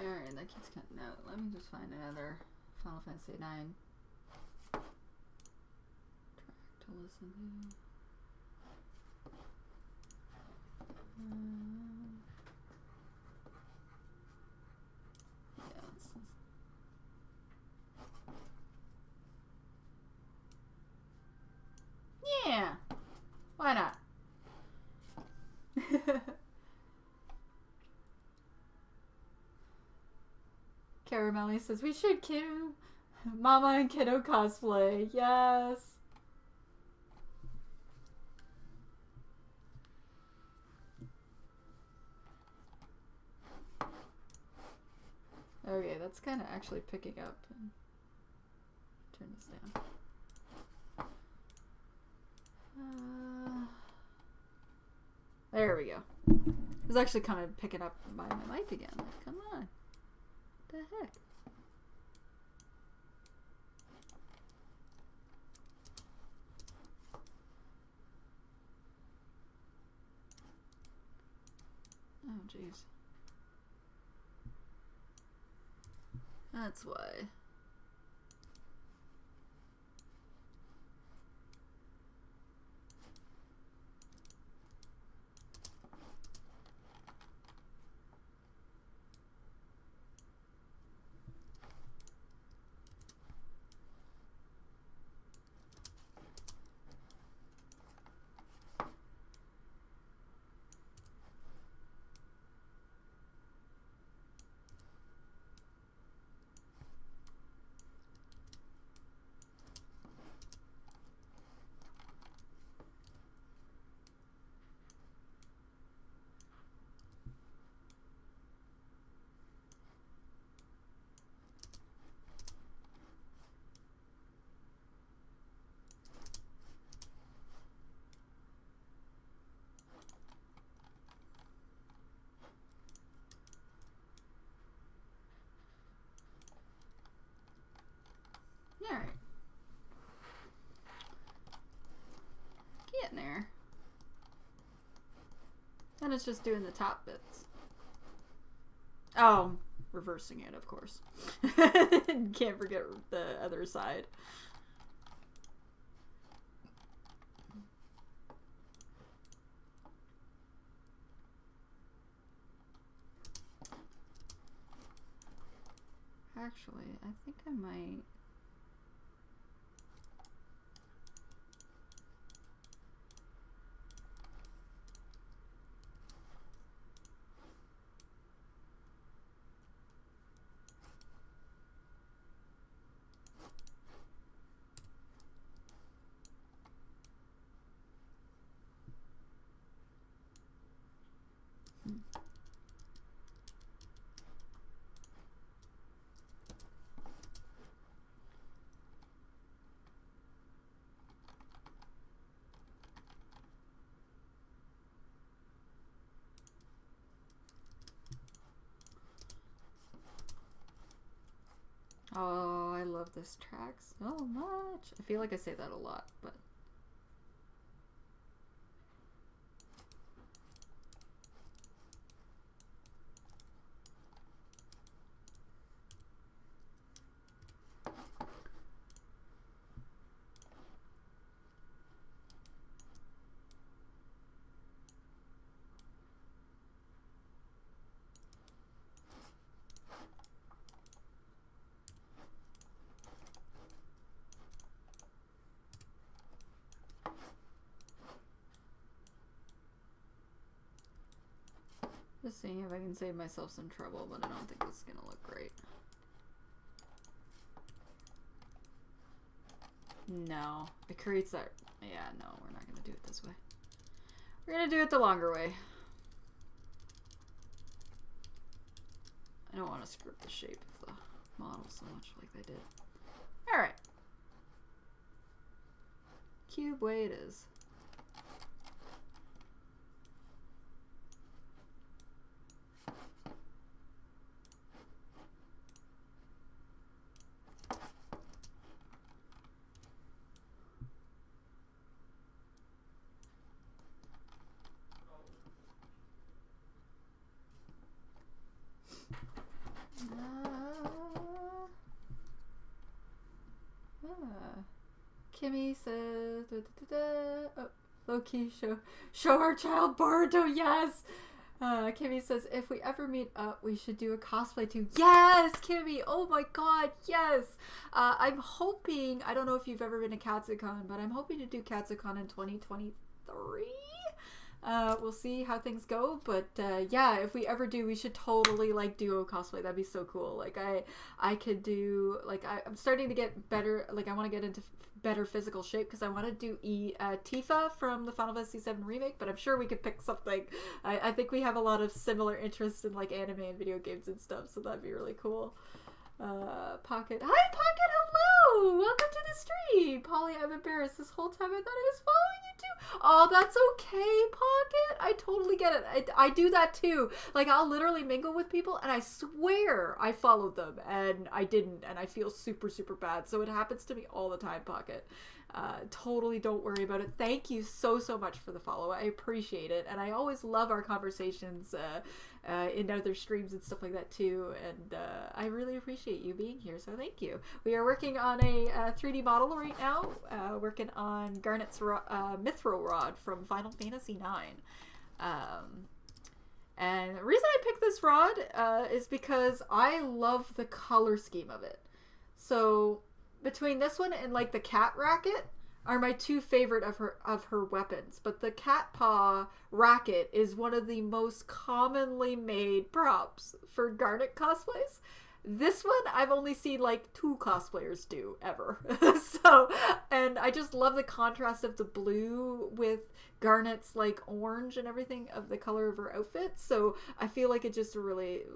Alright, that keeps cutting out. Let me just find another Final Fantasy IX track to listen to. Yeah, let's listen. Yeah! Why not? Caramelly says we should Mama and Kiddo cosplay. Yes. Okay, that's kind of actually picking up. Turn this down. There we go. It was actually kind of picking up by my mic again. Like, come on. What the heck? Oh, jeez. That's why. Alright. Getting there. Then it's just doing the top bits. Oh, reversing it, of course. Can't forget the other side. Actually, I think I might... Oh, I love this track so much. I feel like I say that a lot, but... Just seeing if I can save myself some trouble, but I don't think it's gonna look great. No, it creates that... Yeah, no, we're not gonna do it this way. We're gonna do it the longer way. I don't want to screw up the shape of the model so much like they did. Alright. Cube way it is. Kimmy says, oh, low-key, show our child Boruto, yes! Kimmy says, if we ever meet up, we should do a cosplay too. Yes, Kimmy! Oh my god, yes! I'm hoping, I don't know if you've ever been to Katsucon, but I'm hoping to do Katsucon in 2023? We'll see how things go, but yeah, if we ever do, we should totally like do a cosplay. That'd be so cool. Like I could do, like I'm starting to get better, like I want to get into better physical shape because I want to do Tifa from the Final Fantasy VII remake, but I'm sure we could pick something. I think we have a lot of similar interests in like anime and video games and stuff, so that'd be really cool. Pocket. Hi, Pocket. Hello. Welcome to the stream. Polly, I'm embarrassed. This whole time I thought I was following you too. Oh, that's okay, Pocket. I totally get it. I do that too. Like, I'll literally mingle with people and I swear I followed them and I didn't, and I feel super, super bad. So it happens to me all the time, Pocket. Totally don't worry about it. Thank you so much for the follow. I appreciate it. And I always love our conversations in other streams and stuff like that too. And I really appreciate you being here. So thank you. We are working on a 3D model right now. Working on Garnet's Mythril Rod from Final Fantasy IX. And the reason I picked this rod is because I love the color scheme of it. So between this one and like the cat racket are my two favorite of her weapons. But the cat paw racket is one of the most commonly made props for Garnet cosplays. This one I've only seen like 2 cosplayers do ever. So, and I just love the contrast of the blue with Garnet's like orange and everything of the color of her outfit. So I feel like it's just a really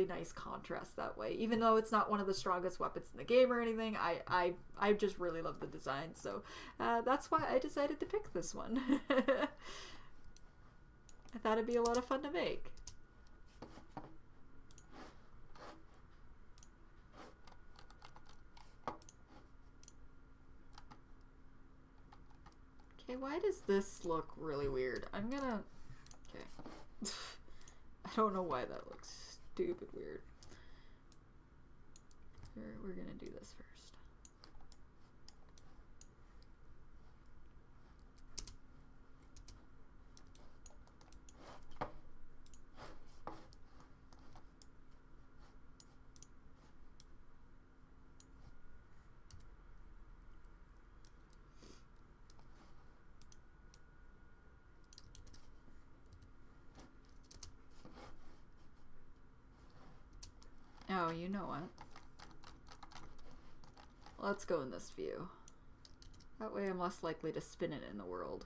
nice contrast that way. Even though it's not one of the strongest weapons in the game or anything, I just really love the design. So that's why I decided to pick this one. I thought it'd be a lot of fun to make. Okay, why does this look really weird? I'm gonna... Okay. I don't know why that looks stupid weird. We're gonna do this first. Oh, you know what? Let's go in this view. That way I'm less likely to spin it in the world.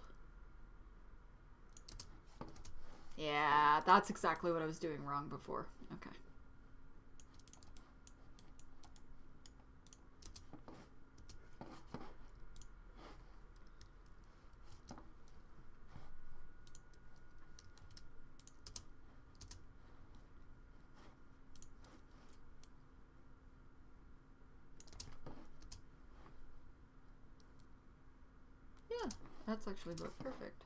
Yeah, that's exactly what I was doing wrong before. Okay. That's actually both perfect.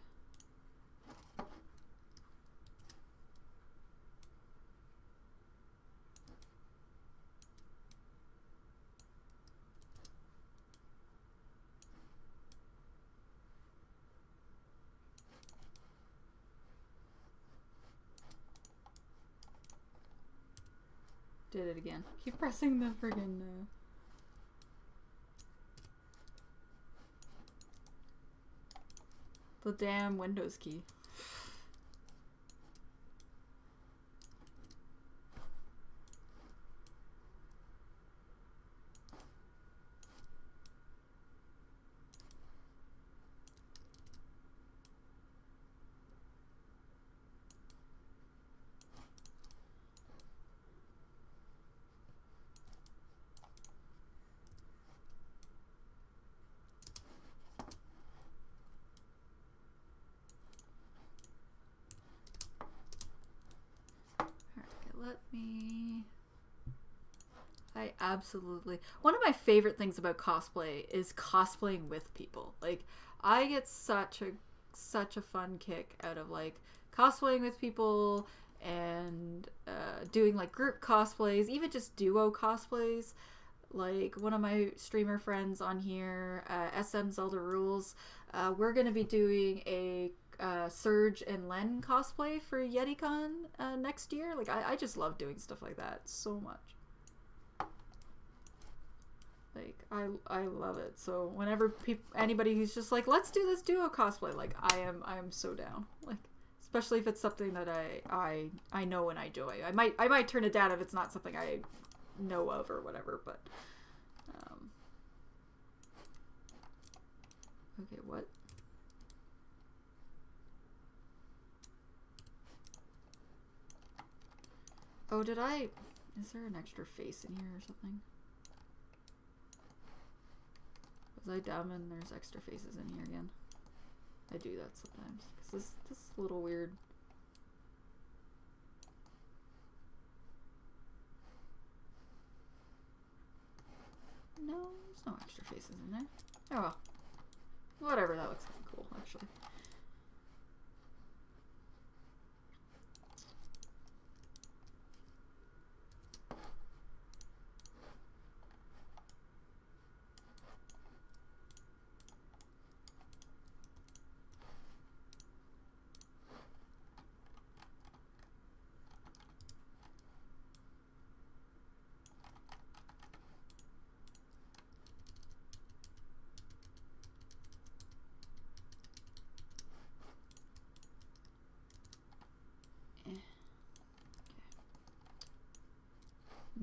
Did it again. Keep pressing the friggin' the damn Windows key. I absolutely... One of my favorite things about cosplay is cosplaying with people. Like, I get such a fun kick out of, like, cosplaying with people and doing, like, group cosplays, even just duo cosplays. Like, one of my streamer friends on here, SM Zelda Rules, we're going to be doing a Surge and Len cosplay for YetiCon next year. Like, I just love doing stuff like that so much. Like, I love it. So whenever anybody who's just like, let's do this duo cosplay, like, I am so down. Like, especially if it's something that I know and I enjoy. I might turn it down if it's not something I know of or whatever, but okay, what? Oh, is there an extra face in here or something? Was I dumb and there's extra faces in here again? I do that sometimes. Because this is a little weird. No, there's no extra faces in there. Oh well. Whatever, that looks kind of cool, actually.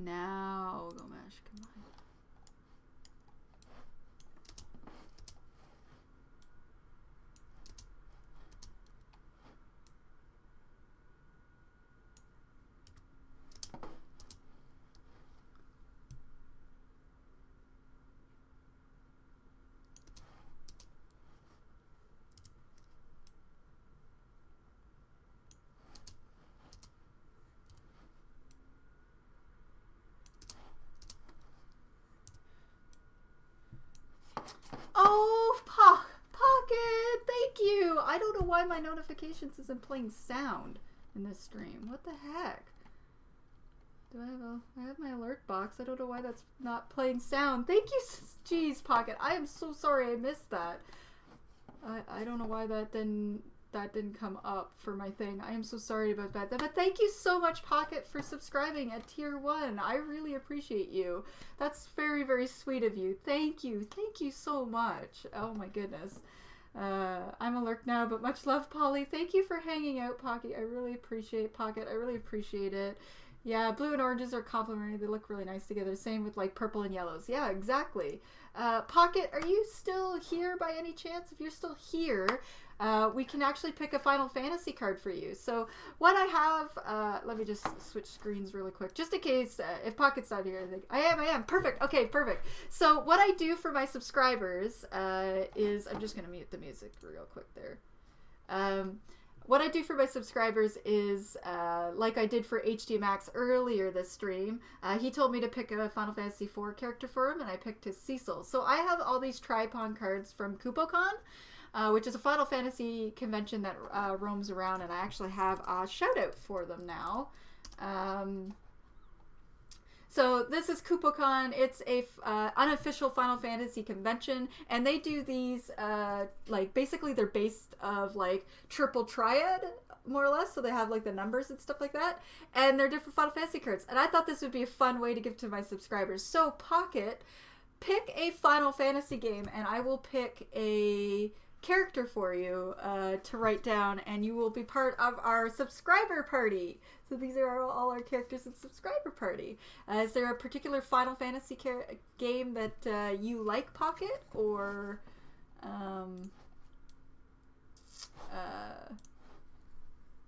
Now, Gomesh, come on. Oh, Pocket, thank you. I don't know why my notifications isn't playing sound in this stream. What the heck? I have my alert box. I don't know why that's not playing sound. Thank you. Jeez, Pocket. I am so sorry I missed that. I don't know why that didn't come up for my thing. I am so sorry about that. But thank you so much, Pocket, for subscribing at tier 1. I really appreciate you. That's very, very sweet of you. Thank you. Thank you so much. Oh my goodness. I'm alert now, but much love, Polly. Thank you for hanging out, Pocket. I really appreciate Pocket. I really appreciate it. Yeah, blue and oranges are complementary. They look really nice together. Same with like purple and yellows. Yeah, exactly. Pocket, are you still here by any chance? If you're still here, we can actually pick a Final Fantasy card for you. So what I have, let me just switch screens really quick, just in case, if Pocket's not here. I am. Perfect. Okay, perfect. So what I do for my subscribers is, I'm just going to mute the music real quick there. What I do for my subscribers is, like I did for HD Max earlier this stream, he told me to pick a Final Fantasy IV character for him, and I picked his Cecil. So I have all these Tripon cards from KupoCon. which is a Final Fantasy convention that roams around, and I actually have a shout out for them now. So this is KupoCon. It's a unofficial Final Fantasy convention, and they do these like basically they're based of like triple triad more or less. So they have like the numbers and stuff like that, and they're different Final Fantasy cards. And I thought this would be a fun way to give to my subscribers. So Pocket, pick a Final Fantasy game, and I will pick a character for you to write down, and you will be part of our subscriber party. So these are all our characters in subscriber party. Is there a particular Final Fantasy game that you like, Pocket, or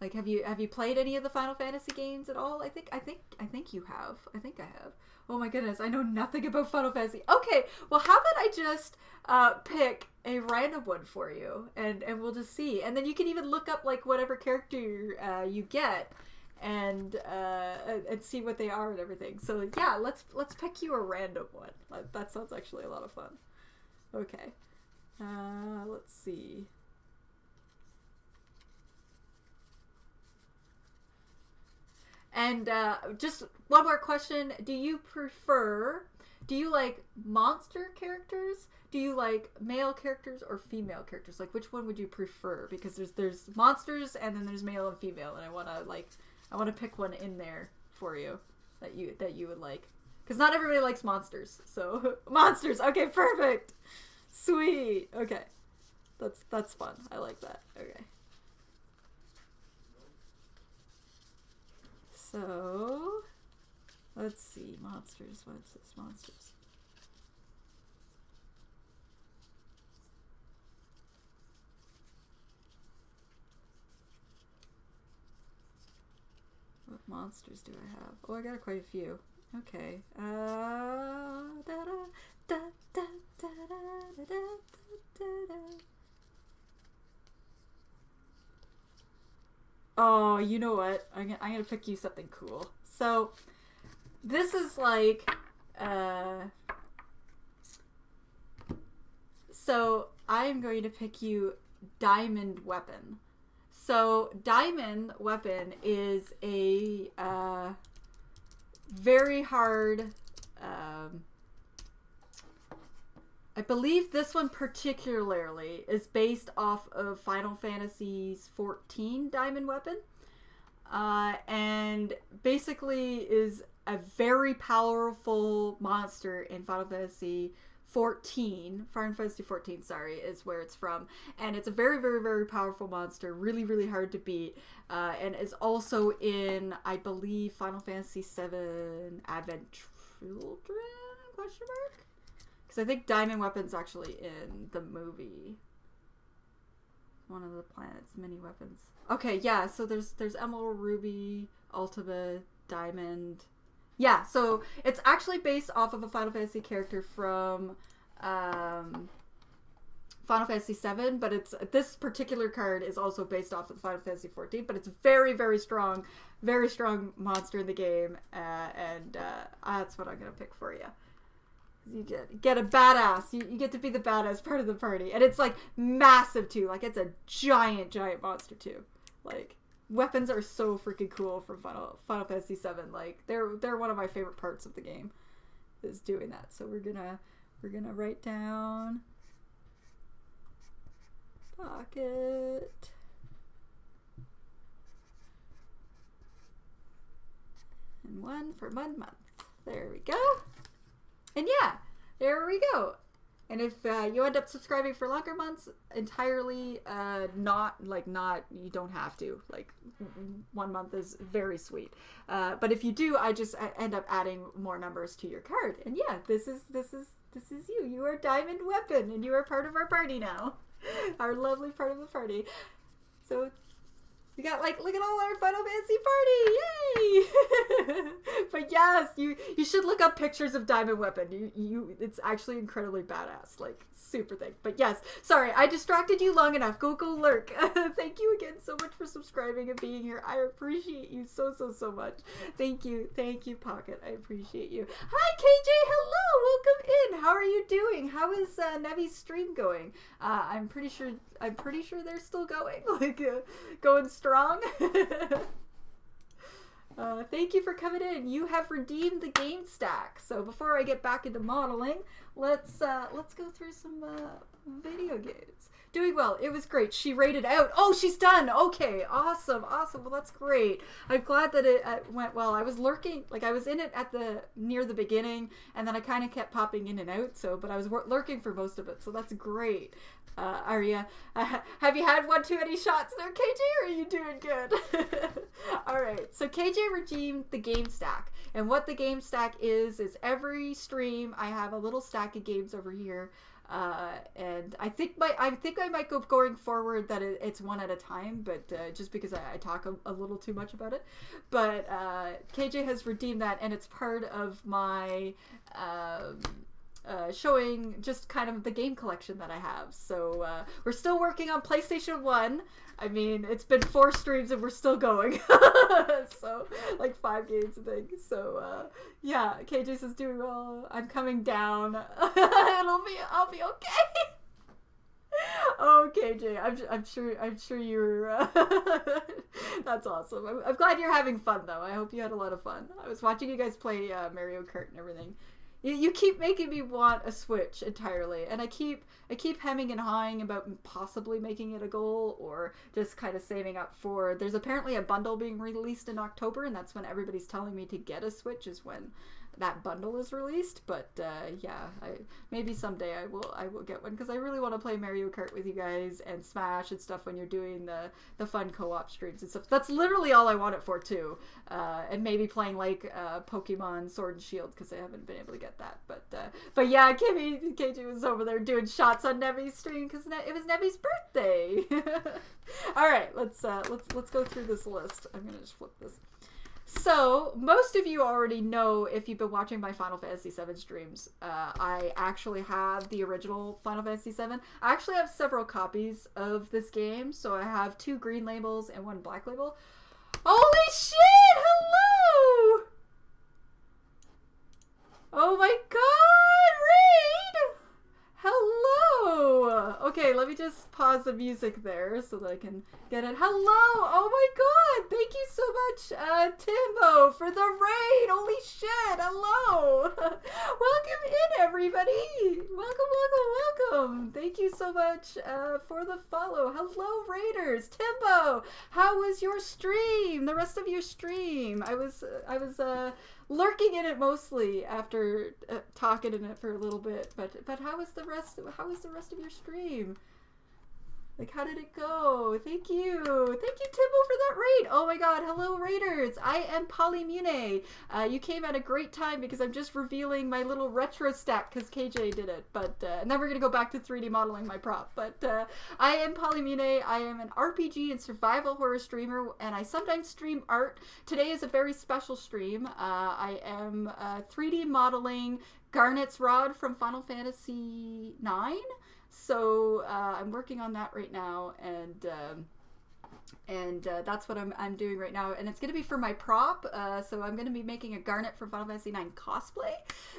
like have you played any of the Final Fantasy games at all? I think you have. I think I have. Oh my goodness, I know nothing about Final Fantasy. Okay, well, how about I just pick a random one for you, and we'll just see. And then you can even look up like whatever character you get, and see what they are and everything. So yeah, let's pick you a random one. That sounds actually a lot of fun. Okay, let's see. And just one more question. Do you like monster characters? Do you like male characters or female characters? Like, which one would you prefer? Because there's monsters, and then there's male and female, and I want to pick one in there for you that you would like. Because not everybody likes monsters. So monsters. Okay, perfect. Sweet. Okay. That's fun. I like that. Okay. So, let's see. Monsters. What's this? Monsters. What monsters do I have? Oh, I got quite a few. Okay. Oh, you know what? I'm gonna pick you something cool. So, this is like, so I'm going to pick you Diamond Weapon. So, Diamond Weapon is a very hard, I believe this one particularly is based off of Final Fantasy's 14 Diamond Weapon, and basically is a very powerful monster in Final Fantasy 14. Final Fantasy 14, sorry, is where it's from, and it's a very, very, very powerful monster, really, really hard to beat, and is also in, I believe, Final Fantasy 7 Advent Children? Question mark? Because I think Diamond Weapon's actually in the movie. One of the planet's mini weapons. Okay, yeah, so there's Emerald, Ruby, Ultima, Diamond. Yeah, so it's actually based off of a Final Fantasy character from Final Fantasy 7, but this particular card is also based off of Final Fantasy 14, but it's very, very strong monster in the game, and that's what I'm going to pick for you. You get a badass. You get to be the badass part of the party. And it's like massive too. Like it's a giant monster too. Like weapons are so freaking cool from Final Fantasy 7. Like they're one of my favorite parts of the game is doing that. So we're gonna write down Pocket. And one for 1 month. There we go. And yeah, there we go. And if you end up subscribing for longer months, entirely you don't have to. Like 1 month is very sweet. But if you do, I end up adding more numbers to your card. And yeah, this is you. You are Diamond Weapon, and you are part of our party now. Our lovely part of the party. So we got look at all our Final Fantasy party, yay! But yes, you should look up pictures of Diamond Weapon. It's actually incredibly badass, like super thick. But yes, sorry, I distracted you long enough. Go lurk. Thank you again so much for subscribing and being here. I appreciate you so much. Thank you, Pocket. I appreciate you. Hi KJ, hello, welcome in. how are you doing? How is Nevi's stream going? I'm pretty sure they're still going, like going strong. Thank you for coming in. You have redeemed the game stack. So before I get back into modeling, let's go through some video games. Doing well. It was great. She rated out. Oh, she's done. Okay, awesome. Well, that's great. I'm glad that it went well. I was lurking, like I was in it at near the beginning, and then I kind of kept popping in and out. But I was lurking for most of it, so that's great. Arya, have you had one too many shots there, KJ, or are you doing good? Alright, so KJ redeemed the game stack. And what the game stack is every stream I have a little stack of games over here. And I think I might go going forward that it's one at a time, but just because I talk a little too much about it. But KJ has redeemed that, and it's part of my showing just kind of the game collection that I have. So we're still working on PlayStation 1. I mean, it's been 4 streams and we're still going. So, like 5 games, I think. So, yeah, KJ says doing well. I'm coming down. I'll be okay. Oh, KJ, I'm sure you're. That's awesome. I'm glad you're having fun, though. I hope you had a lot of fun. I was watching you guys play Mario Kart and everything. You keep making me want a Switch entirely, and I keep hemming and hawing about possibly making it a goal, or just kind of saving up for. There's apparently a bundle being released in October, and that's when everybody's telling me to get a Switch, is when that bundle is released. But yeah, maybe someday I will get one, because I really want to play Mario Kart with you guys and Smash and stuff when you're doing the fun co-op streams and stuff. That's literally all I want it for too. And maybe playing like Pokemon Sword and Shield, because I haven't been able to get that. But yeah, KJ was over there doing shots on Nevi's stream because it was Nevi's birthday. All right, let's go through this list. I'm gonna just flip this. So, most of you already know, if you've been watching my Final Fantasy VII streams, I actually have the original Final Fantasy VII. I actually have several copies of this game, so I have 2 green labels and 1 black label. Holy shit! Hello! Oh my god, Raid! Hello! Okay, let me just pause the music there so that I can get it. Hello! Oh my god! Thank you so much, Timbo, for the raid! Holy shit! Hello! Welcome in, everybody! Welcome! Thank you so much for the follow. Hello, Raiders! Timbo! How was your stream? The rest of your stream? I was lurking in it mostly after talking in it for a little bit, but how was the rest of your stream? Like, how did it go? Thank you, Timbo, for that raid. Oh my god, hello Raiders. I am Polymune. You came at a great time because I'm just revealing my little retro stack because KJ did it. But and then we're gonna go back to 3D modeling my prop. But I am Polymune. I am an RPG and survival horror streamer, and I sometimes stream art. Today is a very special stream. I am 3D modeling Garnet's Rod from Final Fantasy 9. So I'm working on that right now, and that's what I'm doing right now, and it's going to be for my prop. So I'm going to be making a Garnet from Final Fantasy 9 cosplay.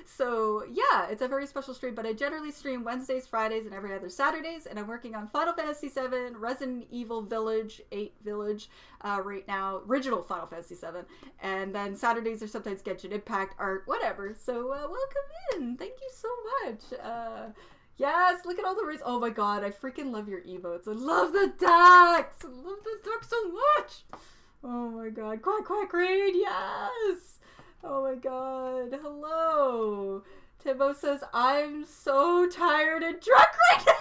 So yeah, it's a very special stream, but I generally stream Wednesdays, Fridays, and every other Saturdays, and I'm working on Final Fantasy 7, Resident Evil Village 8 Village right now, original Final Fantasy 7, and then Saturdays are sometimes Genshin Impact art, whatever. So welcome in. Thank you so much. Yes, look at all the rays. Oh my god, I freaking love your emotes. I love the ducks. I love the ducks so much. Oh my god. Quack quack raid, yes. Oh my god. Hello. Timbo says, I'm so tired and drunk right now.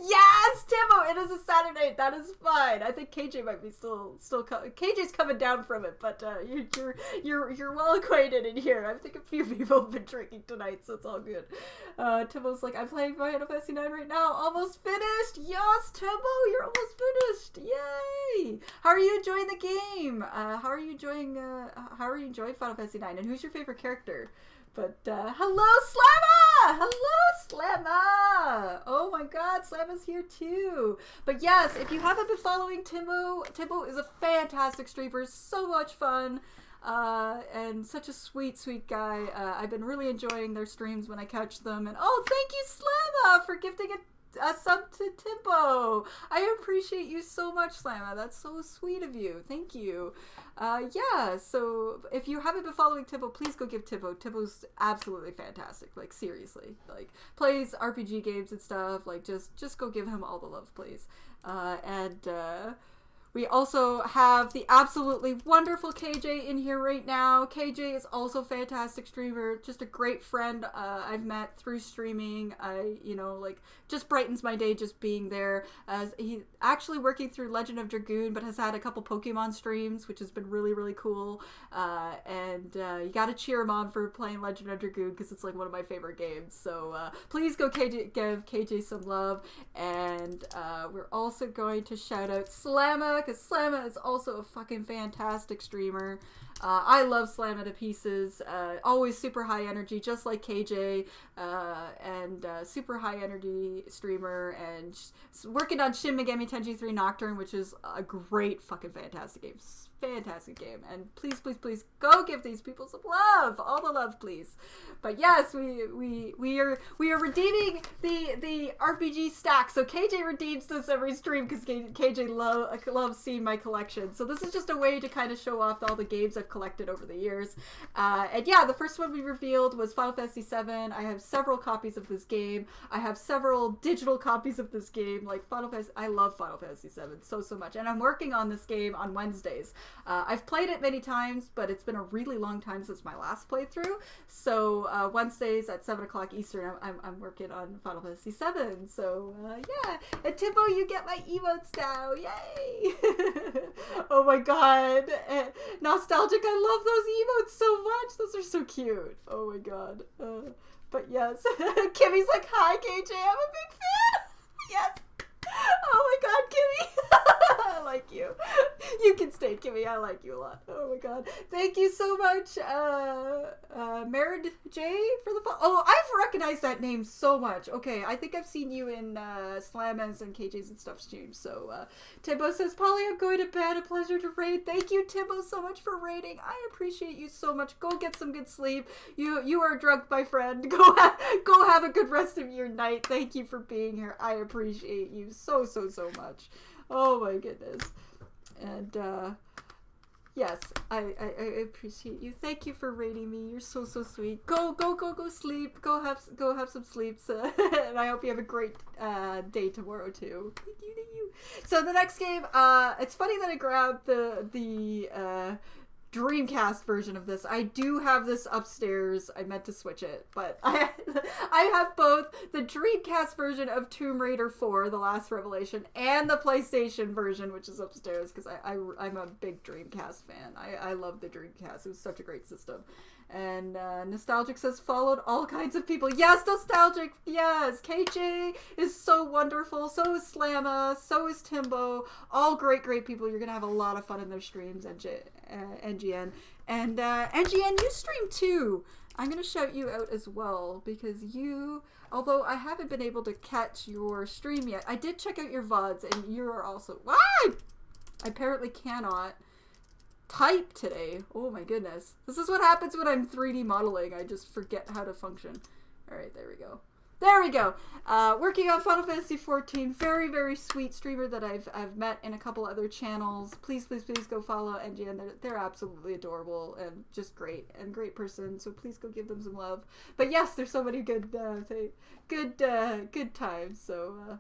Yes, Timbo, it is a Saturday. That is fine. I think KJ might be still KJ's coming down from it, but you're well acquainted in here. I think a few people have been drinking tonight, so it's all good. Timbo's like, I'm playing Final Fantasy 9 right now. Almost finished. Yes, Timbo, you're almost finished. Yay! How are you enjoying the game? How are you enjoying Final Fantasy 9? And who's your favorite character? But hello, Slamma! Hello, Slamma! Oh my god, Slamma's here too. But yes, if you haven't been following Timbo is a fantastic streamer, so much fun. and such a sweet guy. I've been really enjoying their streams when I catch them. And oh, thank you, Slamma, for gifting a sub to Timbo. I appreciate you so much, Slamma. That's so sweet of you. Thank you. Yeah, so if you haven't been following Timbo, please go give Timbo. Timbo's absolutely fantastic. Like, seriously. Like, plays RPG games and stuff. Like, just go give him all the love, please. We also have the absolutely wonderful KJ in here right now. KJ is also a fantastic streamer, just a great friend I've met through streaming. Just brightens my day just being there. He's actually working through Legend of Dragoon, but has had a couple Pokemon streams, which has been really, really cool. You gotta cheer him on for playing Legend of Dragoon, because it's like one of my favorite games. So please go give KJ some love. And we're also going to shout out Slamma, because Slamma is also a fucking fantastic streamer. I love Slamma to pieces. Always super high energy, just like KJ, and super high energy streamer, and working on Shin Megami Tensei 3 Nocturne, which is a great fucking fantastic game. Fantastic game. And please go give these people some love. All the love, please. But yes, we are redeeming the RPG stack. So KJ redeems this every stream because KJ loves seeing my collection. So this is just a way to kind of show off all the games I've collected over the years. And yeah, the first one we revealed was Final Fantasy VII. I have several copies of this game. I have several digital copies of this game. Like Final Fantasy, I love Final Fantasy VII so much. And I'm working on this game on Wednesdays. I've played it many times, but it's been a really long time since my last playthrough. So Wednesdays at 7 o'clock Eastern, I'm working on Final Fantasy VII. So yeah, and Timbo, you get my emotes now, yay! Oh my god, nostalgic! I love those emotes so much. Those are so cute. Oh my god. But yes, Kimmy's like, hi KJ, I'm a big fan. Yes. Oh my god, Kimmy! I like you. You can stay, Kimmy. I like you a lot. Oh my god. Thank you so much, Merid J for the oh, I've recognized that name so much. Okay, I think I've seen you in Slammas and KJ's and stuff streams. So Timbo says, Polly, I'm going to bed. A pleasure to raid. Thank you, Timbo, so much for raiding. I appreciate you so much. Go get some good sleep. You are drunk, my friend. Go have a good rest of your night. Thank you for being here. I appreciate you so much. Oh my goodness. And yes, I appreciate you. Thank you for rating me. You're so sweet. Go sleep. Go have some sleeps. And I hope you have a great day tomorrow too. Thank you. So the next game, it's funny that I grabbed the Dreamcast version of this. I do have this upstairs. I meant to switch it, but I have both the Dreamcast version of Tomb Raider 4, The Last Revelation, and the PlayStation version, which is upstairs, because I'm a big Dreamcast fan. I love the Dreamcast. It was such a great system. And Nostalgic says, followed all kinds of people. Yes, Nostalgic, yes. KJ is so wonderful. So is Slamma. So is Timbo. All great people. You're going to have a lot of fun in their streams, NGN. And NGN, you stream too. I'm going to shout you out as well, because you, although I haven't been able to catch your stream yet, I did check out your VODs, and you are also, I apparently cannot type today. Oh my goodness. This is what happens when I'm 3D modeling. I just forget how to function. Alright, there we go. There we go. Working on Final Fantasy XIV. Very sweet streamer that I've met in a couple other channels. Please go follow NGN. They're absolutely adorable and just great person. So please go give them some love. But yes, there's so many good times. So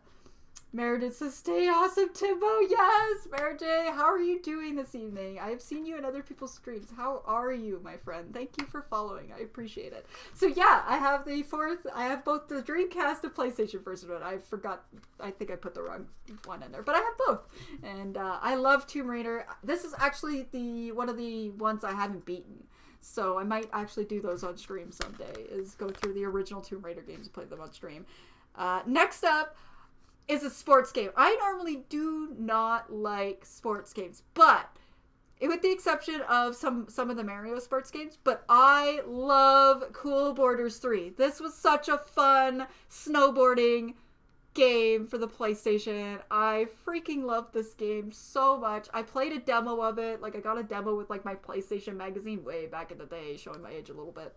Meredith says, stay awesome, Timbo. Yes, Meredith, how are you doing this evening? I have seen you in other people's streams. How are you, my friend? Thank you for following. I appreciate it. So yeah, I have both the Dreamcast and PlayStation version of it. I think I put the wrong one in there, but I have both. And I love Tomb Raider. This is actually one of the ones I haven't beaten. So I might actually do those on stream someday, is go through the original Tomb Raider games and play them on stream. Next up is a sports game. I normally do not like sports games, but with the exception of some of the Mario sports games, but I love Cool Borders 3. This was such a fun snowboarding game for the PlayStation. I freaking love this game so much. I played a demo of it. Like, I got a demo with, like, my PlayStation magazine way back in the day, showing my age a little bit.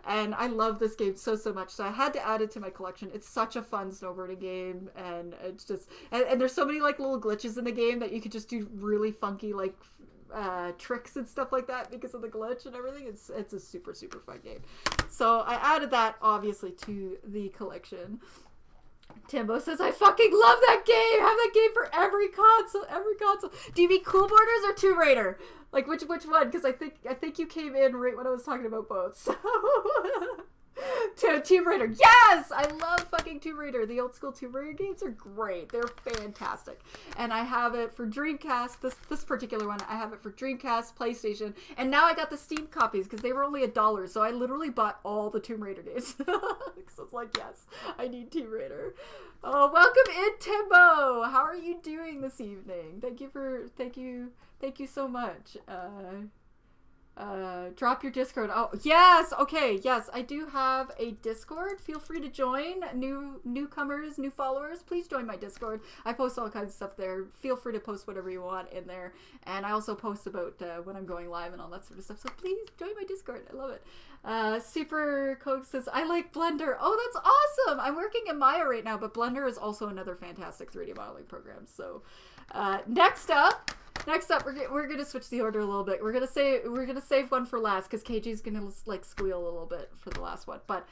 And I love this game so much. So I had to add it to my collection. It's such a fun snowboarding game. And it's just... And there's so many, like, little glitches in the game that you could just do really funky, like... tricks and stuff like that because of the glitch and everything. It's a super fun game. So I added that obviously to the collection. Timbo says, I fucking love that game! Have that game for every console. Do you mean Cool Borders or Tomb Raider? Like which one? Because I think you came in right when I was talking about both. So Tomb Raider. Yes! I love fucking Tomb Raider. The old school Tomb Raider games are great. They're fantastic. And I have it for Dreamcast. This particular one, I have it for Dreamcast, PlayStation, and now I got the Steam copies because they were only $1. So I literally bought all the Tomb Raider games. So it's like, yes, I need Tomb Raider. Oh, welcome in, Timbo. How are you doing this evening? Thank you so much. Drop your Discord. Oh, yes. Okay. Yes, I do have a Discord. Feel free to join. Newcomers, new followers, please join my Discord. I post all kinds of stuff there. Feel free to post whatever you want in there. And I also post about when I'm going live and all that sort of stuff. So please join my Discord. I love it. Super Coke says, I like Blender. Oh, that's awesome. I'm working in Maya right now, but Blender is also another fantastic 3D modeling program. So, next up, we're gonna switch the order a little bit. We're gonna save one for last because KG's gonna like squeal a little bit for the last one. But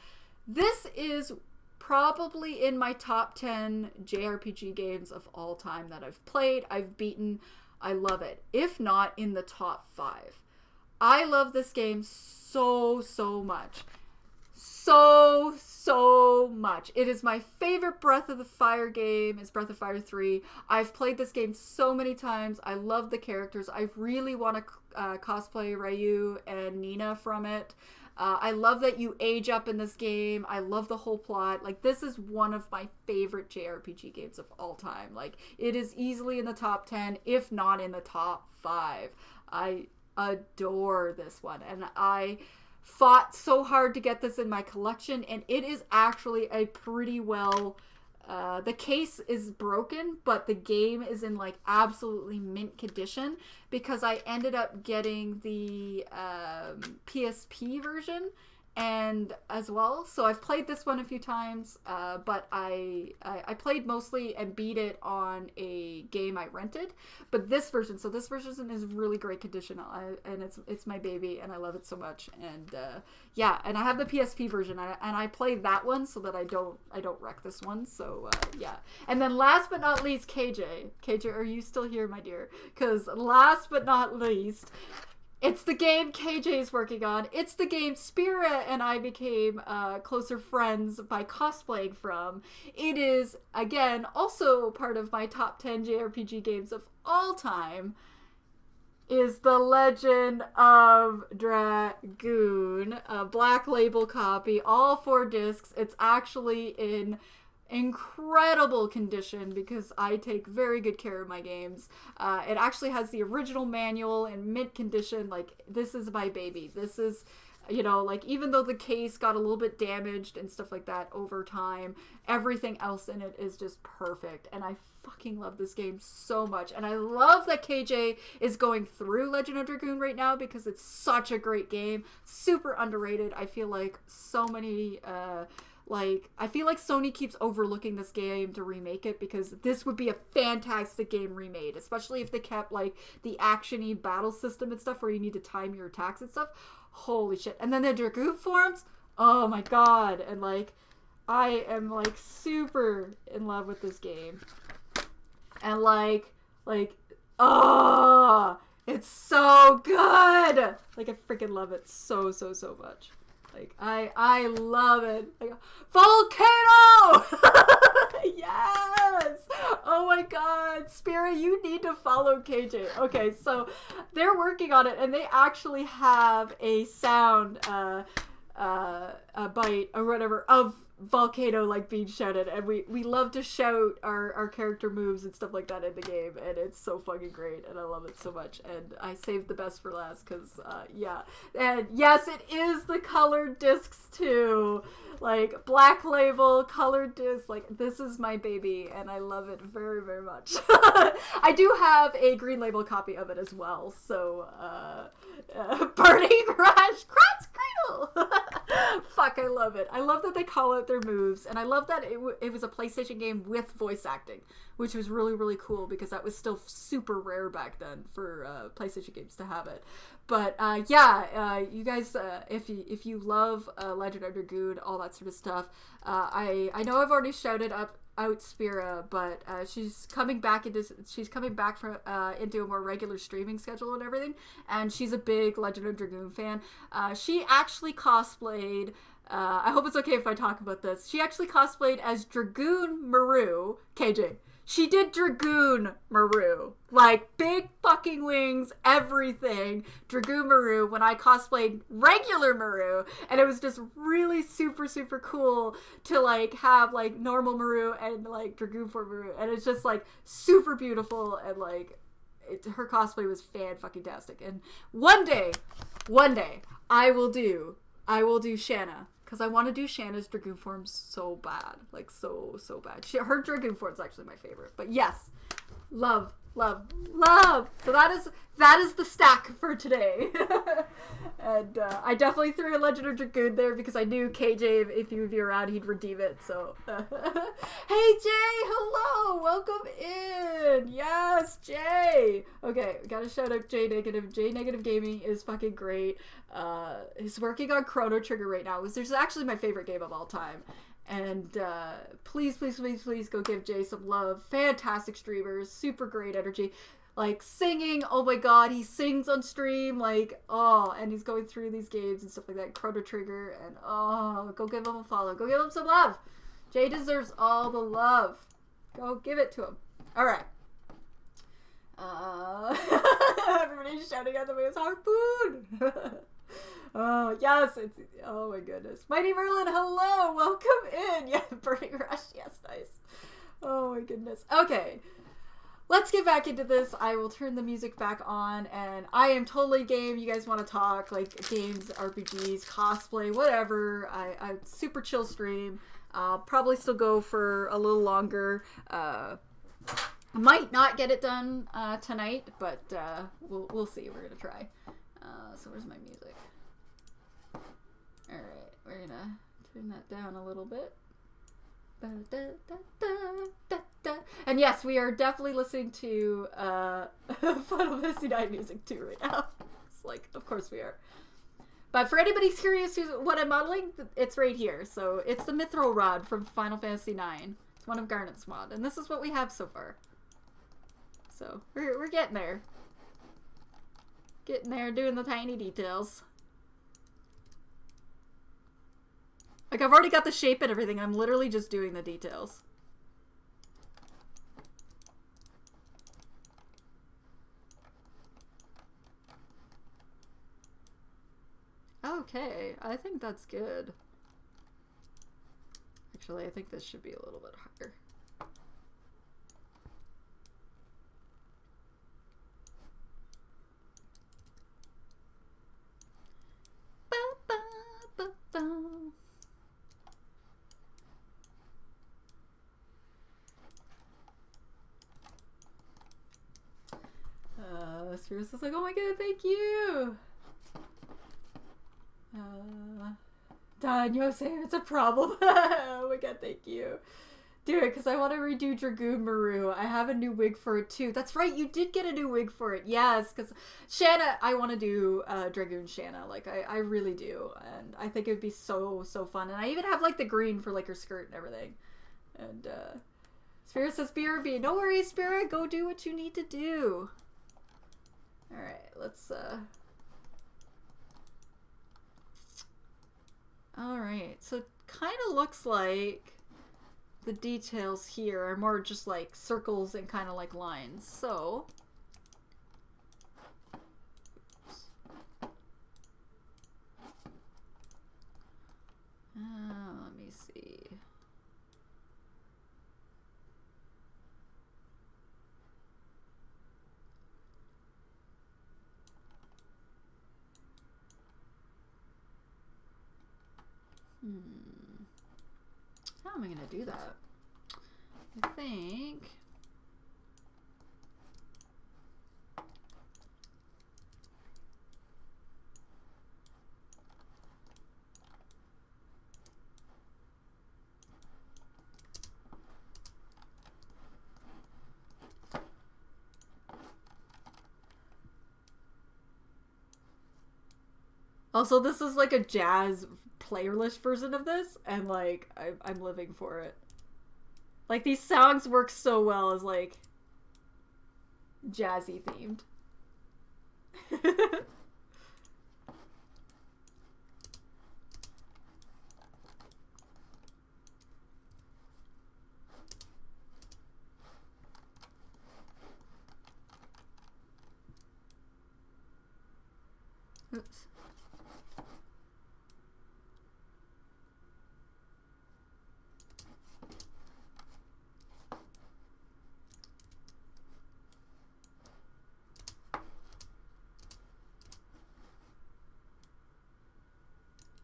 this is probably in my top 10 JRPG games of all time that I've played. I've beaten. I love it. If not in the top 5. I love this game so much. So much. It is my favorite Breath of the Fire game. It's Breath of Fire 3. I've played this game so many times. I love the characters. I really want to cosplay Ryu and Nina from it. I love that you age up in this game. I love the whole plot. Like, this is one of my favorite JRPG games of all time. Like, it is easily in the top 10, if not in the top 5. I adore this one. And I fought so hard to get this in my collection, and it is actually a pretty well... the case is broken, but the game is in like absolutely mint condition because I ended up getting the PSP version and as well. So I've played this one a few times, but I played mostly and beat it on a game I rented. But this version is really great condition, and it's my baby, and I love it so much. And yeah, and I have the PSP version, and I played that one so that I don't wreck this one. So yeah. And then last but not least, KJ, are you still here, my dear? Because last but not least, it's the game KJ is working on. It's the game Spira and I became closer friends by cosplaying from. It is, again, also part of my top 10 JRPG games of all time. Is The Legend of Dragoon. A Black Label copy, all 4 discs. It's actually in incredible condition because I take very good care of my games. It actually has the original manual in mint condition. Like, this is my baby. This is, you know, like, even though the case got a little bit damaged and stuff like that over time, everything else in it is just perfect. And I fucking love this game so much. And I love that KJ is going through Legend of Dragoon right now because it's such a great game. Super underrated. I feel like so many... I feel like Sony keeps overlooking this game to remake it because this would be a fantastic game remade, especially if they kept, like, the action-y battle system and stuff where you need to time your attacks and stuff. Holy shit. And then the Dragoon forms, oh my god. And, like, I am, like, super in love with this game. And, it's so good! Like, I freaking love it so much. Like, I love it. Like, Volcano! Yes! Oh my god. Spirit, you need to follow KJ. Okay, so they're working on it, and they actually have a sound bite or whatever of volcano like being shouted, and we love to shout our character moves and stuff like that in the game, and it's so fucking great, and I love it so much. And I saved the best for last because yeah, and yes, it is the colored discs too, like Black Label colored discs. Like, this is my baby, and I love it very, very much. I do have a Green Label copy of it as well, so Burning Rush, Kratz Cradle. Fuck, I love it. I love that they call out their moves, and I love that it was a PlayStation game with voice acting, which was really, really cool because that was still super rare back then for PlayStation games to have it. But yeah, you guys, if you love Legend of Dragoon, all that sort of stuff, I know I've already shouted out Spira, but she's coming back from into a more regular streaming schedule and everything, and she's a big Legend of Dragoon fan. She actually cosplayed, I hope it's okay if I talk about this, she actually cosplayed as Dragoon Maru. KJ, she did Dragoon Maru, like big fucking wings, everything, Dragoon Maru, when I cosplayed regular Maru, and it was just really super, super cool to like have like normal Maru and like Dragoon form Maru, and it's just like super beautiful, and like her cosplay was fan-fucking-tastic. And one day, I will do Shanna, because I want to do Shanna's Dragoon form so bad. Like, so bad. Her Dragoon form is actually my favorite. But yes, love. So that is the stack for today. And I definitely threw a Legend of Dragoon there because I knew KJ, if he would be around, he'd redeem it. So, hey Jay, hello, welcome in. Yes, Jay. Okay, gotta shout out J Negative. J Negative Gaming is fucking great. He's working on Chrono Trigger right now. This is actually my favorite game of all time. And please go give Jay some love. Fantastic streamers, super great energy. Like, singing, oh my god, he sings on stream, like, oh, and he's going through these games and stuff like that, Chrono Trigger, and oh, go give him a follow, go give him some love. Jay deserves all the love. Go give it to him. Alright. Everybody's shouting at the way it's harpoon. Oh, yes, it's, oh my goodness. Mighty Merlin, hello, welcome in. Yeah, Burning Rush, yes, nice. Oh my goodness. Okay, let's get back into this. I will turn the music back on, and I am totally game. You guys want to talk, like, games, RPGs, cosplay, whatever. I super chill stream. I'll probably still go for a little longer. Might not get it done tonight, but we'll see. We're gonna try. So where's my music? Alright, we're gonna turn that down a little bit. And yes, we are definitely listening to Final Fantasy IX music too right now. It's like, of course we are. But for anybody curious what I'm modeling, it's right here. So it's the Mythril Rod from Final Fantasy IX. It's one of Garnet's mod, and this is what we have so far. So we're getting there. Getting there, doing the tiny details. Like, I've already got the shape and everything. I'm literally just doing the details. Okay, I think that's good. Actually, I think this should be a little bit higher. Spirits is like, oh my god, thank you! Don Yosef, it's a problem. Oh my god, thank you. Do it, because I want to redo Dragoon Maru. I have a new wig for it too. That's right, you did get a new wig for it. Yes, because Shanna, I want to do Dragoon Shanna. Like, I really do. And I think it would be so fun. And I even have, like, the green for, like, her skirt and everything. And, Spirit says, BRB. No worries, Spirit. Go do what you need to do. Alright, let's, Alright, so it kind of looks like the details here are more just like circles and kind of like lines. So, let me see. How am I gonna do that? I think. Also, this is like a jazz playlist version of this, and like I'm living for it. Like these songs work so well as like jazzy themed. Oops.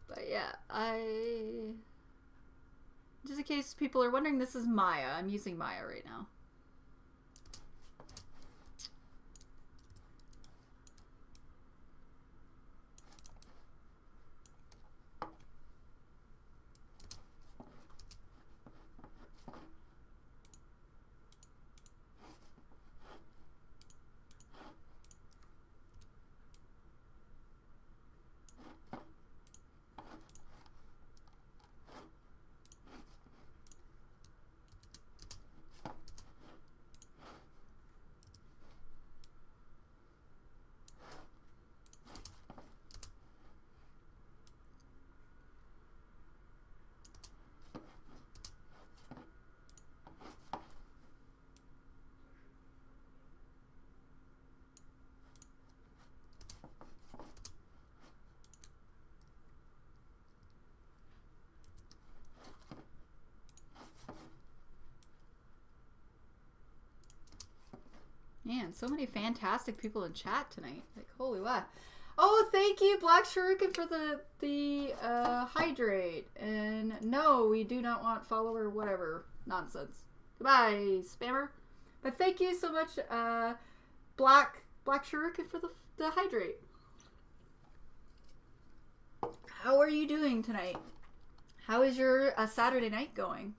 But yeah, just in case people are wondering, this is Maya. I'm using Maya right now. Man, so many fantastic people in chat tonight. Like, holy wow. Oh, thank you, Black Shuriken, for the hydrate. And no, we do not want follower whatever nonsense. Goodbye, spammer. But thank you so much, Black Shuriken, for the hydrate. How are you doing tonight? How is your Saturday night going?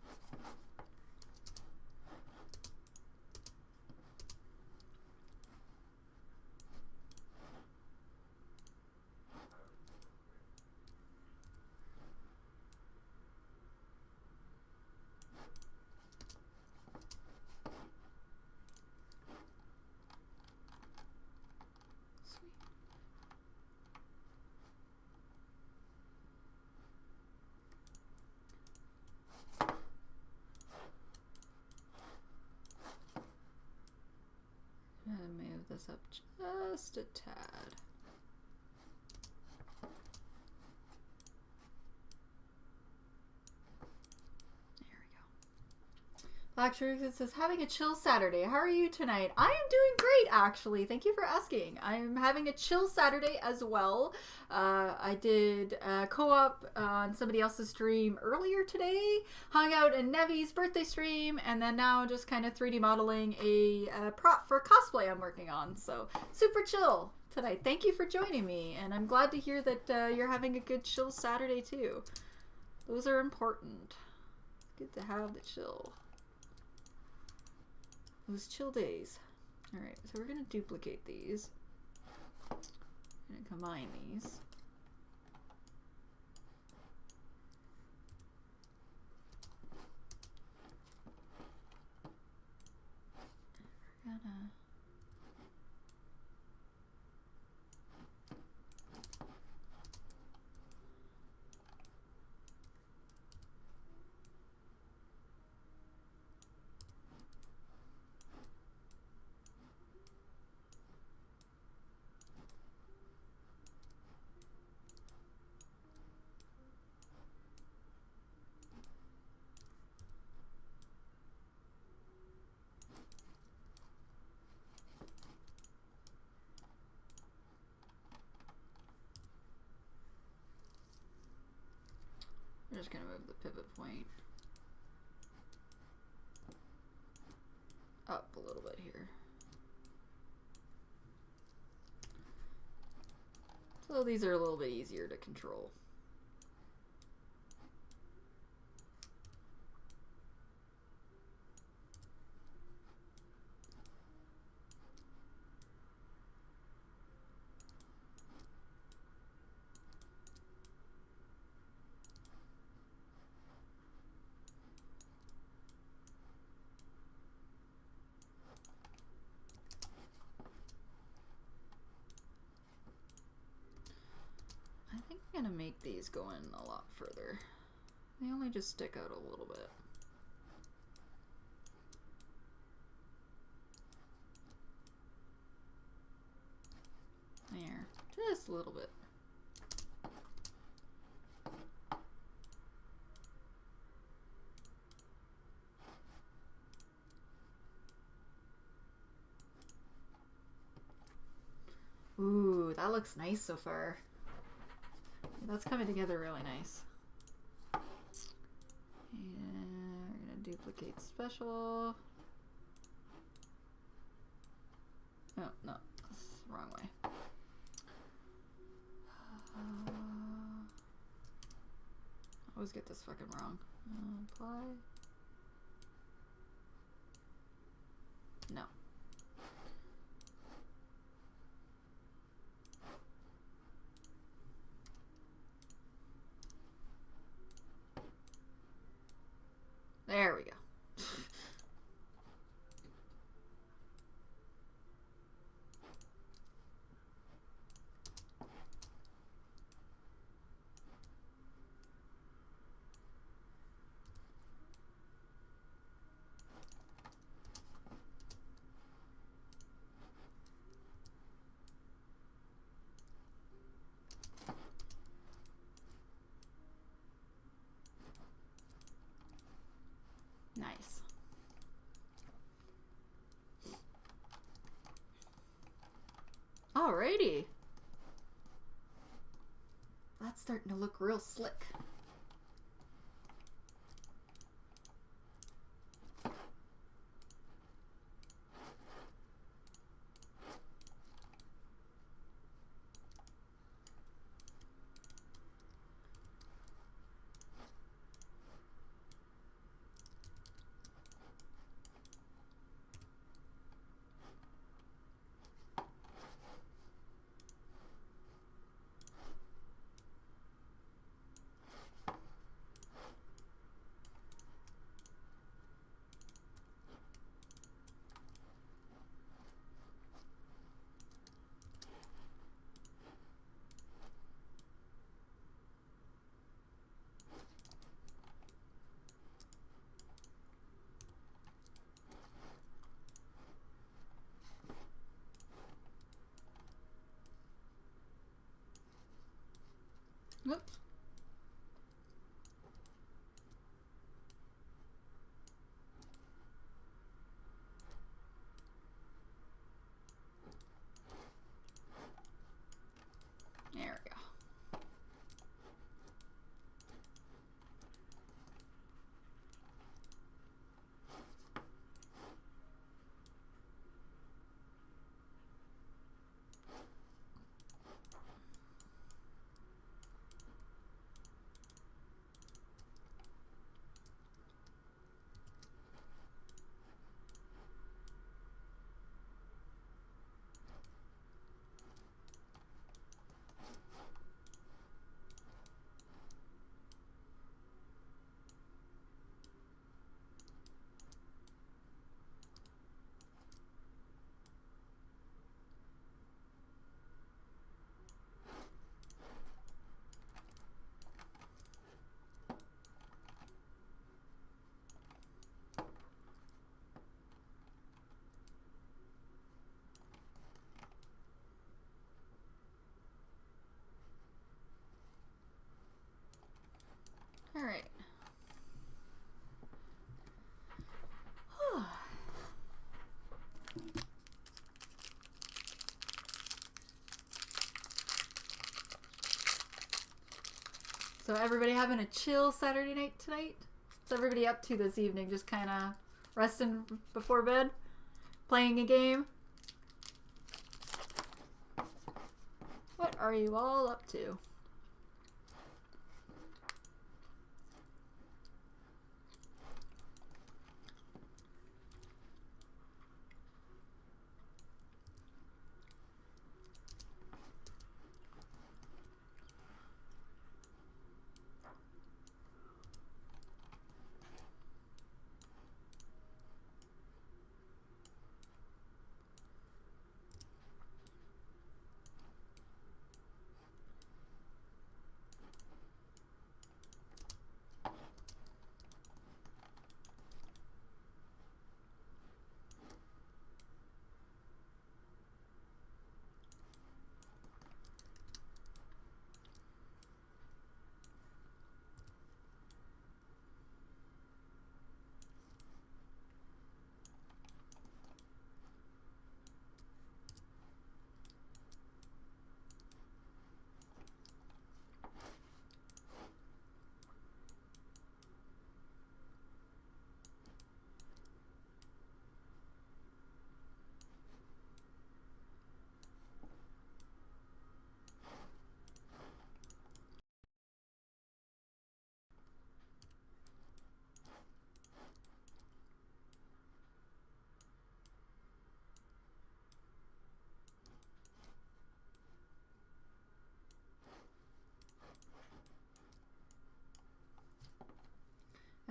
Move this up just a tad. There we go. Black Shuriken says, having a chill Saturday. How are you tonight? I am doing great, actually. Thank you for asking. I'm having a chill Saturday as well. I did co-op on somebody else's stream earlier today. Hung out in Nevi's birthday stream, and then now just kind of 3D modeling a prop for cosplay I'm working on. So super chill tonight. Thank you for joining me, and I'm glad to hear that you're having a good chill Saturday too. Those are important. Good to have the chill. Those chill days. Alright, so we're going to duplicate these. I'm going to combine these. We're gonna... just going to move the pivot point up a little bit here. So these are a little bit easier to control. I'm gonna make these go in a lot further. They only just stick out a little bit. There, just a little bit. Ooh, that looks nice so far. That's coming together really nice. And we're gonna duplicate special. Oh, no, that's the wrong way. I always get this fucking wrong. Apply. No. There we go. Nice. Alrighty. That's starting to look real slick. Whoops. There we go. So everybody having a chill Saturday night tonight? What's everybody up to this evening? Just kind of resting before bed? Playing a game? What are you all up to?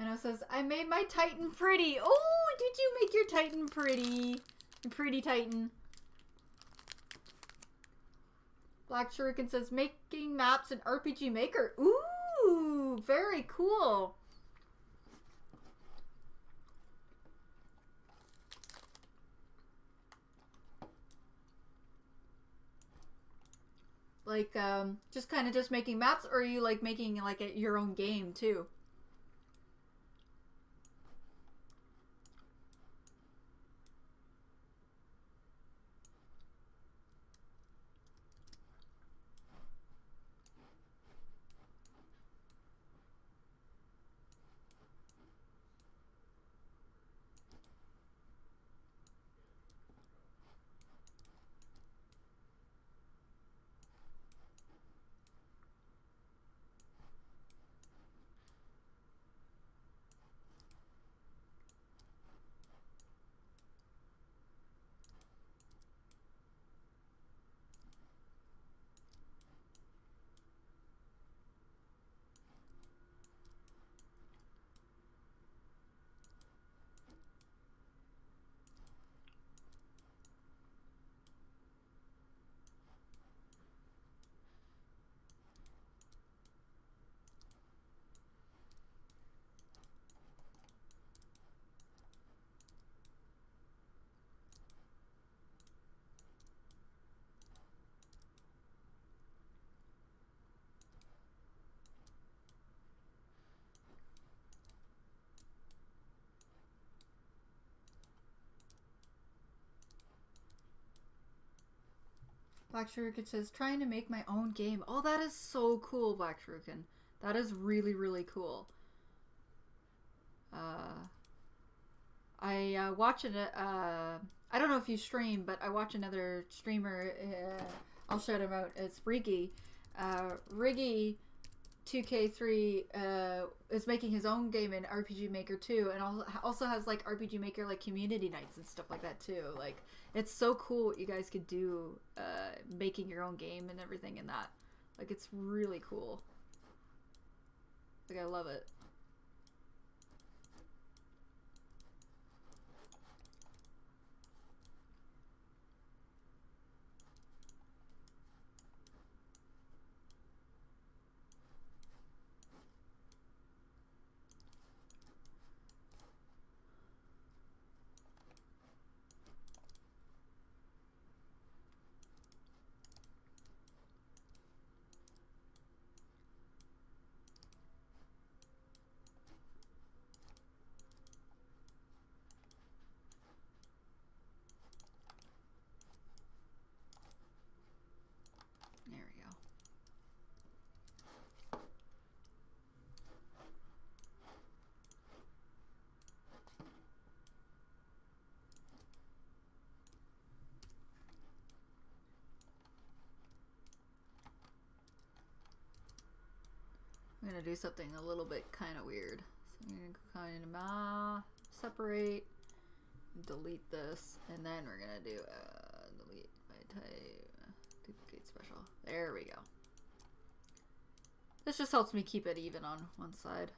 And it says, I made my Titan pretty. Oh, did you make your Titan pretty? Pretty Titan. Black Shuriken says, making maps in RPG Maker. Ooh, very cool. Like, just kind of just making maps, or are you like making like your own game too? Black Shuriken says, trying to make my own game. Oh, that is so cool, Black Shuriken. That is really, really cool. I watch it. I don't know if you stream, but I watch another streamer. I'll shout him out. It's Riggy. Riggy 2K3 is making his own game in RPG Maker too, and also has like RPG Maker like community nights and stuff like that too. Like, it's so cool what you guys could do, making your own game and everything in that. Like, it's really cool. Like, I love it. gonna do something a little bit kind of weird. So I'm gonna kind of separate, delete this, and then we're gonna do delete my type, duplicate special. There we go. This just helps me keep it even on one side.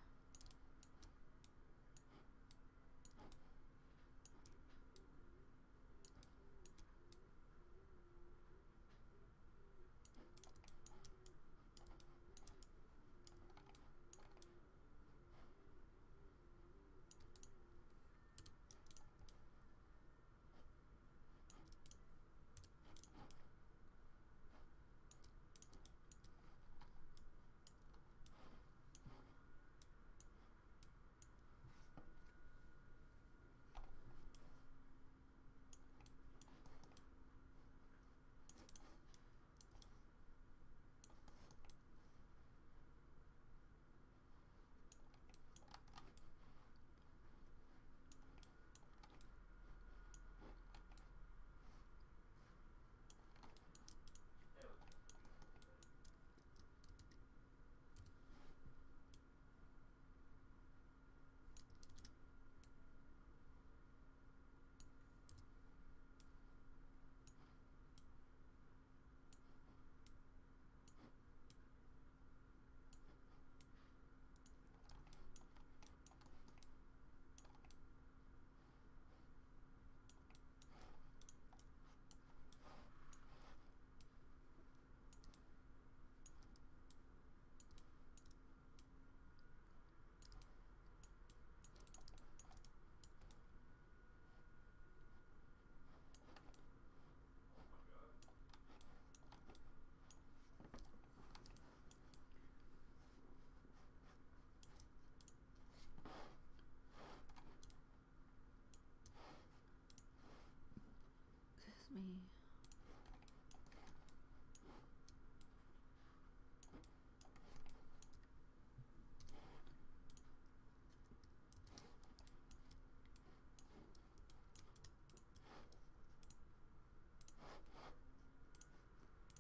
Me.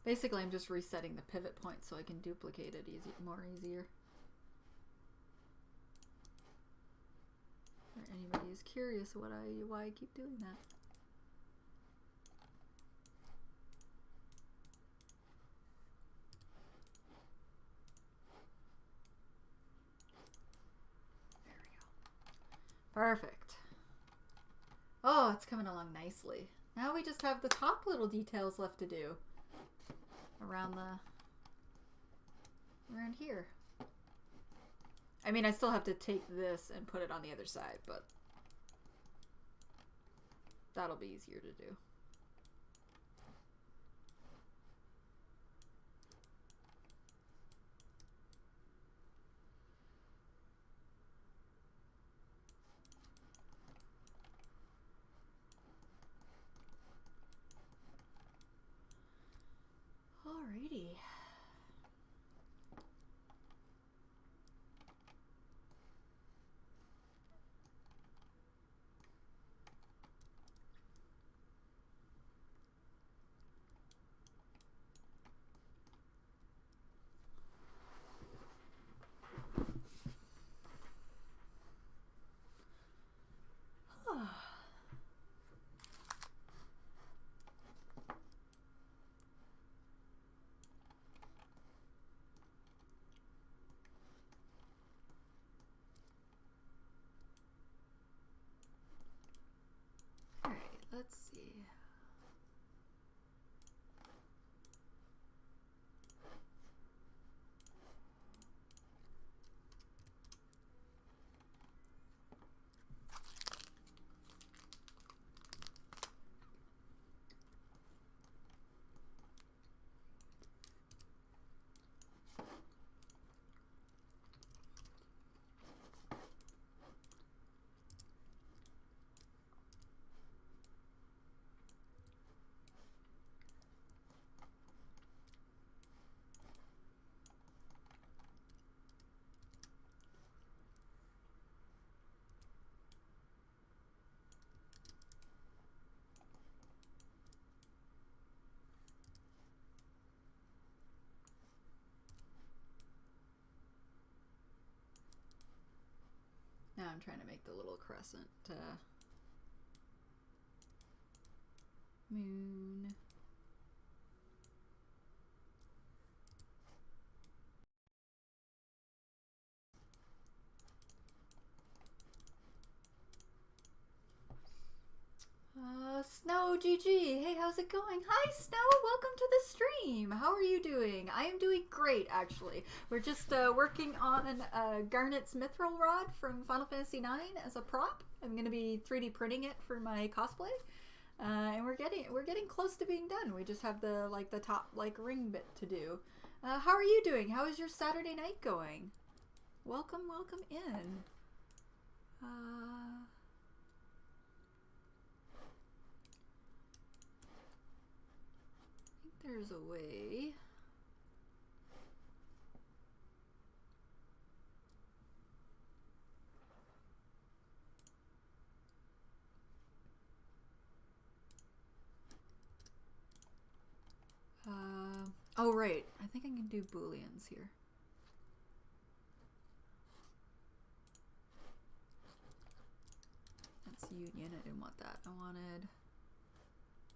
Basically, I'm just resetting the pivot point so I can duplicate it easier. If anybody is curious why I keep doing that. Perfect. Oh, it's coming along nicely. Now we just have the top little details left to do around here. I mean, I still have to take this and put it on the other side, but that'll be easier to do. Alrighty. Let's see. I'm trying to make the little crescent moon. Snow GG. Hey, how's it going? Hi, Snow. Welcome to the stream. How are you doing? I am doing great, actually. We're just working on Garnet's Mythril Rod from Final Fantasy IX as a prop. I'm going to be 3D printing it for my cosplay, and we're getting close to being done. We just have the top ring bit to do. How are you doing? How is your Saturday night going? Welcome in. There's a way. Oh right, I think I can do booleans here. That's union, I didn't want that. I wanted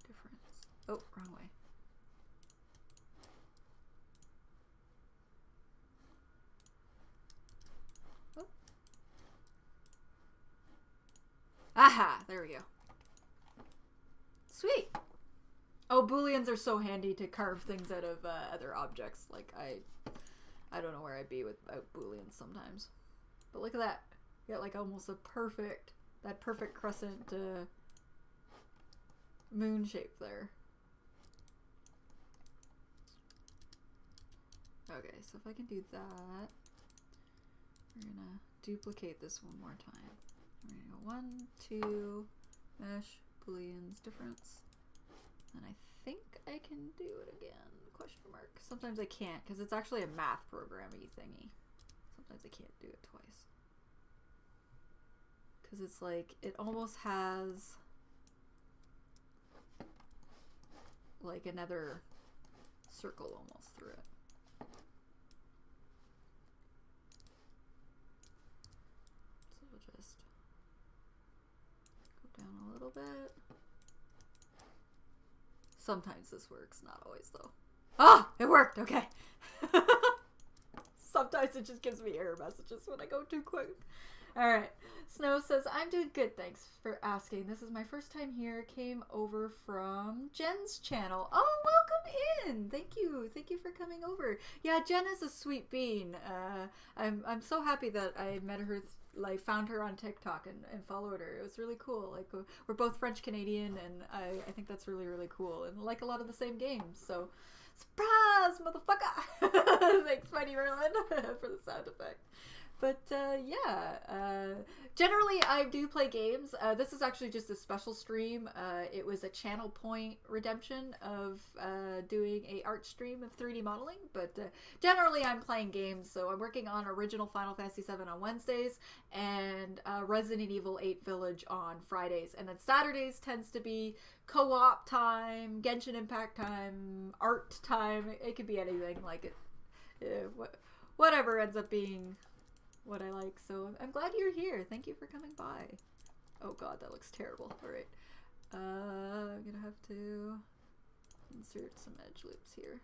difference. Oh, wrong way. Oh. Aha, there we go. Sweet. Oh, booleans are so handy to carve things out of other objects. Like, I don't know where I'd be without booleans sometimes. But look at that. You got like almost that perfect crescent moon shape there. Okay, so if I can do that, we're gonna duplicate this one more time. We're gonna go 1, 2, mesh, booleans, difference. And I think I can do it again, question mark. Sometimes I can't, because it's actually a math programmy thingy. Sometimes I can't do it twice. Because it's like, it almost has like another circle almost through it. So we'll just go down a little bit. Sometimes this works, not always though. Ah, it worked, okay. Sometimes it just gives me error messages when I go too quick. Alright, Snow says, I'm doing good, thanks for asking. This is my first time here, came over from Jen's channel. Oh, welcome in! Thank you for coming over. Yeah, Jen is a sweet bean. I'm so happy that I met her, like found her on TikTok and followed her. It was really cool. Like, we're both French Canadian, and I think that's really, really cool, and like a lot of the same games, so surprise, motherfucker! Thanks, Mighty Merlin, for the sound effect. But yeah, generally I do play games. This is actually just a special stream. It was a channel point redemption of doing a art stream of 3D modeling, but generally I'm playing games. So I'm working on original Final Fantasy VII on Wednesdays and Resident Evil 8 Village on Fridays, and then Saturdays tends to be co-op time, Genshin Impact time, art time. It could be anything, like it, whatever ends up being what I like. So I'm glad you're here. Thank you for coming by. Oh god, that looks terrible. Alright. I'm gonna have to insert some edge loops here.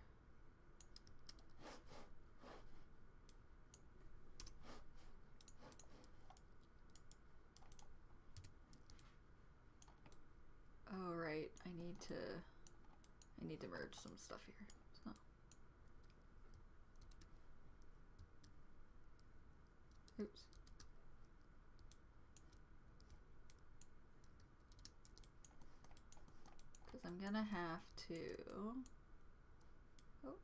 Alright, I need to merge some stuff here. So. Oops. Because I'm gonna have to. Oh.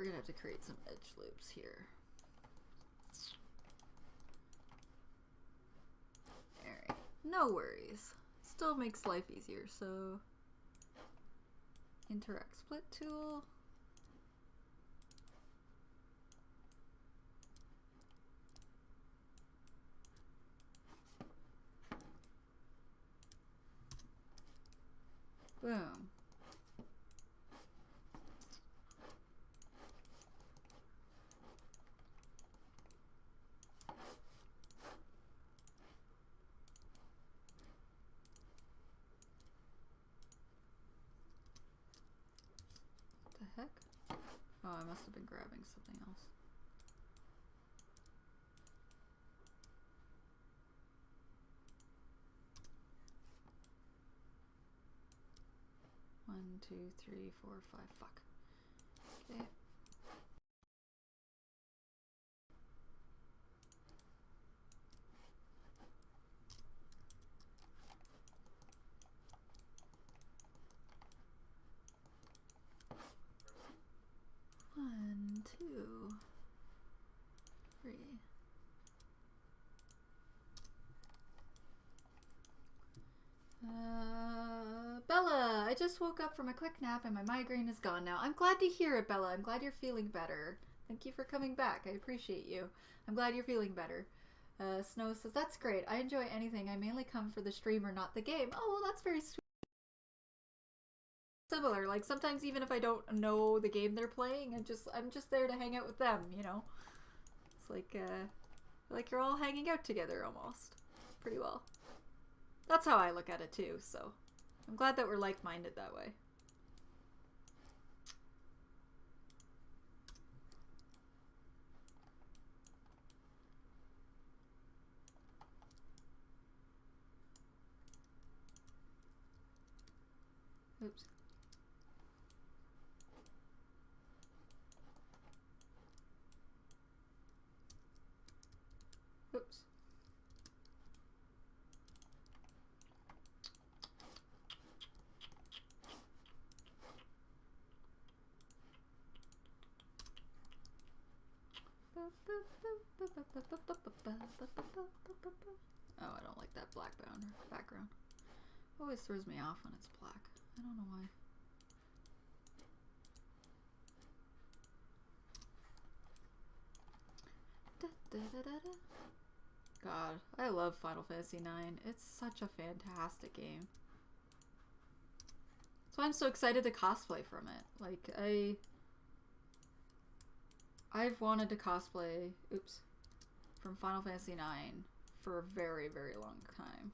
gonna have to create some edge loops here. Alright, no worries. Still makes life easier, so interact split tool. Boom. What the heck? Oh, I must have been grabbing something else. One, two, three, four, five. Fuck. Okay. One, two, three. Bella, I just woke up from a quick nap and my migraine is gone now. I'm glad to hear it, Bella. I'm glad you're feeling better. Thank you for coming back. I appreciate you. I'm glad you're feeling better. Snow says, that's great. I enjoy anything. I mainly come for the streamer, not the game. Oh, well, that's very sweet. Similar. Like, sometimes even if I don't know the game they're playing, I'm just there to hang out with them, you know? It's like you're all hanging out together almost. Pretty well. That's how I look at it too, so I'm glad that we're like-minded that way. Oops. Oops. Oh, I don't like that black background. Always throws me off when it's black. I don't know why. God, I love Final Fantasy IX. It's such a fantastic game. So I'm so excited to cosplay from it. Like, I've wanted to cosplay, oops, from Final Fantasy IX for a very, very long time.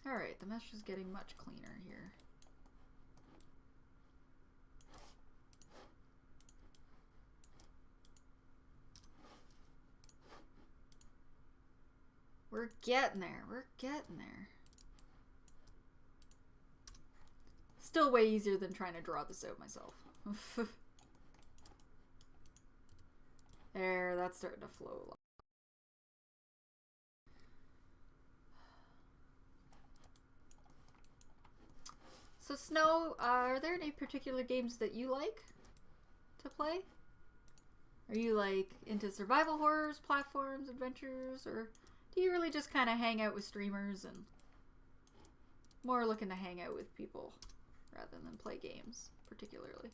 Alright, the mesh is getting much cleaner here. We're getting there. We're getting there. Still way easier than trying to draw this out myself. There, that's starting to flow a lot. So Snow, are there any particular games that you like to play? Are you like into survival horrors, platforms, adventures, or do you really just kind of hang out with streamers and more looking to hang out with people rather than play games particularly?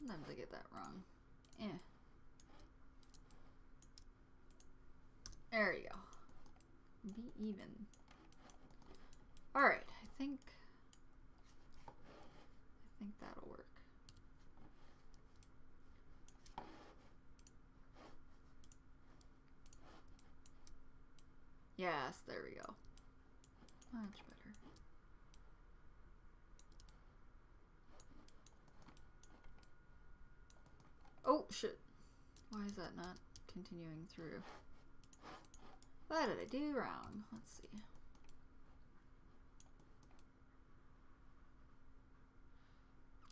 Sometimes I get that wrong. Eh. There you go. Be even. Alright, I think that'll work. Yes, there we go. Much better. Oh, shit. Why is that not continuing through? What did I do wrong? Let's see.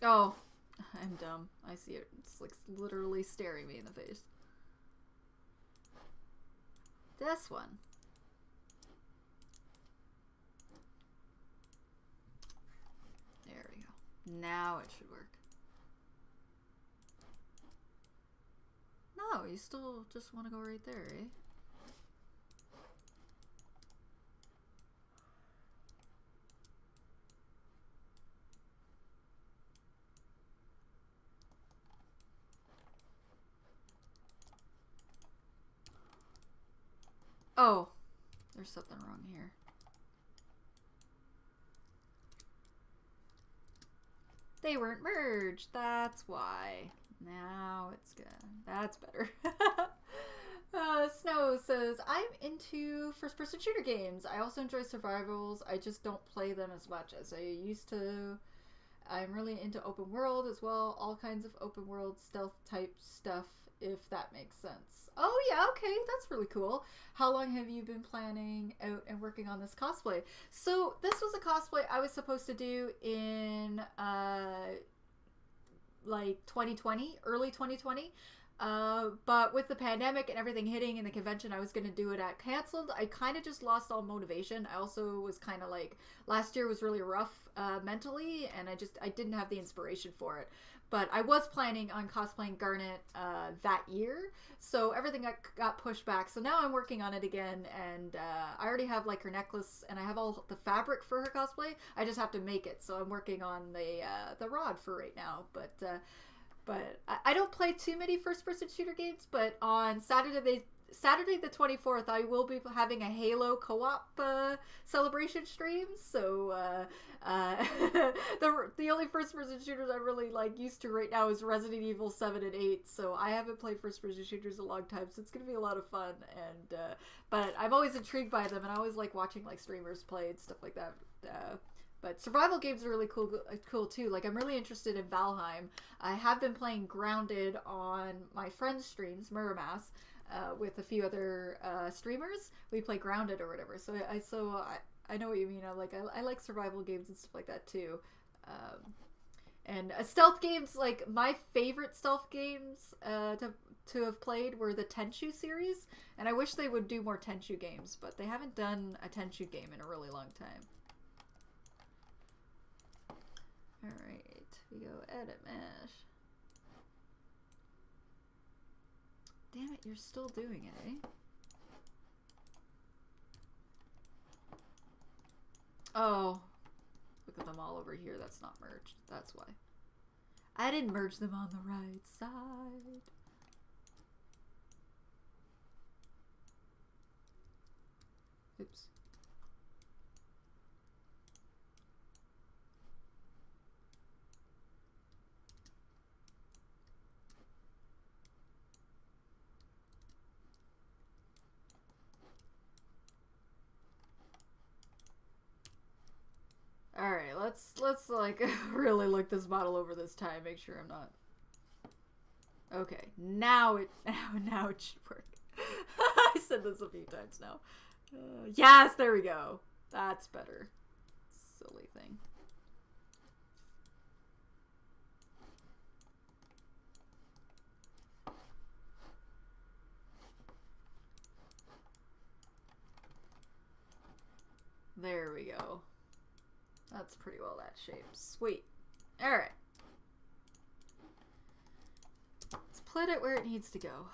Oh, I'm dumb. I see it. It's like literally staring me in the face. This one. There we go. Now it should work. No, you still just want to go right there, eh? Oh, there's something wrong here. They weren't merged, that's why. Now it's good. That's better. Snow says, I'm into first-person shooter games. I also enjoy survivals. I just don't play them as much as I used to. I'm really into open world as well. All kinds of open world stealth type stuff, if that makes sense. Oh yeah, okay, that's really cool. How long have you been planning out and working on this cosplay? So this was a cosplay I was supposed to do in like 2020, early 2020. But with the pandemic and everything hitting and the convention I was going to do it at canceled, I kind of just lost all motivation. I also was kind of like, last year was really rough mentally, and I didn't have the inspiration for it. But I was planning on cosplaying Garnet that year, so everything got pushed back. So now I'm working on it again, and I already have like her necklace, and I have all the fabric for her cosplay. I just have to make it, so I'm working on the rod for right now. But I don't play too many first-person shooter games, but on Saturday the 24th, I will be having a Halo co-op celebration stream. So the only first-person shooters I'm really like used to right now is Resident Evil 7 and 8. So I haven't played first-person shooters in a long time, so it's gonna be a lot of fun. And but I'm always intrigued by them, and I always like watching like streamers play and stuff like that. But survival games are really cool too. Like, I'm really interested in Valheim. I have been playing Grounded on my friend's streams, Miramass, with a few other streamers. We play Grounded or whatever. So I know what you mean. I like survival games and stuff like that too. And stealth games, like my favorite stealth games to have played were the Tenchu series, and I wish they would do more Tenchu games, but they haven't done a Tenchu game in a really long time. Alright, we go edit mesh. Damn it, you're still doing it, eh? Oh, look at them all over here. That's not merged. That's why. I didn't merge them on the right side. Oops. Alright, let's like really look this model over this time, make sure I'm not. Okay, now it should work. I said this a few times now. Yes, there we go. That's better. Silly thing. There we go. That's pretty well that shape. Sweet. Alright. Let's put it where it needs to go.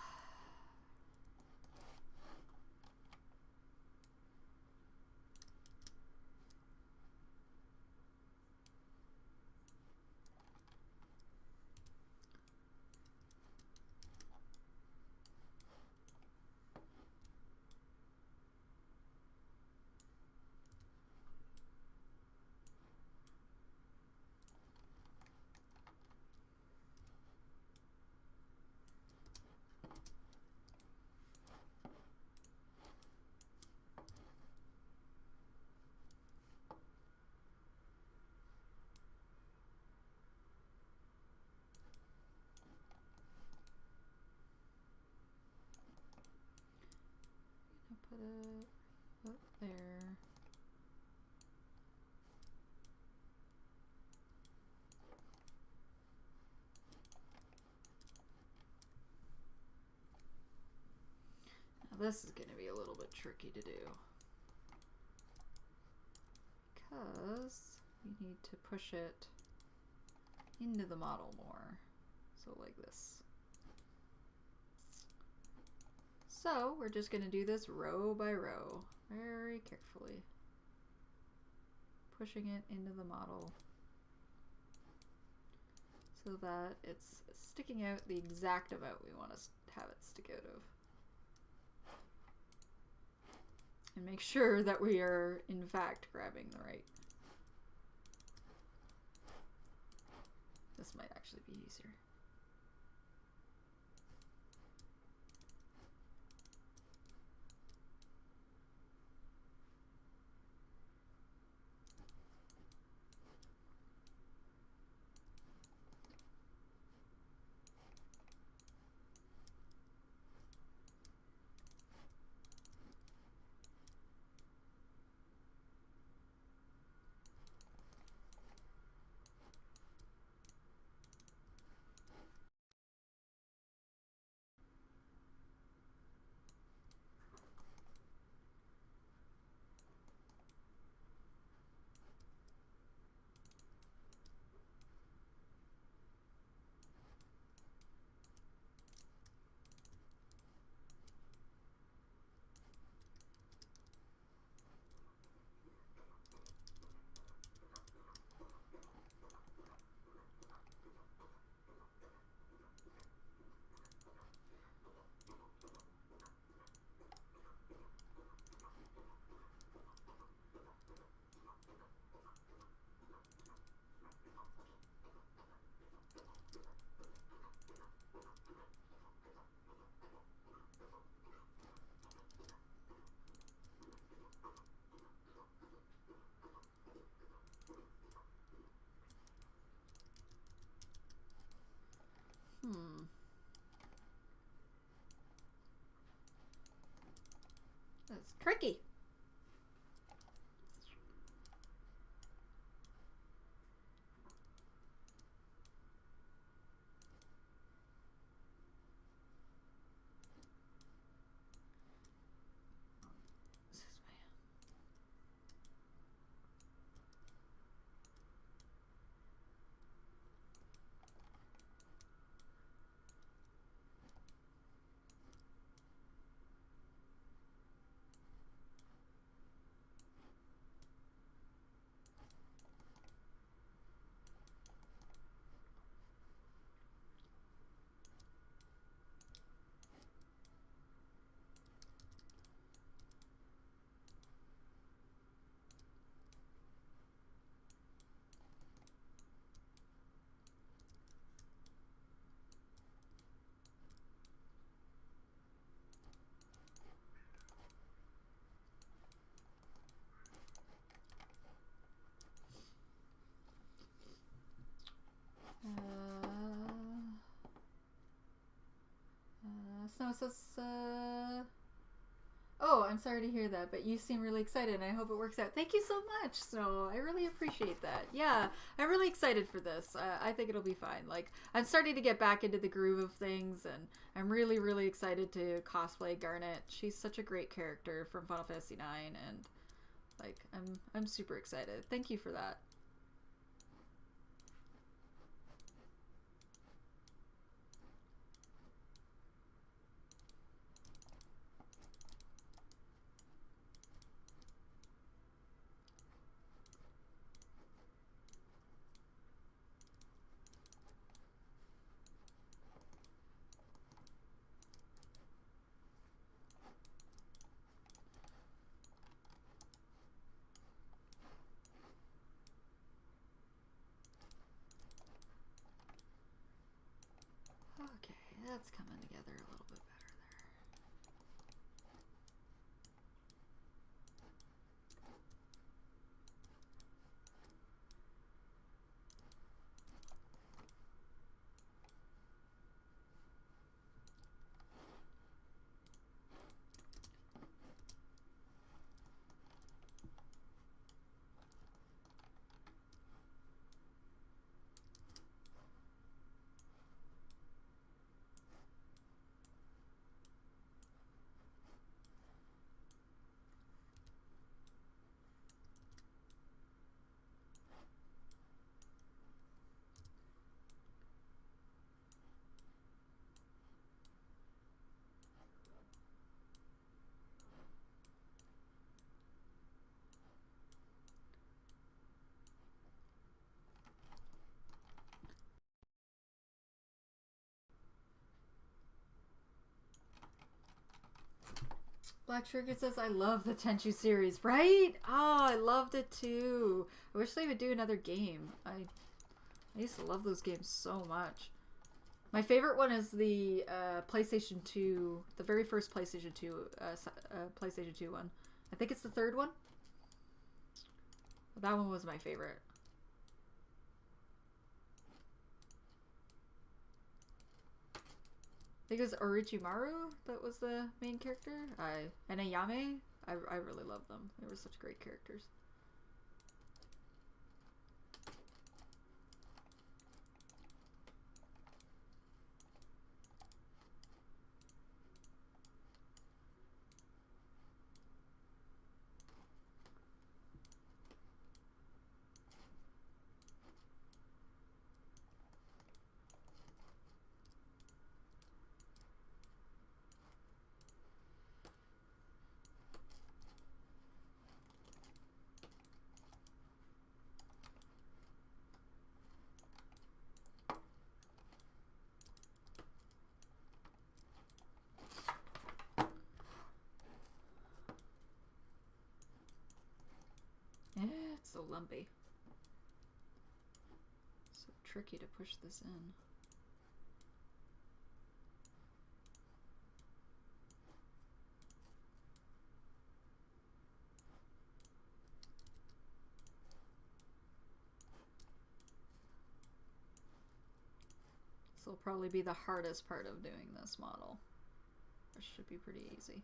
This is going to be a little bit tricky to do because we need to push it into the model more. So like this. So we're just going to do this row by row, very carefully, pushing it into the model so that it's sticking out the exact amount we want to have it stick out of. And make sure that we are in fact grabbing the right. This might actually be easier. That's tricky. Snow says, oh, I'm sorry to hear that, but you seem really excited, and I hope it works out. Thank you so much, Snow. I really appreciate that. Yeah, I'm really excited for this. I think it'll be fine. Like, I'm starting to get back into the groove of things, and I'm really, really excited to cosplay Garnet. She's such a great character from Final Fantasy IX, and like, I'm super excited. Thank you for that. Okay, that's coming together a little bit better there. Black Sugar says, I love the Tenchu series, right? Oh, I loved it too. I wish they would do another game. I used to love those games so much. My favorite one is the PlayStation 2, the very first PlayStation 2 one. I think it's the third one. That one was my favorite. I think it was Orochimaru that was the main character. And Ayame. I really love them. They were such great characters. It's so lumpy. So tricky to push this in. This will probably be the hardest part of doing this model. This should be pretty easy.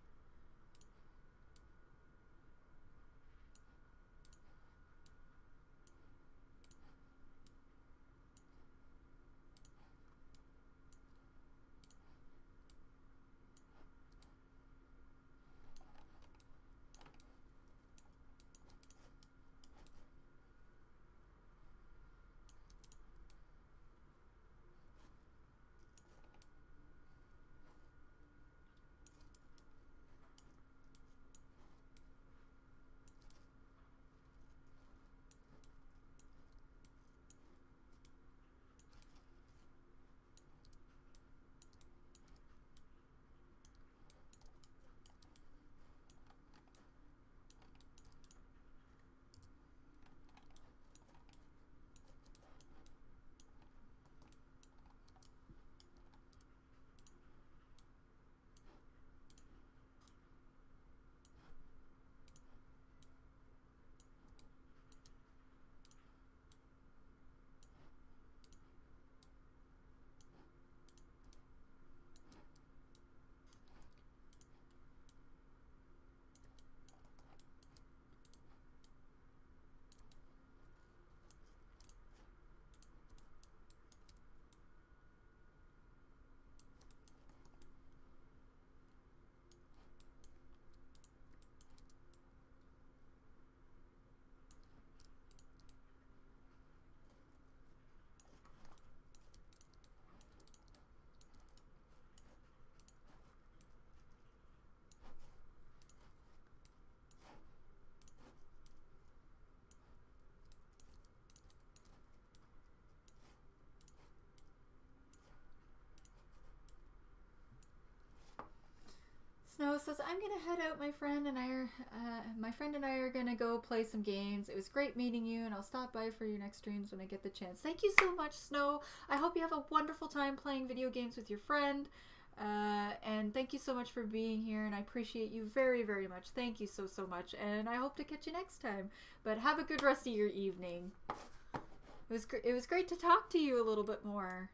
Snow says, I'm gonna head out. My friend and I are gonna go play some games. It was great meeting you, and I'll stop by for your next streams when I get the chance. Thank you so much, Snow. I hope you have a wonderful time playing video games with your friend. And thank you so much for being here, and I appreciate you very, very much. Thank you so, so much, and I hope to catch you next time. But have a good rest of your evening. It was great to talk to you a little bit more.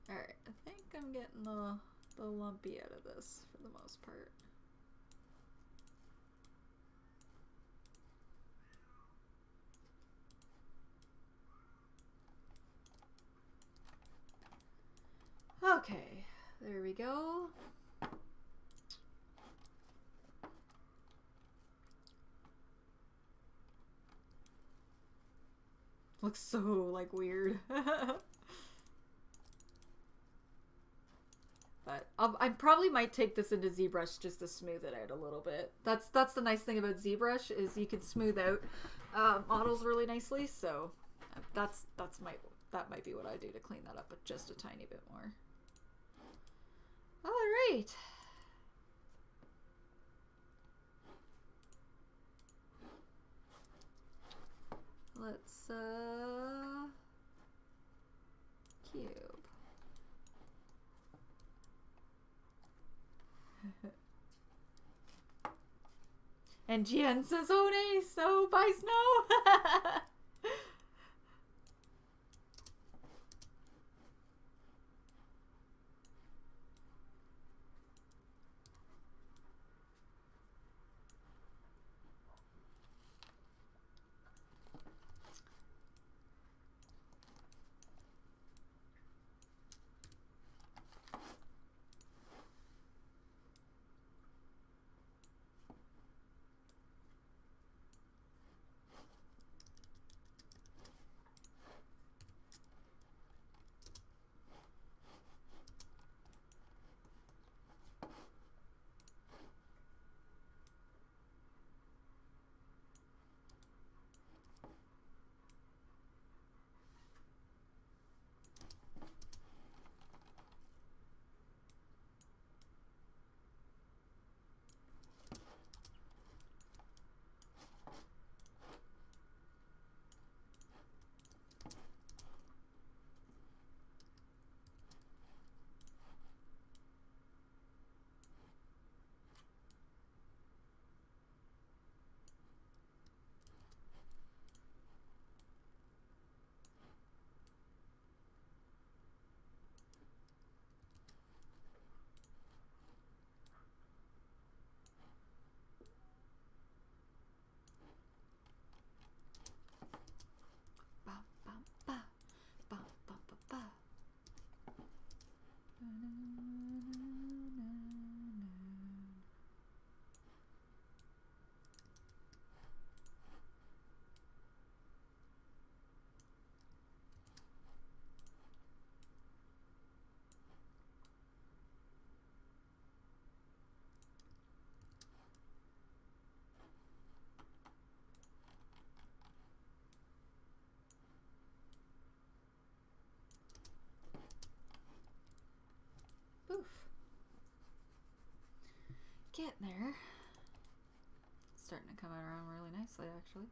Alright, I think I'm getting the lumpy out of this for the most part. Okay, there we go. Looks so, like, weird. But I probably might take this into ZBrush just to smooth it out a little bit. That's the nice thing about ZBrush is you can smooth out models really nicely. So that might be what I do to clean that up just a tiny bit more. All right. Let's cube. And Jen says, "Oh, nice! So by snow." Oof. Getting there. It's starting to come out around really nicely, actually.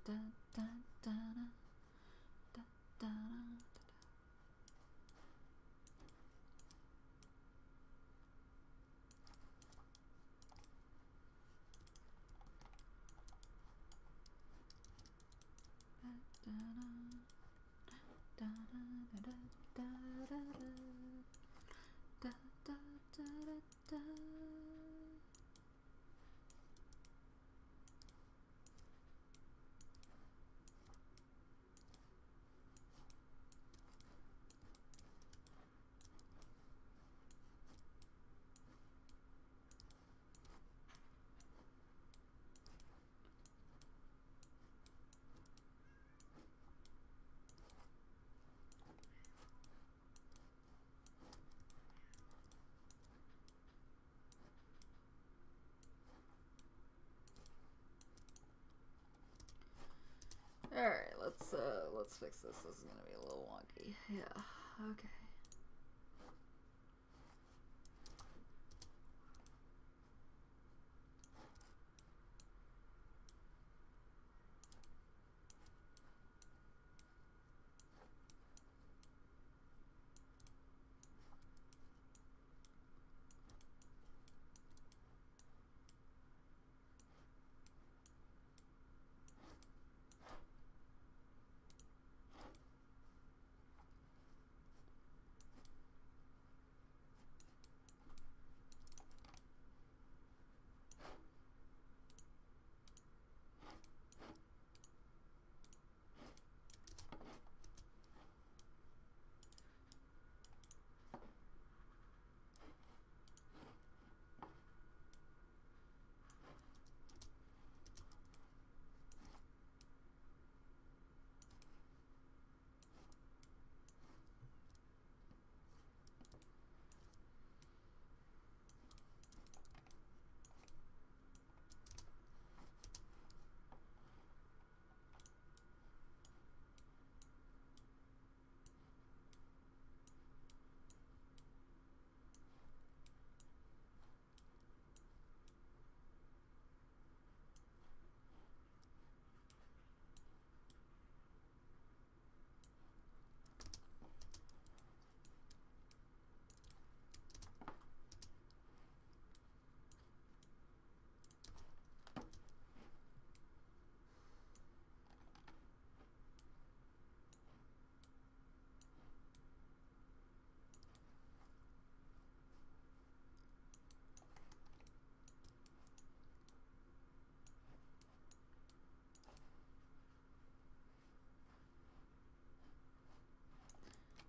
da, da, da, da, da, da. Alright, let's fix this. This is gonna be a little wonky. Yeah, okay.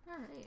All right.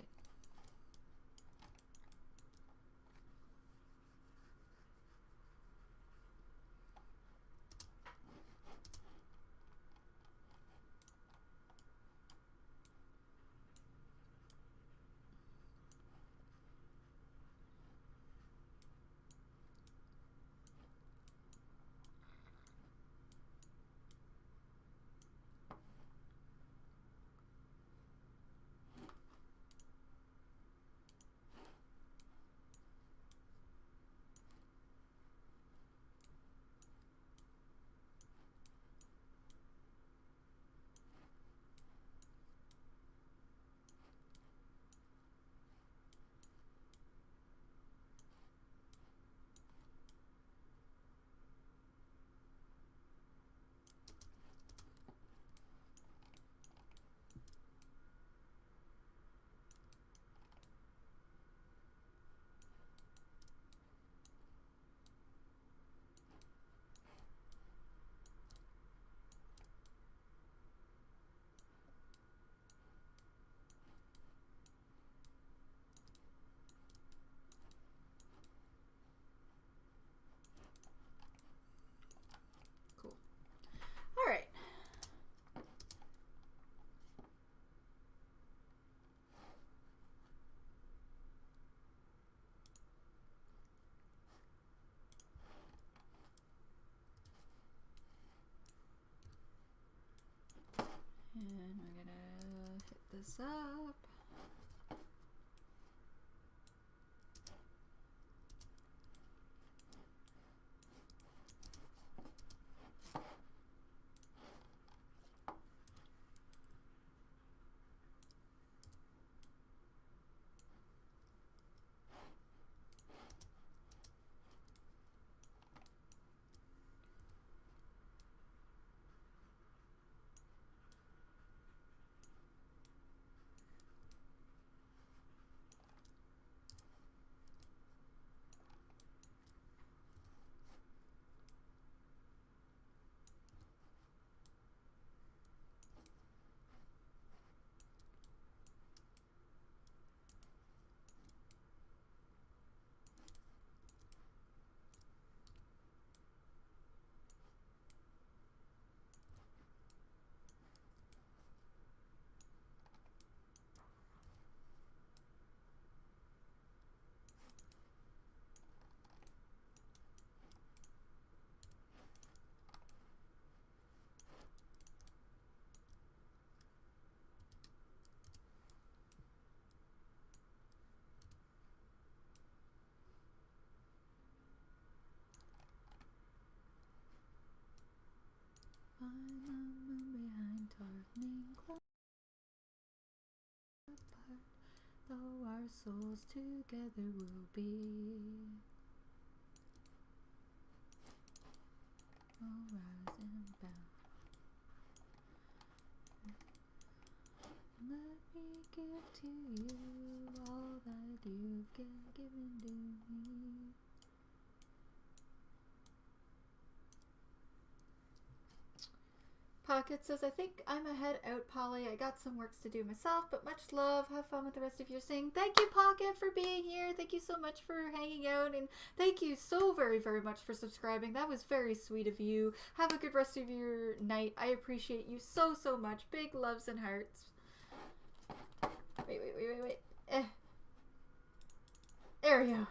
All right. And we're gonna hit this up. souls together will be. All rise and bow. Let me give to you all that you've given to me. Pocket says, I think I'm a head out, Polly. I got some works to do myself, but much love. Have fun with the rest of your sing. Thank you, Pocket, for being here. Thank you so much for hanging out, and thank you so very, very much for subscribing. That was very sweet of you. Have a good rest of your night. I appreciate you so, so much. Big loves and hearts. Wait. There we go.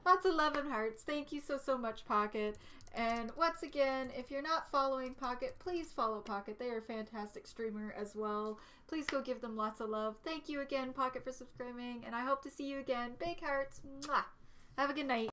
Lots of love and hearts. Thank you so, so much, Pocket. And once again, if you're not following Pocket, please follow Pocket. They are a fantastic streamer as well. Please go give them lots of love. Thank you again, Pocket, for subscribing, and I hope to see you again. Big hearts. Mwah. Have a good night.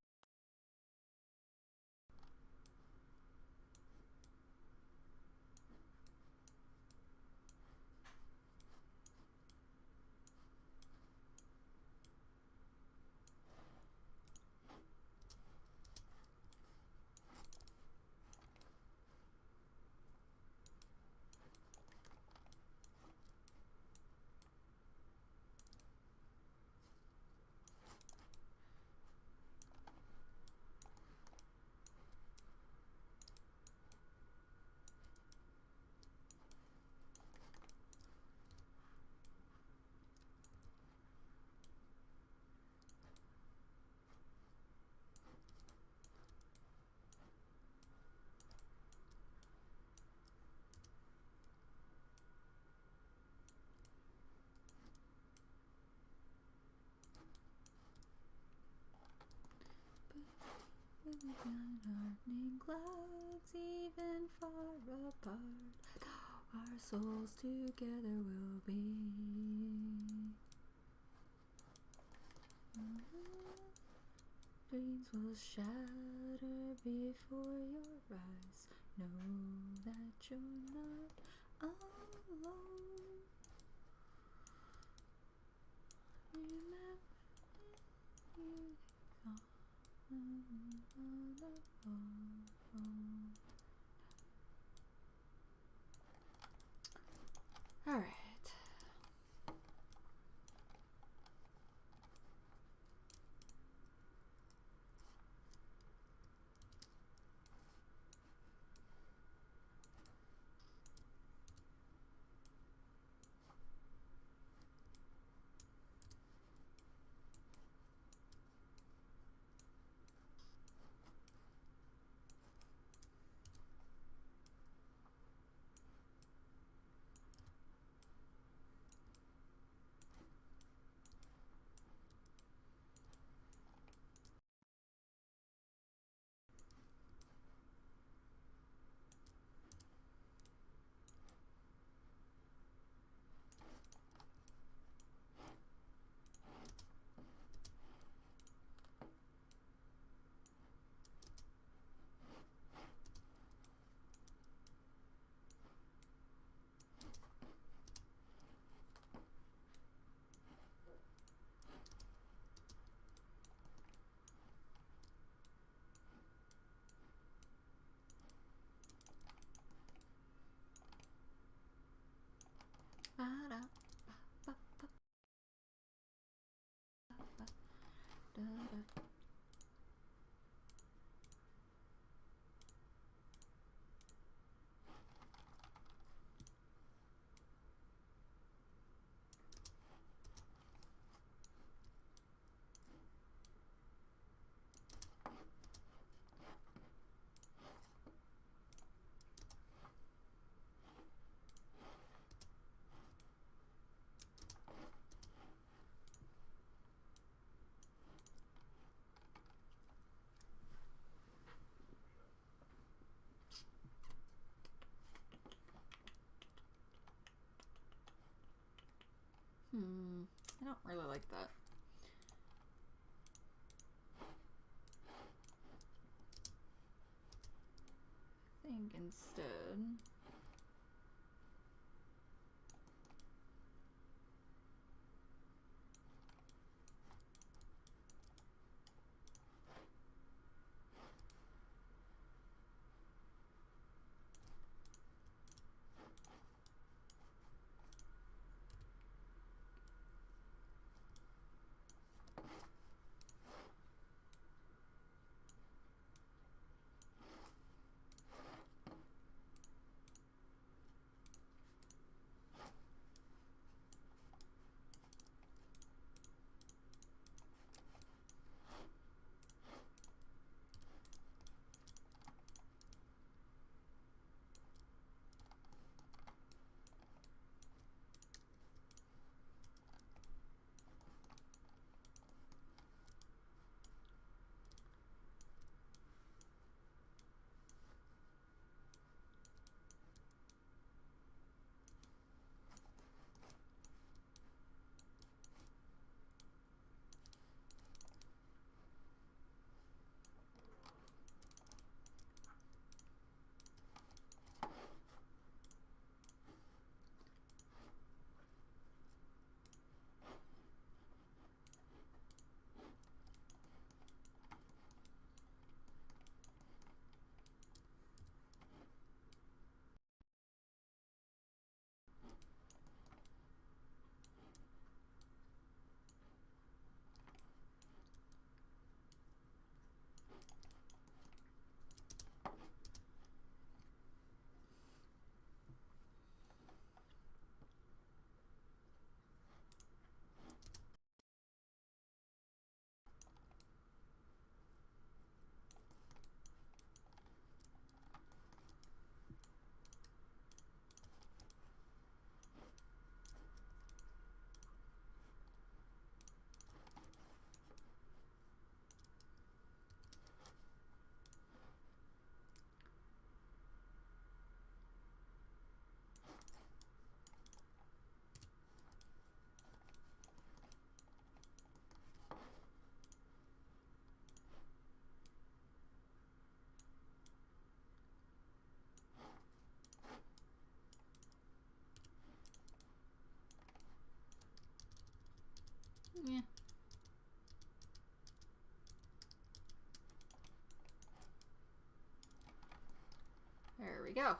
Behind hardening clouds, even far apart, our souls together will be. Dreams will shatter before your eyes. Know that you're not alone. Remember you. All right. I don't really like that. I think instead... go.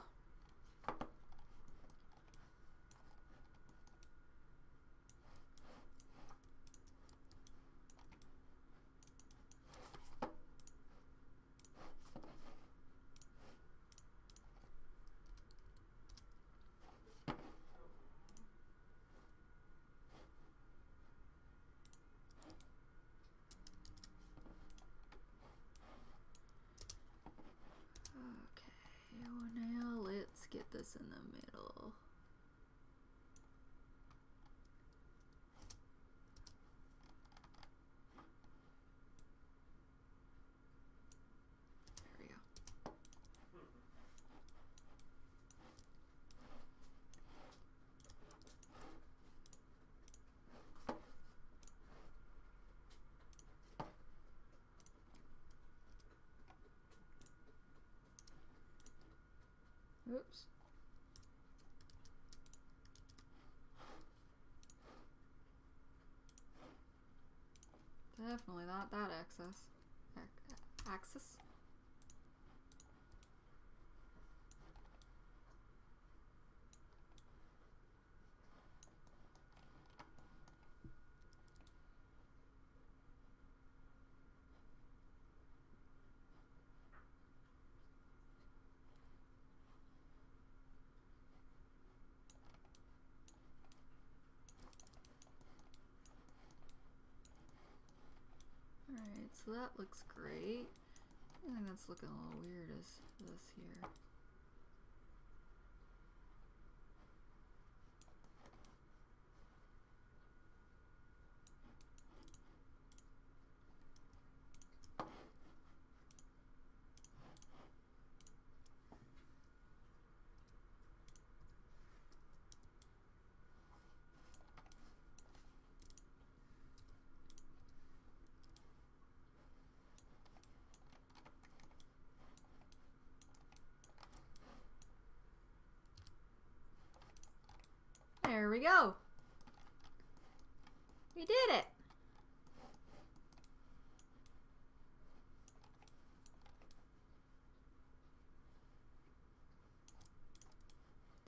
Well, now let's get this in the middle. There we go. Oops. Definitely not that axis. Alright, so that looks great. I think that's looking a little weird is this here. There we go. We did it.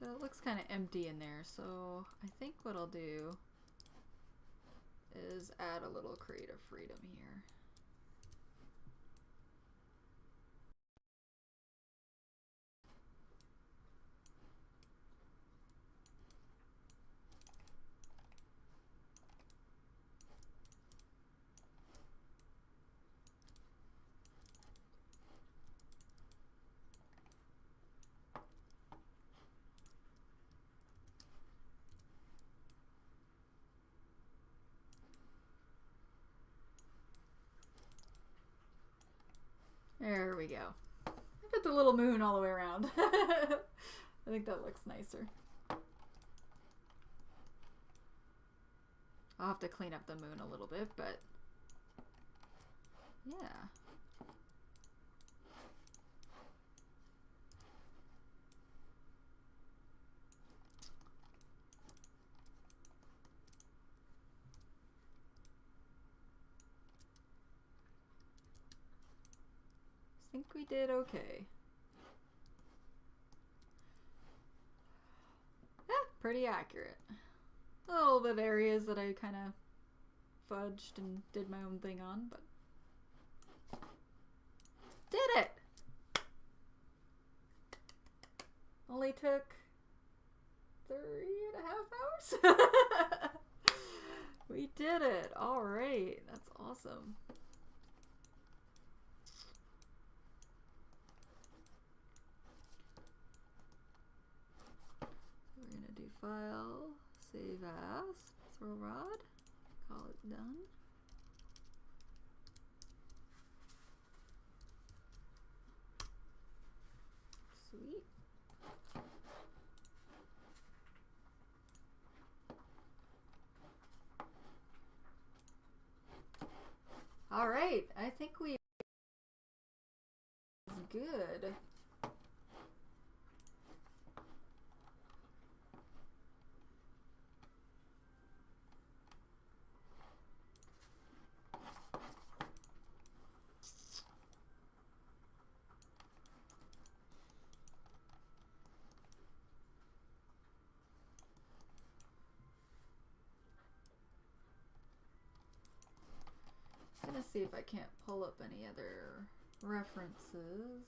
Though it looks kind of empty in there, so I think what I'll do is add a little creative freedom here. There we go. I did the little moon all the way around. I think that looks nicer. I'll have to clean up the moon a little bit, but yeah. I think we did okay. Yeah, pretty accurate. A little bit of areas that I kind of fudged and did my own thing on, but did it! Only took 3.5 hours? We did it! Alright, that's awesome. We're gonna do file, save as, Mythril Rod, call it done. Sweet. All right, I think we good. see if I can't pull up any other references.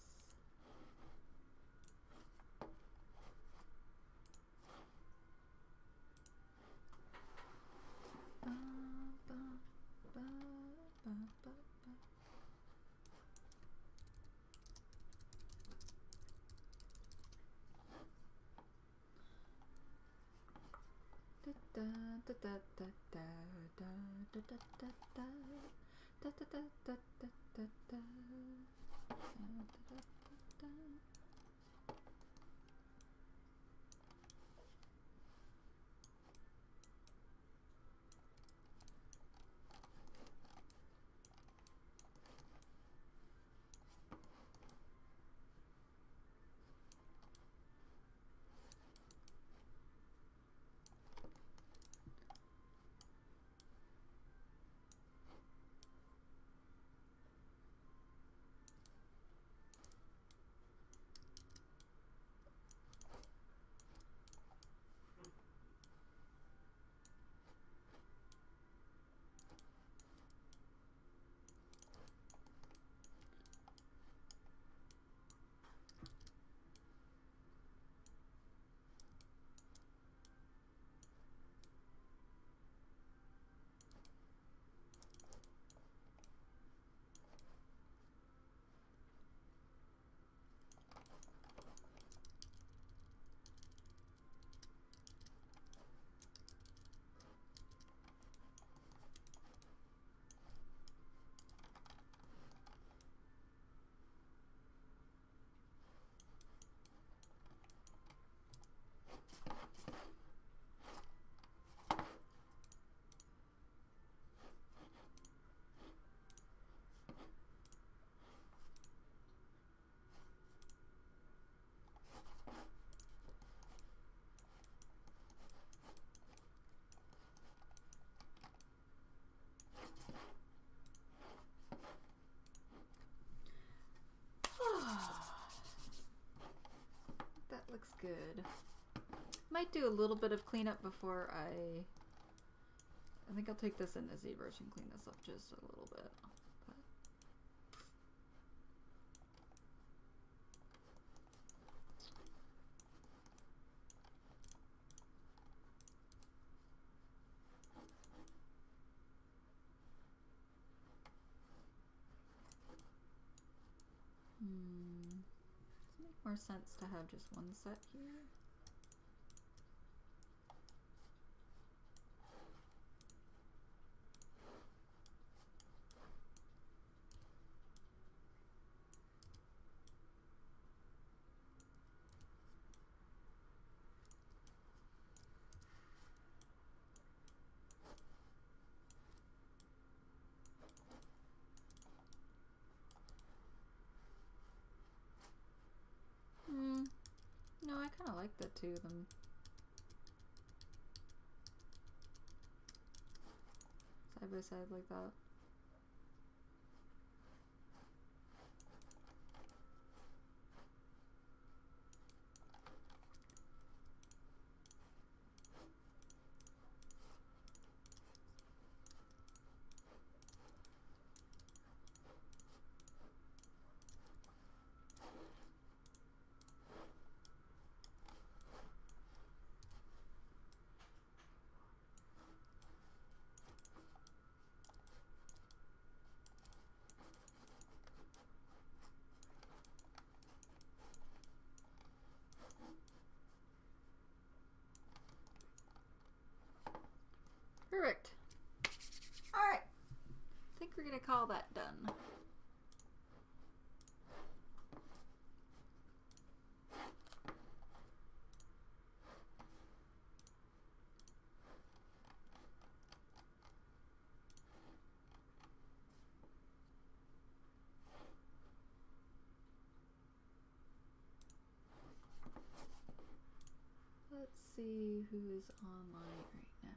That looks good. Might do a little bit of cleanup before I think I'll take this in the ZBrush and clean this up just a little bit. Does it make more sense to have just one set here? No, I kind of like the two of them side by side like that. Perfect. All right. I think we're gonna call that done. Let's see who is online right now.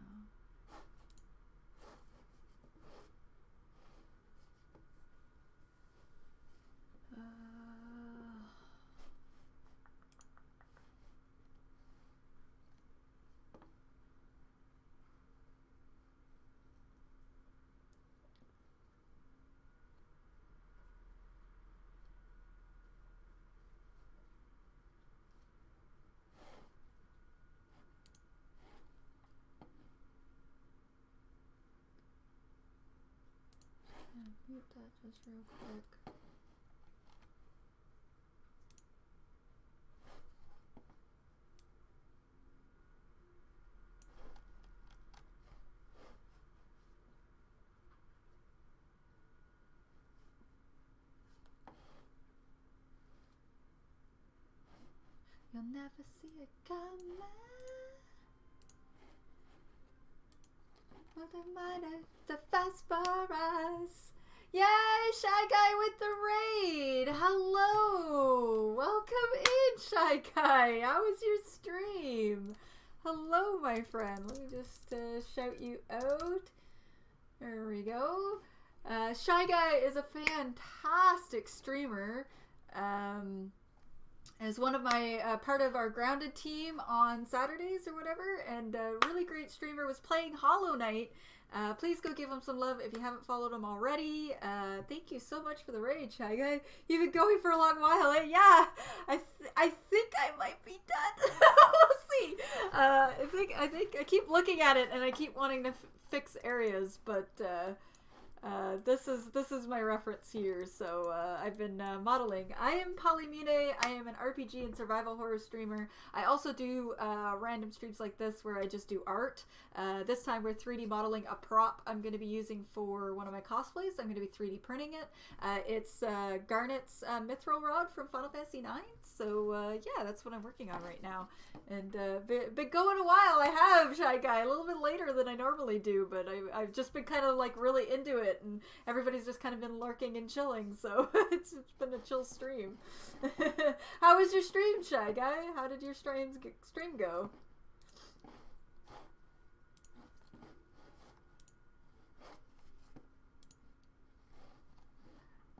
mute that just real quick. You'll never see it coming. Mother Miner, the fast bar rise. Yay, Shy Guy with the raid. Hello. Welcome in, Shy Guy. How was your stream? Hello, my friend. Let me just shout you out. There we go. Shy Guy is a fantastic streamer. Is one of my part of our Grounded team on Saturdays or whatever, and a really great streamer, was playing Hollow Knight. Please go give him some love if you haven't followed him already. Thank you so much for the raid, Shy Guy. You've been going for a long while, eh? Yeah, I think I might be done. We'll see. I think I keep looking at it and I keep wanting to fix areas, but this is my reference here. So I've been modeling. I am Polymune. I am an RPG and survival horror streamer. I also do random streams like this where I just do art. This time we're 3D modeling a prop I'm going to be using for one of my cosplays. I'm going to be 3D printing it. It's Garnet's Mythril Rod from Final Fantasy IX. So yeah, that's what I'm working on right now. And been going a while. I have, Shy Guy, a little bit later than I normally do, but I've just been kind of like really into it, and everybody's just kind of been lurking and chilling, so it's been a chill stream. How was your stream, Shy Guy? How did your stream go?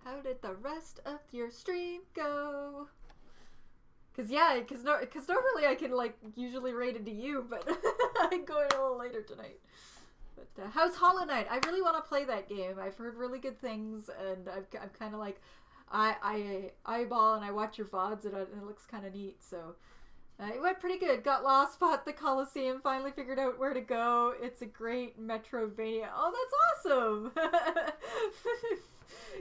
How did the rest of your stream go? Cause normally I can like usually raid into you, but I'm going a little later tonight. But how's Hollow Knight? I really want to play that game. I've heard really good things, and I'm kind of like, I eyeball and I watch your VODs, and it looks kind of neat. So it went pretty good. Got lost, fought the Coliseum, finally figured out where to go. It's a great Metrovania. Oh, that's awesome!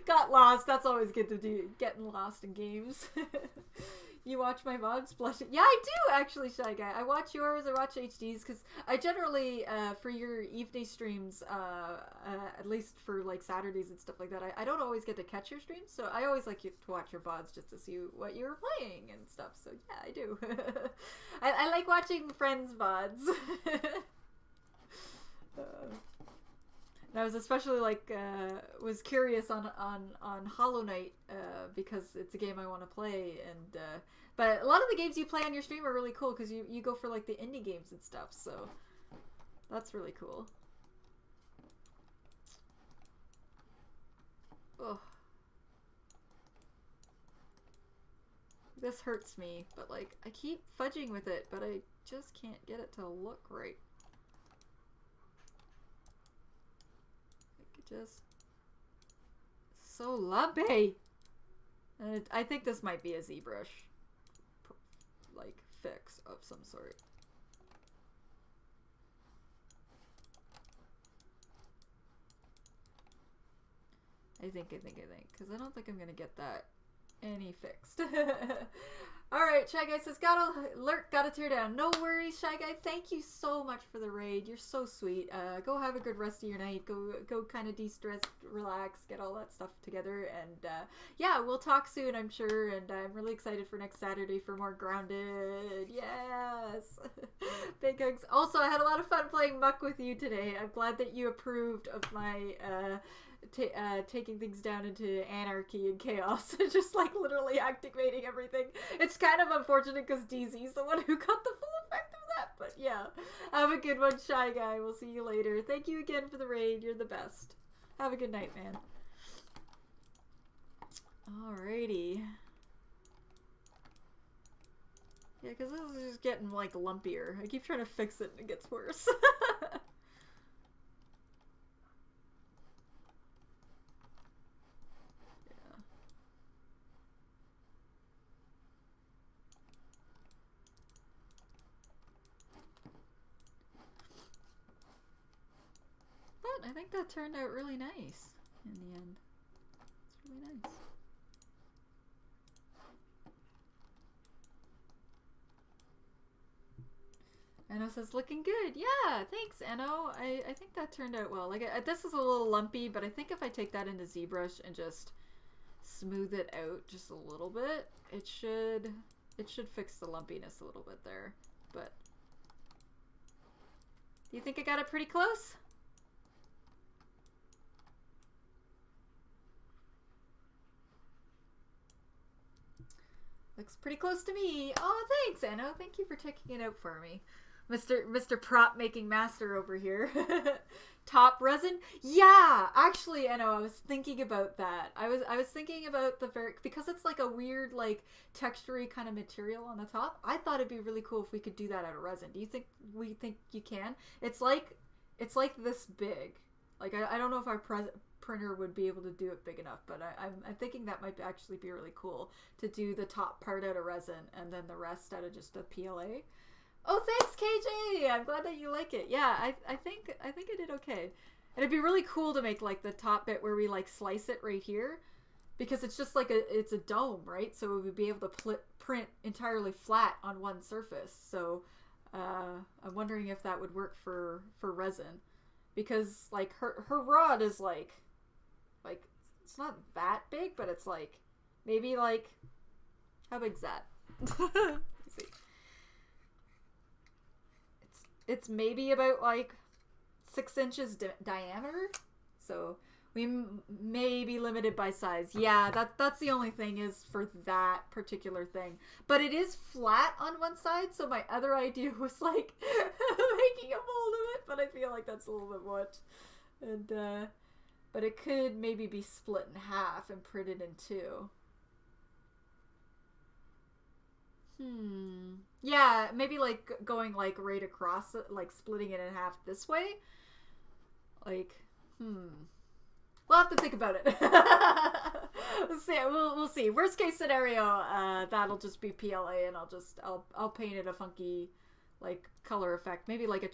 Got lost. That's always good to do. Getting lost in games. You watch my VODs, blushing. Yeah, I do actually, Shy Guy. I watch yours. I watch HDs because I generally, for your evening streams, at least for like Saturdays and stuff like that, I don't always get to catch your streams. So I always like you to watch your VODs just to see what you're playing and stuff. So yeah, I do. I like watching friends' VODs. And I was especially like was curious on Hollow Knight because it's a game I want to play, and but a lot of the games you play on your stream are really cool because you go for like the indie games and stuff, so that's really cool. Oh, this hurts me, but like I keep fudging with it, but I just can't get it to look right. Just so lumpy. And I think this might be a ZBrush like fix of some sort. I think because I don't think I'm gonna get that any fixed. Alright, Shy Guy says, gotta tear down. No worries, Shy Guy. Thank you so much for the raid. You're so sweet. Go have a good rest of your night. Go kind of de-stress, relax, get all that stuff together. And yeah, we'll talk soon, I'm sure. And I'm really excited for next Saturday for more Grounded. Yes! Big hugs. Also, I had a lot of fun playing Muck with you today. I'm glad that you approved of my taking things down into anarchy and chaos. Just like literally activating everything. It's kind of unfortunate because DZ's the one who got the full effect of that, but yeah. Have a good one, Shy Guy. We'll see you later. Thank you again for the raid. You're the best. Have a good night, man. Alrighty. Yeah, because this is just getting like lumpier. I keep trying to fix it and it gets worse. I think that turned out really nice in the end. Really nice. Anno says, looking good. Yeah, thanks, Anno. I think that turned out well. Like, this is a little lumpy, but I think if I take that into ZBrush and just smooth it out just a little bit, it should fix the lumpiness a little bit there. But do you think I got it pretty close? Looks pretty close to me. Oh, thanks, Anno. Thank you for taking it out for me. Mr. Prop Making Master over here. Top resin? Yeah, actually, I know, I was thinking about that. I was thinking about because it's like a weird, like, textury kind of material on the top. I thought it'd be really cool if we could do that out of resin. Do you think you can? It's like this big. Like, I don't know if our printer would be able to do it big enough, but I'm thinking that might actually be really cool to do the top part out of resin and then the rest out of just a PLA. Oh, thanks, KJ! I'm glad that you like it. Yeah, I think I did okay. And it'd be really cool to make like the top bit where we like slice it right here, because it's just like it's a dome, right? So we would be able to print entirely flat on one surface. So I'm wondering if that would work for resin, because like her rod is like it's not that big, but it's like maybe like how big's that? Let's see. It's maybe about like 6 inches diameter, so we may be limited by size. Yeah, that's the only thing is for that particular thing. But it is flat on one side, so my other idea was like making a mold of it, but I feel like that's a little bit much. And but it could maybe be split in half and printed in two. Yeah, maybe like going like right across it, like splitting it in half this way. Like, we'll have to think about it. We'll see. Worst case scenario, that'll just be PLA, and I'll paint it a funky like color effect. Maybe like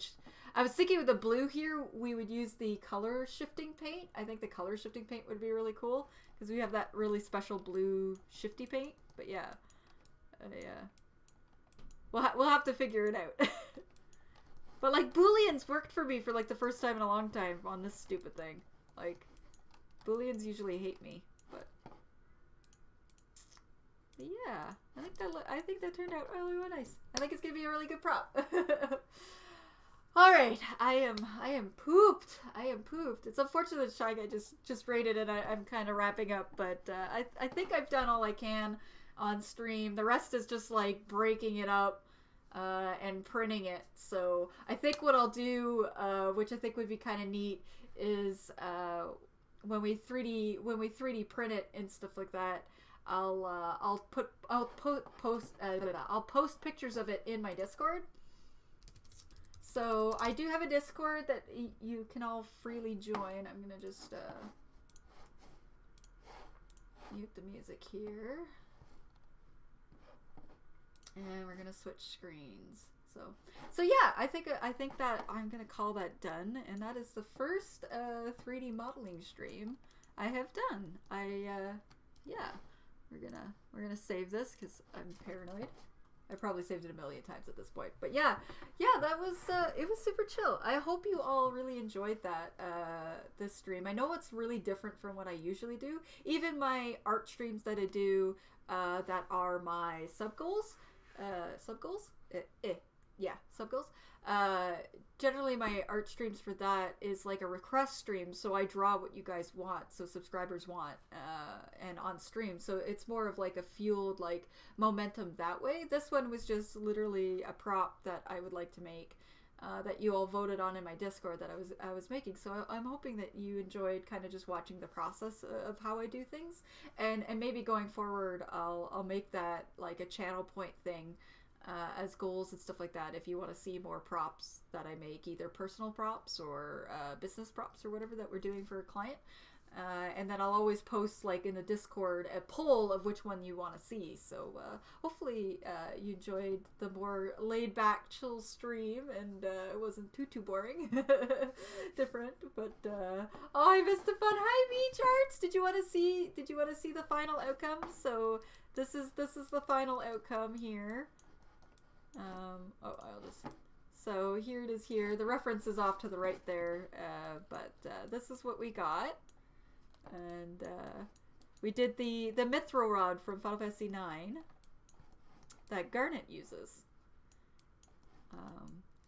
I was thinking with the blue here, we would use the color shifting paint. I think the color shifting paint would be really cool because we have that really special blue shifty paint. But yeah. Yeah, we'll have to figure it out. But like booleans worked for me for like the first time in a long time on this stupid thing. Like booleans usually hate me, but yeah, I think that turned out really nice. I think it's gonna be a really good prop. All right, I am pooped. It's unfortunate that Shy Guy just rated it. I'm kind of wrapping up, but I think I've done all I can on stream. The rest is just like breaking it up and printing it. So I think what I'll do, which I think would be kind of neat, is when we 3D print it and stuff like that, I'll post pictures of it in my Discord. So I do have a Discord that you can all freely join. I'm gonna just mute the music here. And we're gonna switch screens. So yeah, I think that I'm gonna call that done, and that is the first 3D modeling stream I have done. Yeah, we're gonna save this because I'm paranoid. I probably saved it a million times at this point. But yeah, that was it was super chill. I hope you all really enjoyed that this stream. I know it's really different from what I usually do. Even my art streams that I do that are my sub goals. Generally my art streams for that is like a request stream, so I draw what you guys want, so subscribers want, and on stream, so it's more of like a fueled like momentum that way. This one was just literally a prop that I would like to make, that you all voted on in my Discord that I was making. So I'm hoping that you enjoyed kind of just watching the process of how I do things, and maybe going forward I'll make that like a channel point thing, as goals and stuff like that, if you want to see more props that I make, either personal props or business props or whatever that we're doing for a client. And then I'll always post, like, in the Discord a poll of which one you want to see. So hopefully you enjoyed the more laid-back, chill stream, and it wasn't too boring. Different, but oh, I missed the fun. Hi, Beach Arts. Did you want to see the final outcome? So this is the final outcome here. I'll just. So here it is here. The reference is off to the right there, but this is what we got. And we did the Mythril Rod from Final Fantasy ff9 that Garnet uses.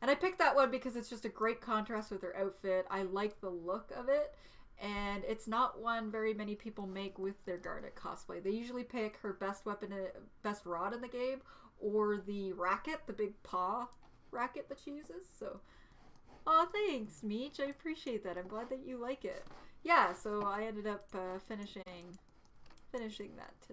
And I picked that one because it's just a great contrast with her outfit. I like the look of it, and it's not one very many people make with their Garnet cosplay. They usually pick her best weapon, best rod in the game, or the racket, the big paw racket that she uses. So, oh, thanks, Meech. I appreciate that. I'm glad that you like it. Yeah, so I ended up finishing that today.